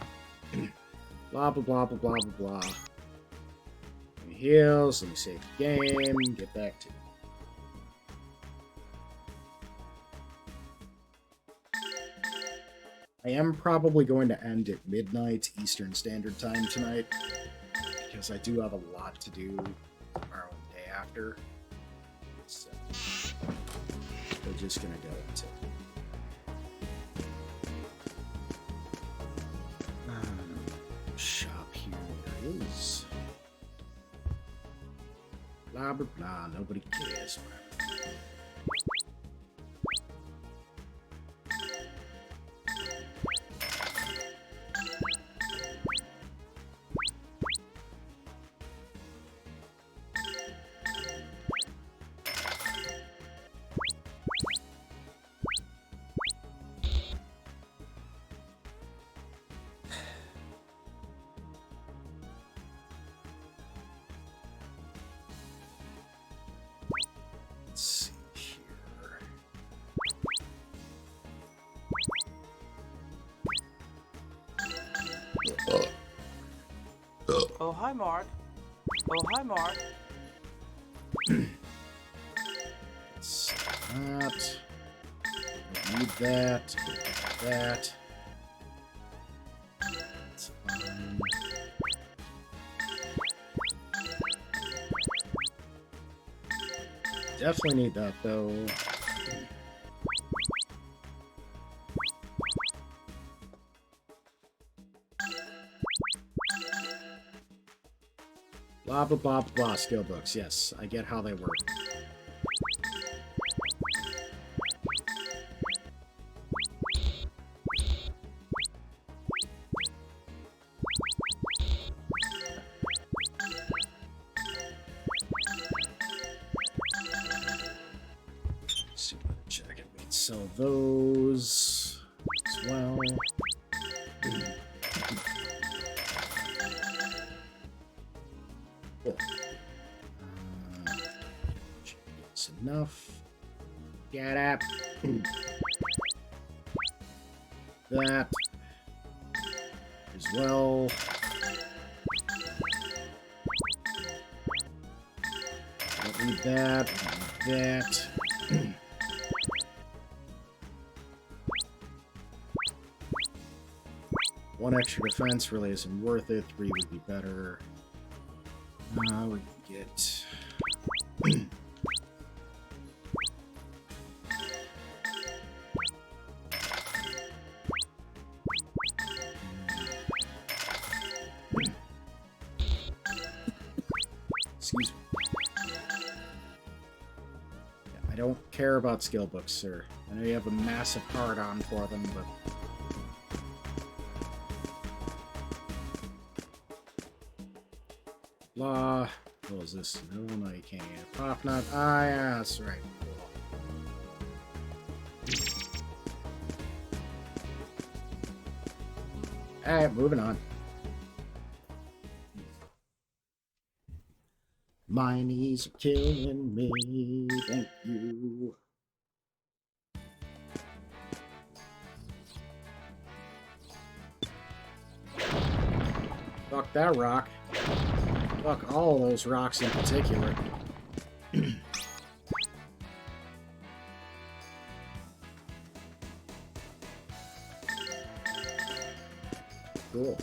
Blah, blah, blah, blah, blah, blah, blah. Let me heals, let me save the game, get back to it. I am probably going to end at midnight Eastern Standard Time tonight, because I do have a lot to do tomorrow and the day after. So, we're just gonna go into shop here. There it is. Blah blah blah. Nobody cares. Let's see here. Oh, hi, Mark. Oh, hi, Mark. It's that. Don't need that. That. That's fine. Definitely need that, though. Blah, blah, blah, blah. Skill books. Yes, I get how they work. See what check it. We can sell those as well. Cool. That's enough. Get up. That as well. Don't need that. Don't need that. One extra defense really isn't worth it. 3 would be better. We can get Excuse me. Yeah, I don't care about skill books, sir. I know you have a massive hard-on for them, but... Law... What was this? No, you can't. Pop nut. Ah, yeah, that's right. Alright, moving on. My knees are killing me, thank you. Fuck that rock. Fuck all those rocks in particular. Cool.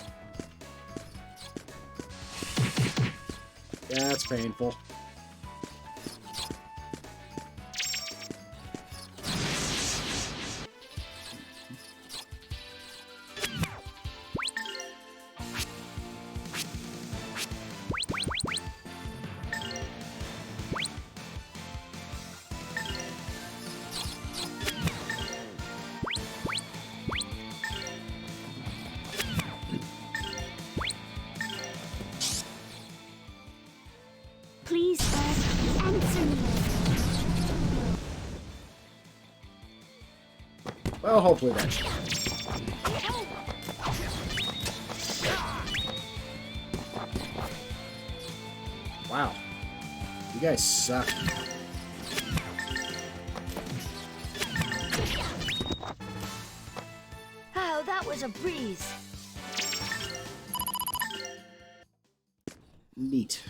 Yeah, that's painful. Please, sir, answer me. Well, hopefully that's... Wow. You guys suck. Oh, that was a breeze. Neat.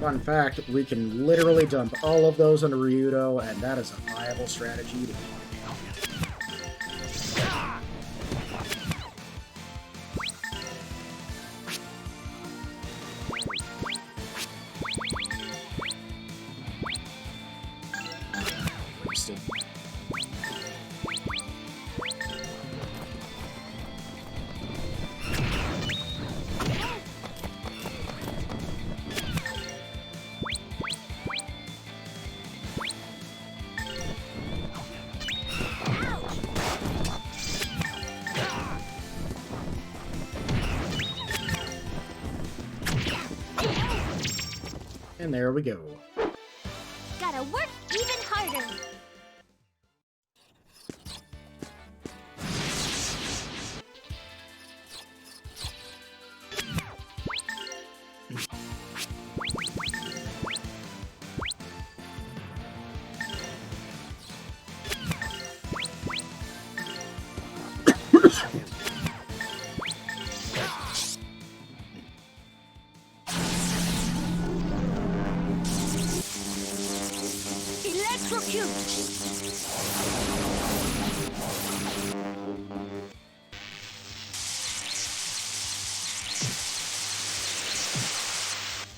Fun fact, we can literally dump all of those into Ryudo, and that is a viable strategy to keep wasted. And there we go. Gotta work even harder.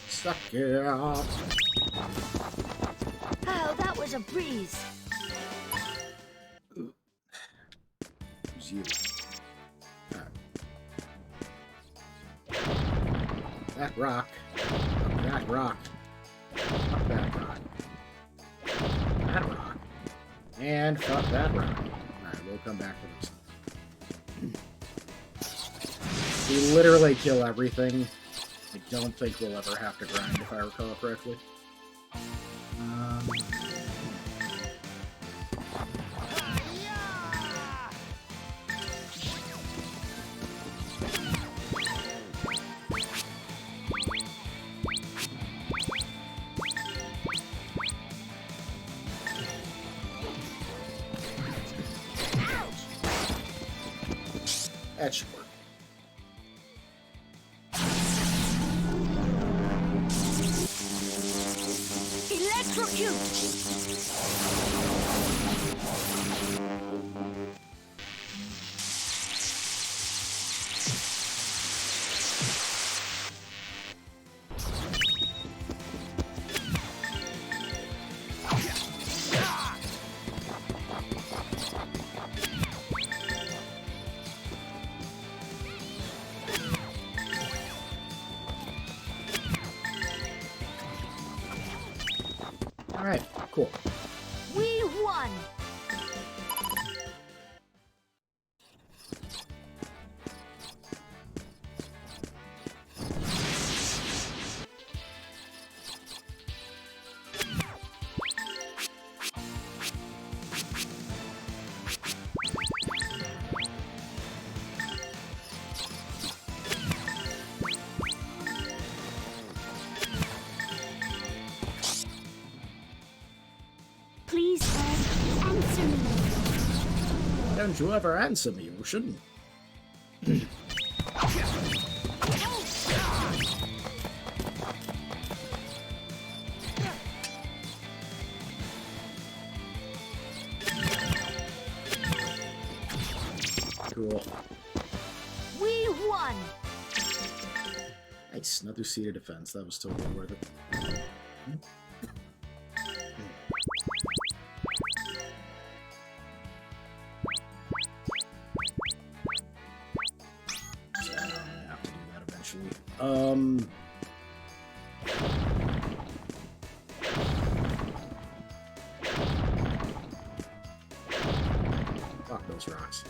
Suck it up. Oh, that was a breeze. Who's you? That rock. That rock. Fuck that rock. That rock. And fuck that rock. Alright, we'll come back to this. We literally kill everything. I don't think we'll ever have to grind, if I recall correctly. That should work. Please, answer me. Don't you ever answer me, you shouldn't. Cool. We won! Nice, another seat of defense. That was totally worth it. So I'm gonna have to do that eventually. Fuck those rocks.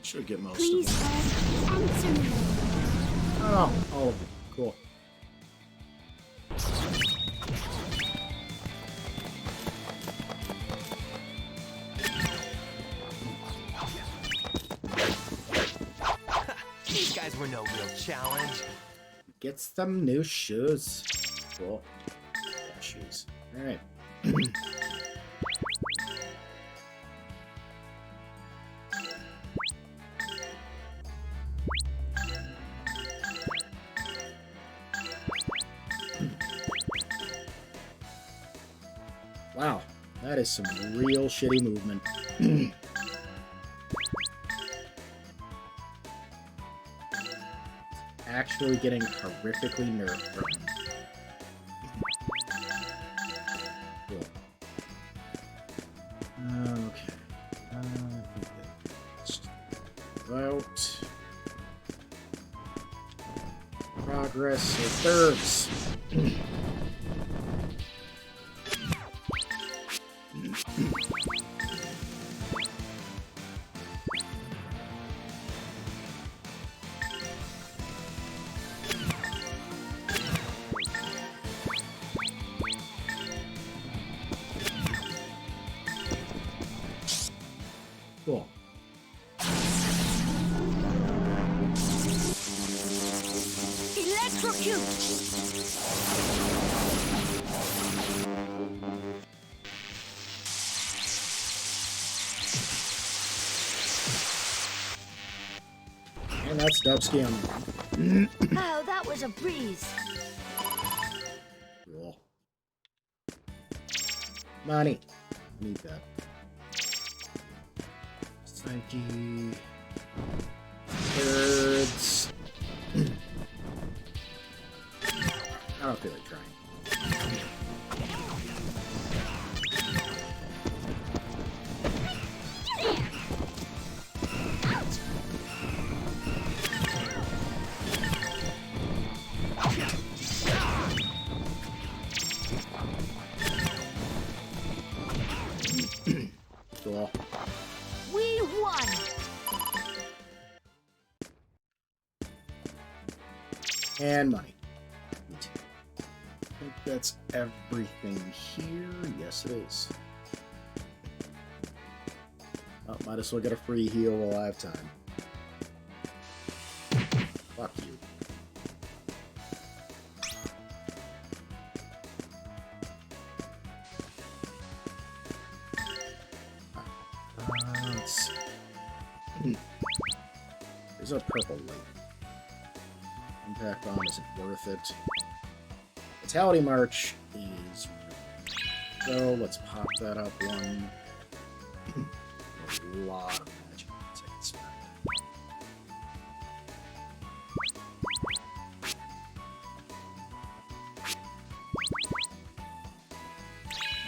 Should get most Please, of them. answer me. Oh, all of them. Cool. These guys were no real challenge. Get some new shoes. Cool. Yeah, shoes. Alright. Wow, that is some real shitty movement. Actually getting horrifically nerve broken. Cool. Okay. I think that's about progress or thirds. Cool. Electrocute! And that's Dubsky on. Oh, that was a breeze. Cool. Money. Need that. Psyche. Birds. I don't feel like trying. Cool. We won! And money. Neat. I think that's everything here. Yes, it is. Oh, might as well get a free heal while I have time. Fuck you. Let's see. There's a purple light. Impact bomb isn't worth it. Fatality March is... So let's pop that up one. A lot of magic points I can spend.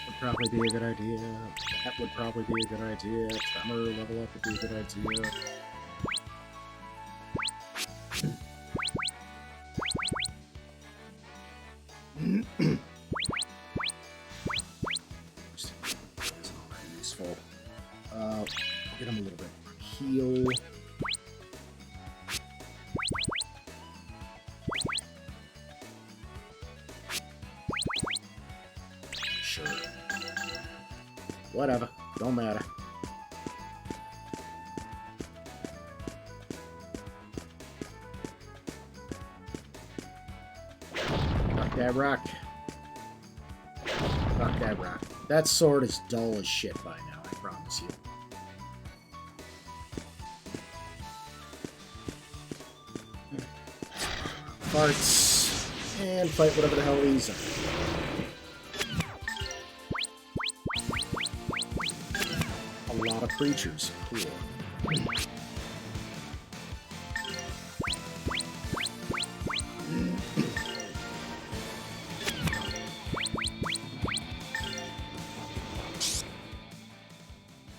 Would probably be a good idea. That would probably be a good idea. Tremor level up would be a good idea. Isn't all that useful. Get him a little bit heal. Sure. Whatever. Don't matter. Fuck that rock. Fuck that rock. That sword is dull as shit by now, I promise you. Farts. And fight whatever the hell these are. A lot of creatures. Cool.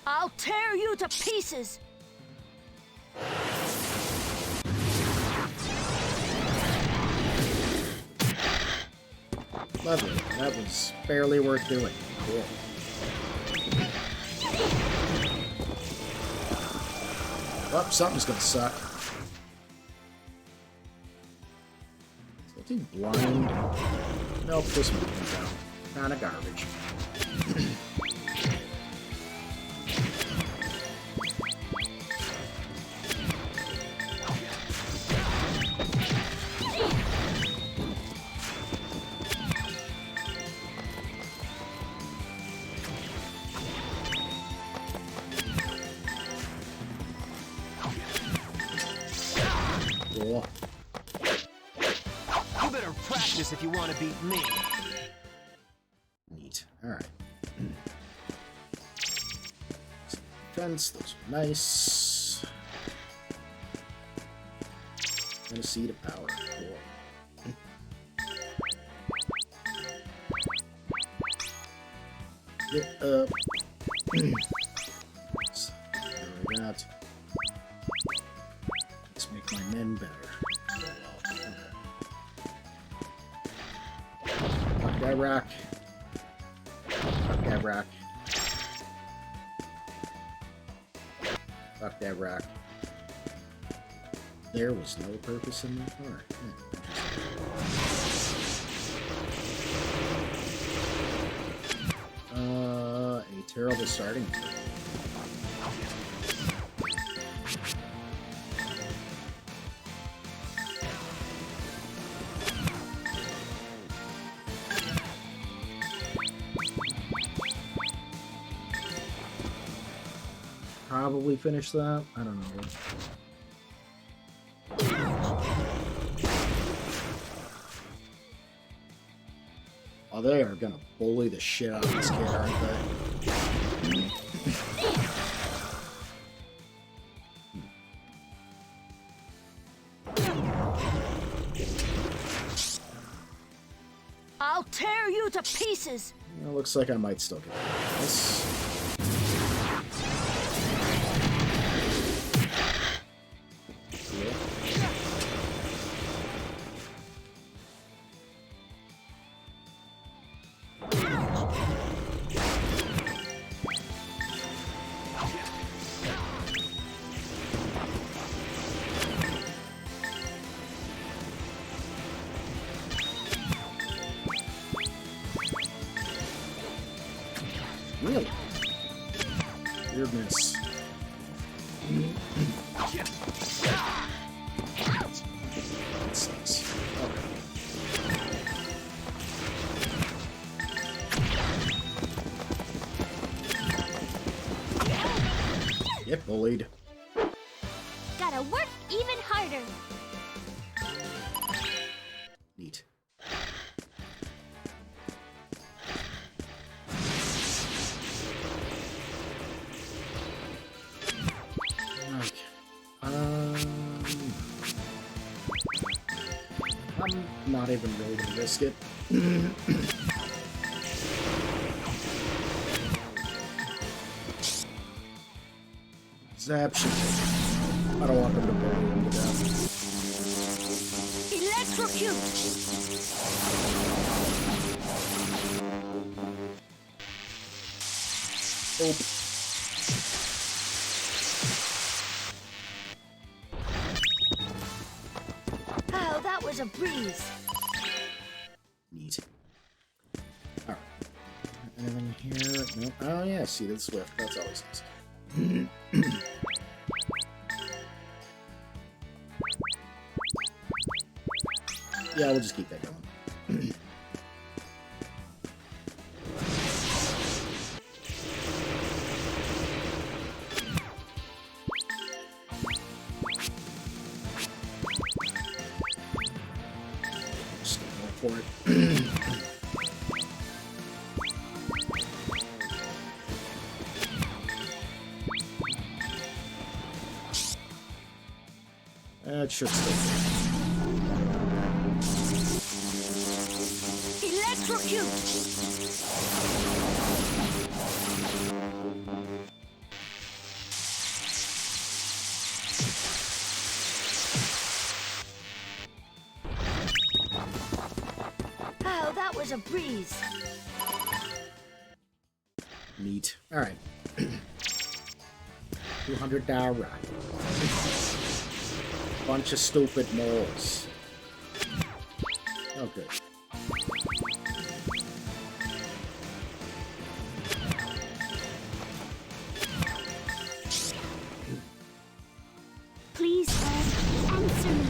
I'll tear you to pieces! Lovely. That was barely worth doing. Cool. Well, something's gonna suck. Something blind. Nope, this one comes out. Kinda garbage. Cool. You better practice if you want to beat me. Neat. Alright. Defense, those are nice. And a seed of power. Cool. Get up. Let's do that. Let's make my men better. Fuck that rock. Fuck that rock. Fuck that rock. There was no purpose in that part. A terrible starting point. Probably finish that. I don't know. Oh, they are gonna bully the shit out of this kid, aren't they? I'll tear you to pieces! It looks like I might still get this. Really? Weirdness. That sucks. Okay. Get bullied. Gotta work even harder! Neat. Okay. I'm not even really gonna risk it. Zap shit. I don't want them to bully him to death. Electrocute! Oh. was a breeze. Neat. Alright. Anything here? No. Oh, yeah, Seated Swift. That's always nice. Yeah, we'll just keep that going. Just go for it. It should stay there. Electrocute! Oh, that was a breeze. Neat. Alright. $200 ride. Bunch of stupid moles. Oh, good. Please, answer me.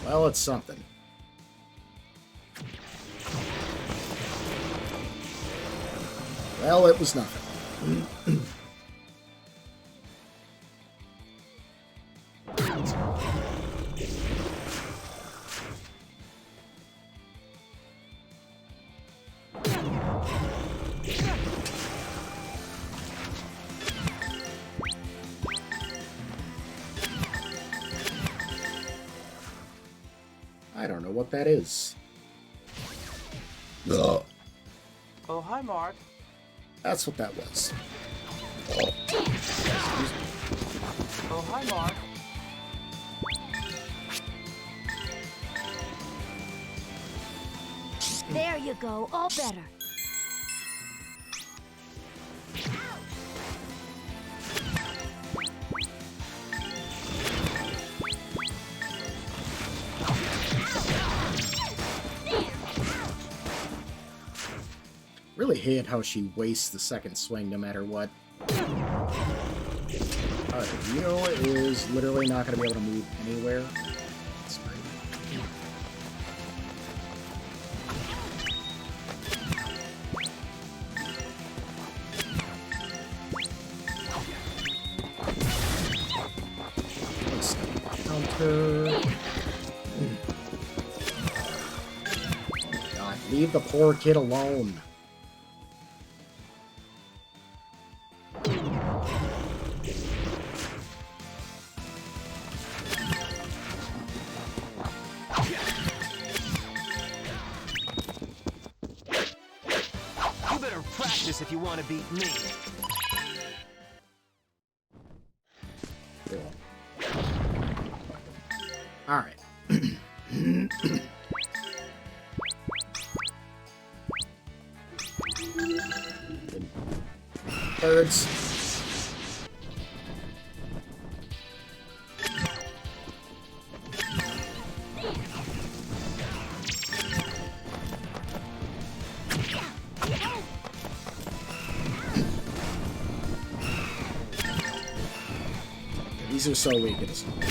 Well, it's something. Well, it was nothing. I don't know what that is. Ugh. Oh, hi, Mark. That's what that was. Oh, hi, Mark. There you go, all better. Really hate how she wastes the second swing no matter what. Alright, Rio is literally not going to be able to move anywhere. That's great. Counter. God, leave the poor kid alone. You better practice if you want to beat me. Alright. Birds. These are so weak at this point.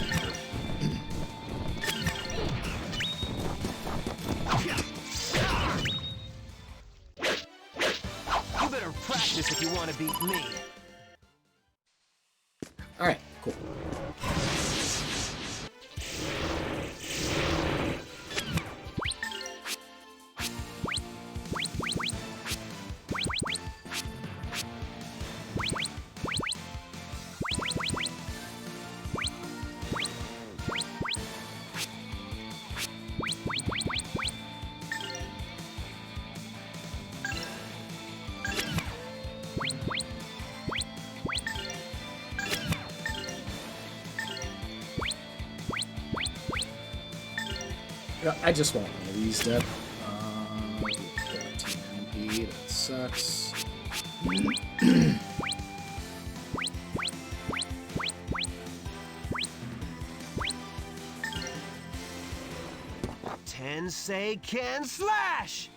You better practice if you want to beat me. Alright, cool. Yeah, I just want one of these dead. 14 MP, that sucks. Tensei Ken Slash!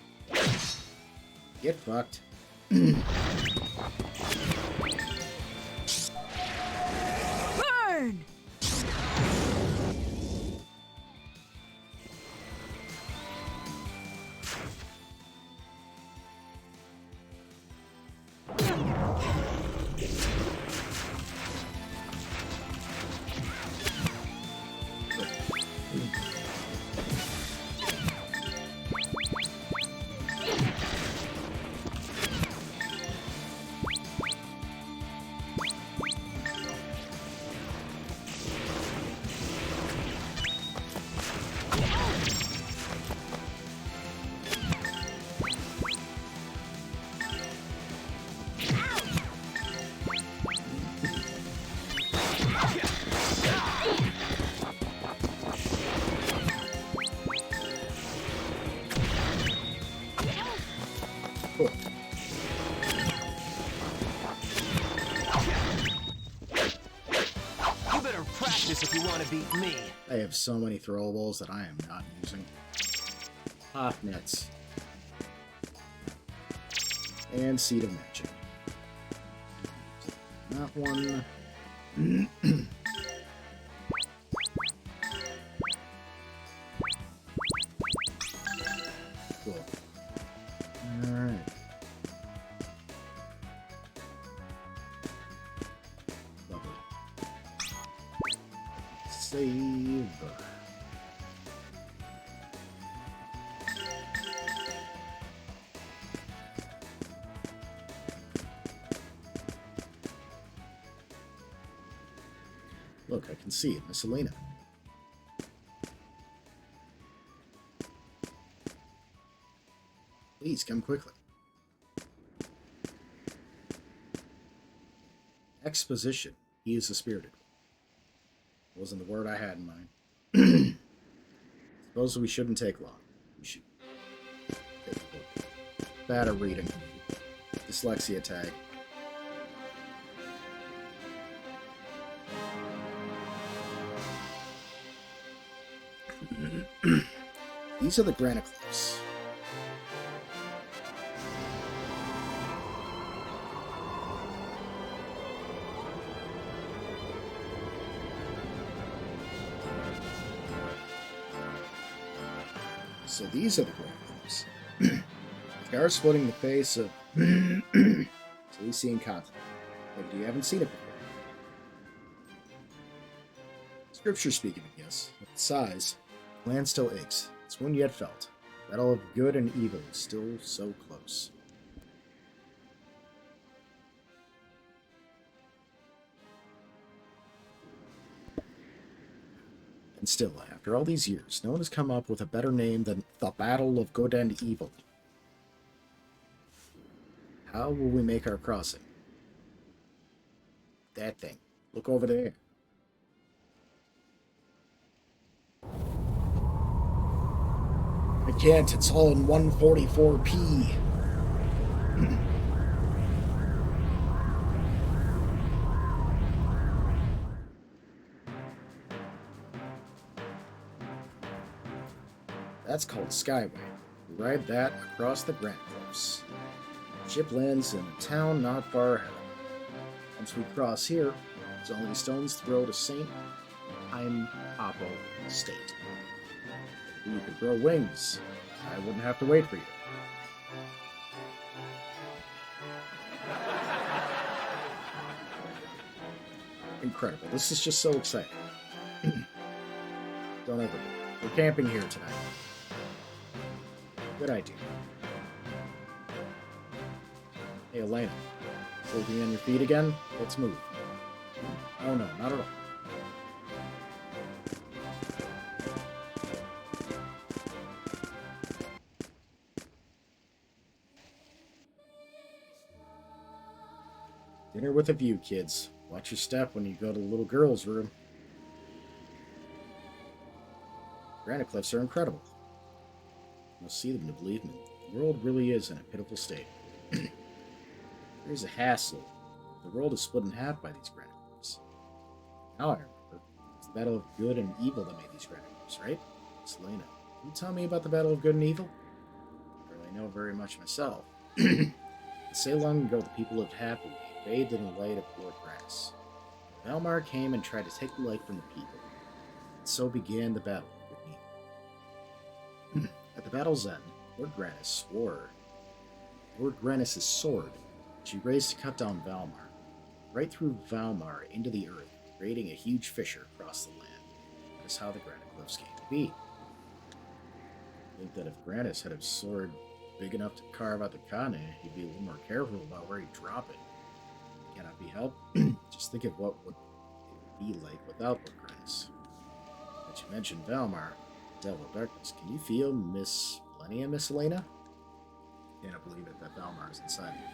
Get fucked. Burn! If you want to beat me. I have so many throwables that I am not using. Hot nets. And Seed of Magic. That one. Cool. Alright. Save. Look, I can see it, Miss Elena. Please come quickly. Exposition. He is a spirited. Wasn't the word I had in mind. Suppose we shouldn't take long. We should take a look. Bad at reading. Dyslexia tag. These are the Grandia cliffs. So these are the Grandia cliffs. They are splitting the face of Silesian continent. Maybe you haven't seen it before. Scripture speaking, I guess. With the size, land still aches. It's one yet felt. Battle of good and evil is still so close. And still, after all these years, no one has come up with a better name than the Battle of Good and Evil. How will we make our crossing? That thing. Look over there. I can't, it's all in 144p. That's called Skyway. We ride that across the Grandia Cliffs. Ship lands in a town not far ahead. Once we cross here, it's only a stone's throw to St. Apo State. You could grow wings. I wouldn't have to wait for you. Incredible. This is just so exciting. Don't ever. We're camping here tonight. Good idea. Hey, Elena. Sleeping on your feet again? Let's move. Oh no, not at all. Dinner with a view, kids. Watch your step when you go to the little girl's room. Granite cliffs are incredible. You must see them to believe me. The world really is in a pitiful state. There's a hassle. The world is split in half by these granite cliffs. Now I remember. It's the battle of good and evil that made these granite cliffs, right? Selena. you tell me about the Battle of Good and Evil? I don't really know very much myself. So long ago, the people lived happily, bathed in a light of blood grass. Valmar came and tried to take the light from the people. And so began the Battle of Good and Evil. At the battle's end, Lord Grannis' sword, which he raised to cut down Valmar, right through Valmar into the earth, creating a huge fissure across the land. That is how the Granite Cliffs came to be. I think that if Grannis had a sword big enough to carve out the continent, he'd be a little more careful about where he'd drop it. Cannot be helped. Just think of what would it would be like without Lord Grannis. But you mentioned Valmar, Devil of Darkness. Can you feel Miss Millennia, Miss Elena? Cannot believe it that Valmar is inside you.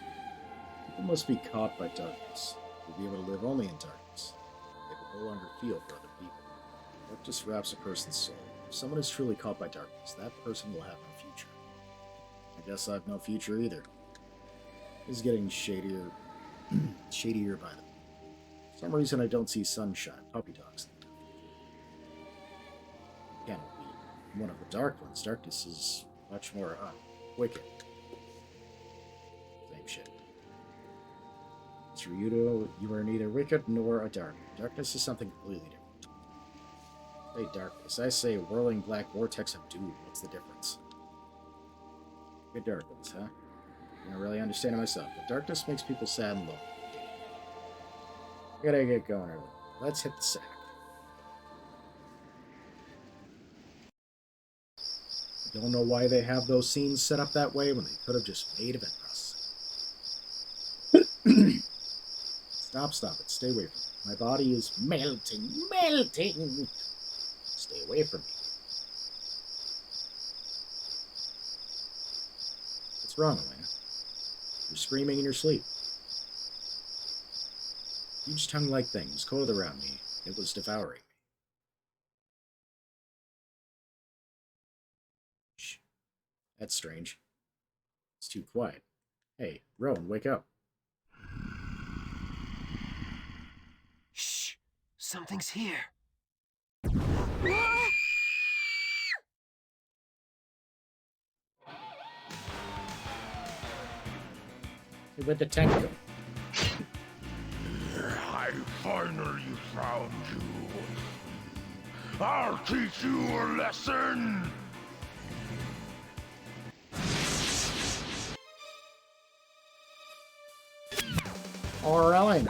People must be caught by darkness. They'll be able to live only in darkness. They will no longer feel for other people. Darkness wraps a person's soul. If someone is truly caught by darkness, that person will have no future. I guess I have no future either. It's getting shadier by the For some reason I don't see sunshine, puppy dogs. Cannot be one of the dark ones. Darkness is much more wicked. Same shit. Mr. Yudo, you are neither wicked nor a dark. Darkness is something completely different. Say darkness. I say whirling black vortex of doom. What's the difference? Good dark ones, huh? I don't really understand it myself, but darkness makes people sad and lonely. I gotta get going early. Let's hit the sack. I don't know why they have those scenes set up that way when they could have just made event processing. Stop it. Stay away from me. My body is melting. Stay away from me. What's wrong, Elena? You're screaming in your sleep. Huge tongue-like thing was coiled around me. It was devouring me. Shh. That's strange. It's too quiet. Hey, Rowan, wake up. Shh! Something's here. Where'd the tank go? I finally found you. I'll teach you a lesson. Or Elena.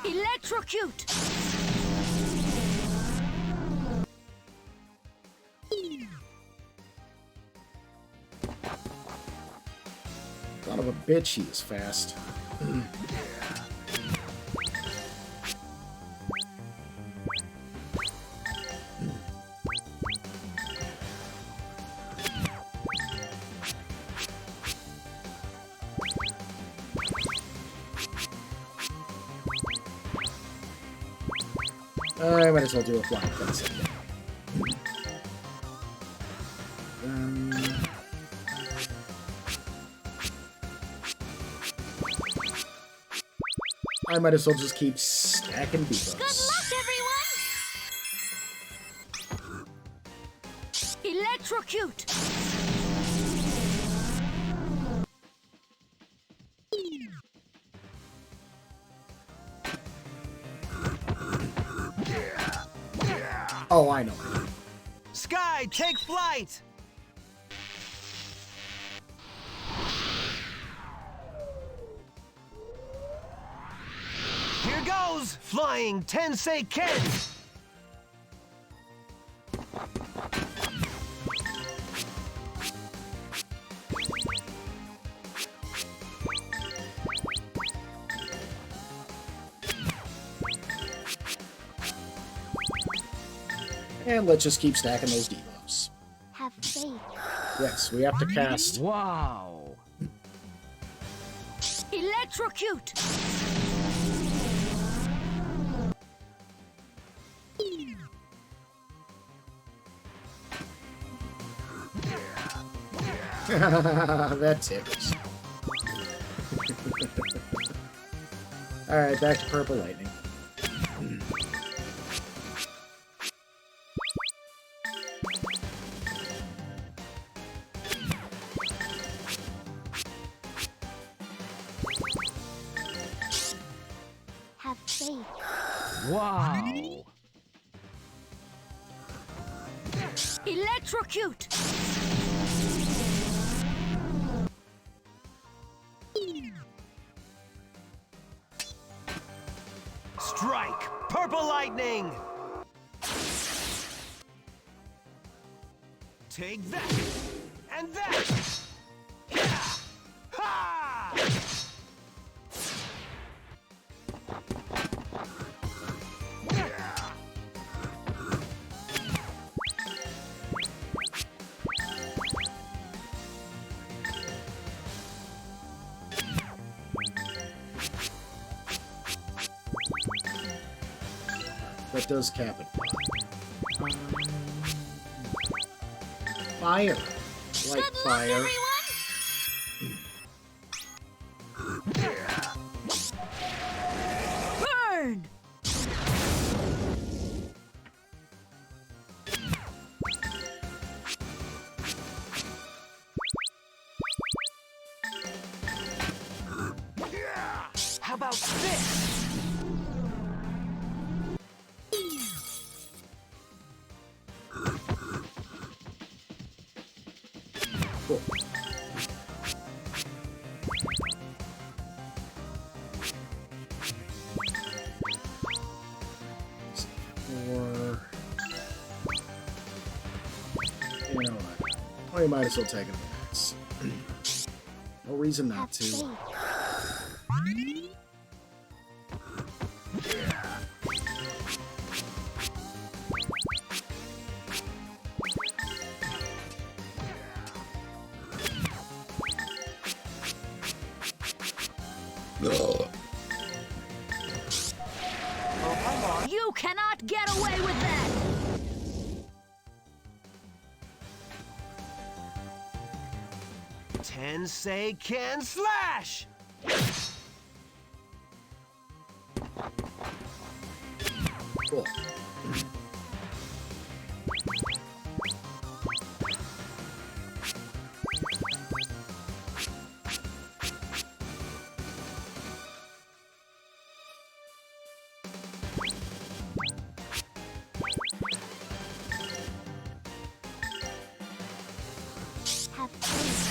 Electrocute! Son of a bitch, he is fast. I might as well do a flying fence. I might as well just keep stacking debuffs. Good luck, everyone! Electrocute! Oh, I know. Sky, take flight! Here goes! Flying Tensei Ken! And let's just keep stacking those debuffs. Have faith. Yes, we have to cast. Wow. Electrocute! That tickles. Alright, back to Purple Lightning. Have faith. Wow. Electrocute! Strike! Purple lightning! Take that! And that! Yeah! Ha! That does cap it. Fire. Like Good fire. luck, everyone! Burn! How about this? Cool. Or you know what? Well, you might as well take it as no reason not Have to. faith. Oh, hi, Mark. You cannot get away with that! Tensei can slash! Cool. Have faith.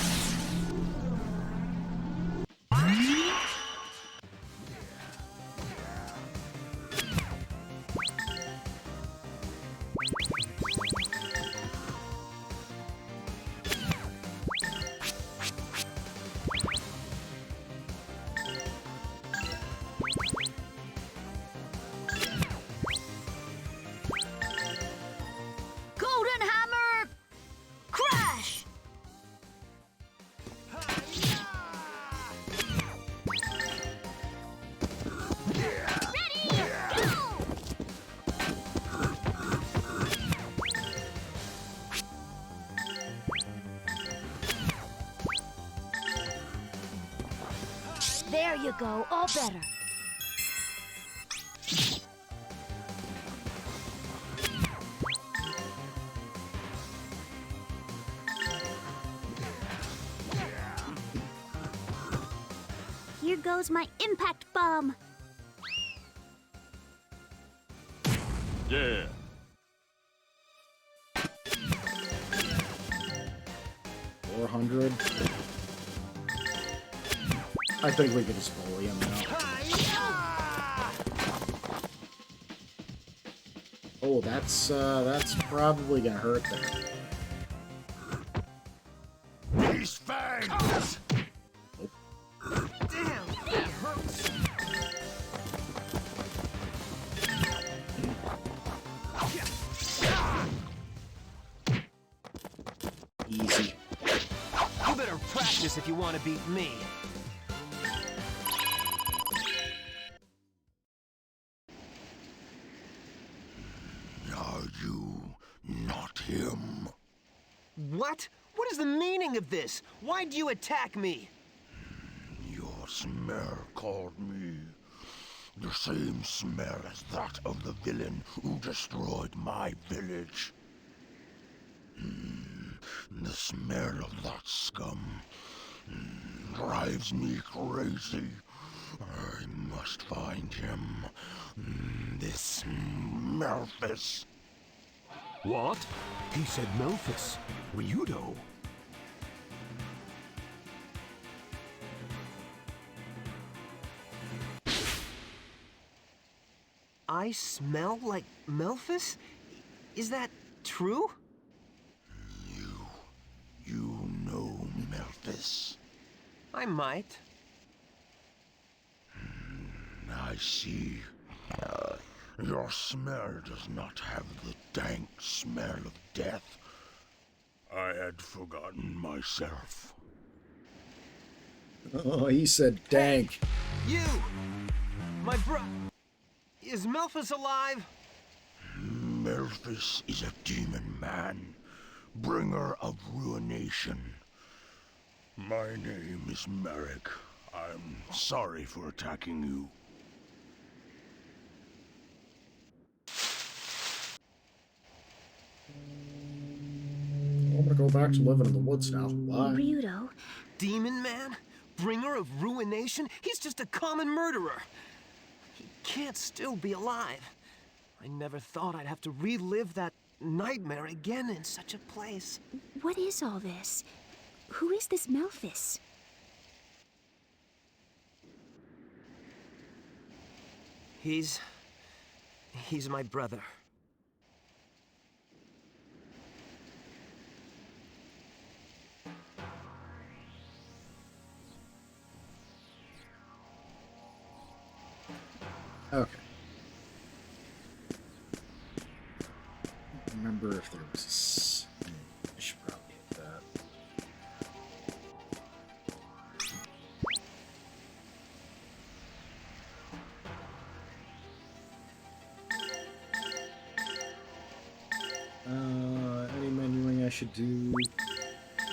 Golden Hammer! Crash! Ready, go! There you go. All better. Here goes my impact bomb. Yeah. 400. I think we could just bully him now. Oh, that's probably gonna hurt there. These fangs! Damn, that hurts! suspicious if you want to beat me. Are you not him? What? What is the meaning of this? Why'd you attack me? Your smell called me. The same smell as that of the villain who destroyed my village. The smell of that scum drives me crazy. I must find him. This Memphis. What? He said Memphis. Ryudo. I smell like Memphis? Is that true? You know Memphis. I might. I see. Your smell does not have the dank smell of death. I had forgotten myself. Oh, he said dank. You! My Is Memphis alive? Memphis is a demon man, bringer of ruination. My name is Merrick. I'm sorry for attacking you. I'm gonna go back to living in the woods now. Bye. Ryudo? Demon man? Bringer of ruination? He's just a common murderer. He can't still be alive. I never thought I'd have to relive that nightmare again in such a place. What is all this? Who is this Memphis? He's my brother. Okay. Remember if there was I should probably hit that. Any menuing I should do?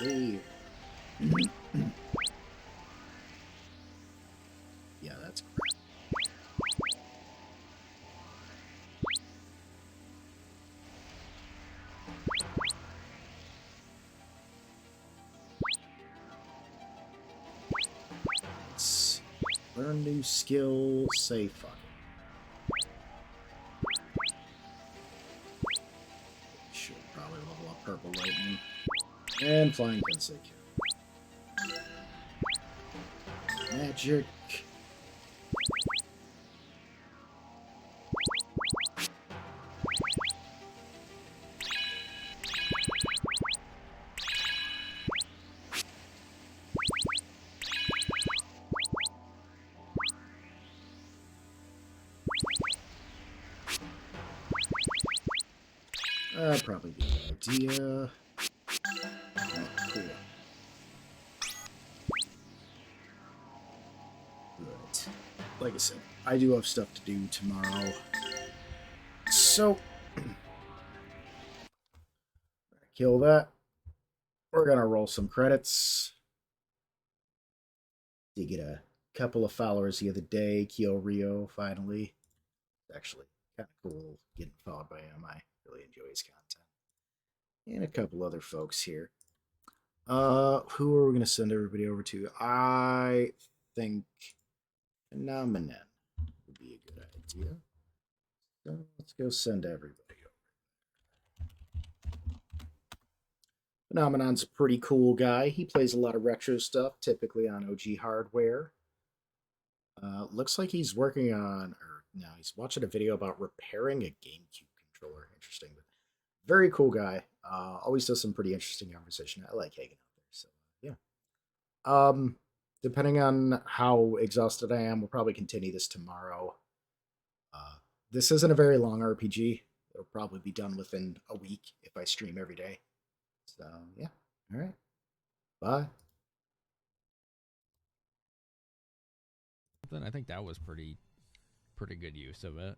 Leave. Yeah, that's correct. Let's learn new skill, say fuck it. Should probably level up Purple Lightning. And Flying Pensig. Magic. That'd probably be a good idea. Oh, cool. Right. Like I said, I do have stuff to do tomorrow. So, kill that. We're gonna roll some credits. Did get a couple of followers the other day. Kyo Rio, finally. It's actually kind of cool getting followed by him. I really enjoy his content. And a couple other folks here. Who are we going to send everybody over to? I think Phenomenon would be a good idea. So let's go send everybody over. Phenomenon's a pretty cool guy. He plays a lot of retro stuff, typically on OG hardware. Looks like he's working on, or no, he's watching a video about repairing a GameCube controller. Interesting, but very cool guy. Always does some pretty interesting conversation. I like hanging out there. So yeah. Depending on how exhausted I am, we'll probably continue this tomorrow. This isn't a very long RPG. It'll probably be done within a week if I stream every day. So yeah. All right. Bye. something. I think that was pretty good use of it.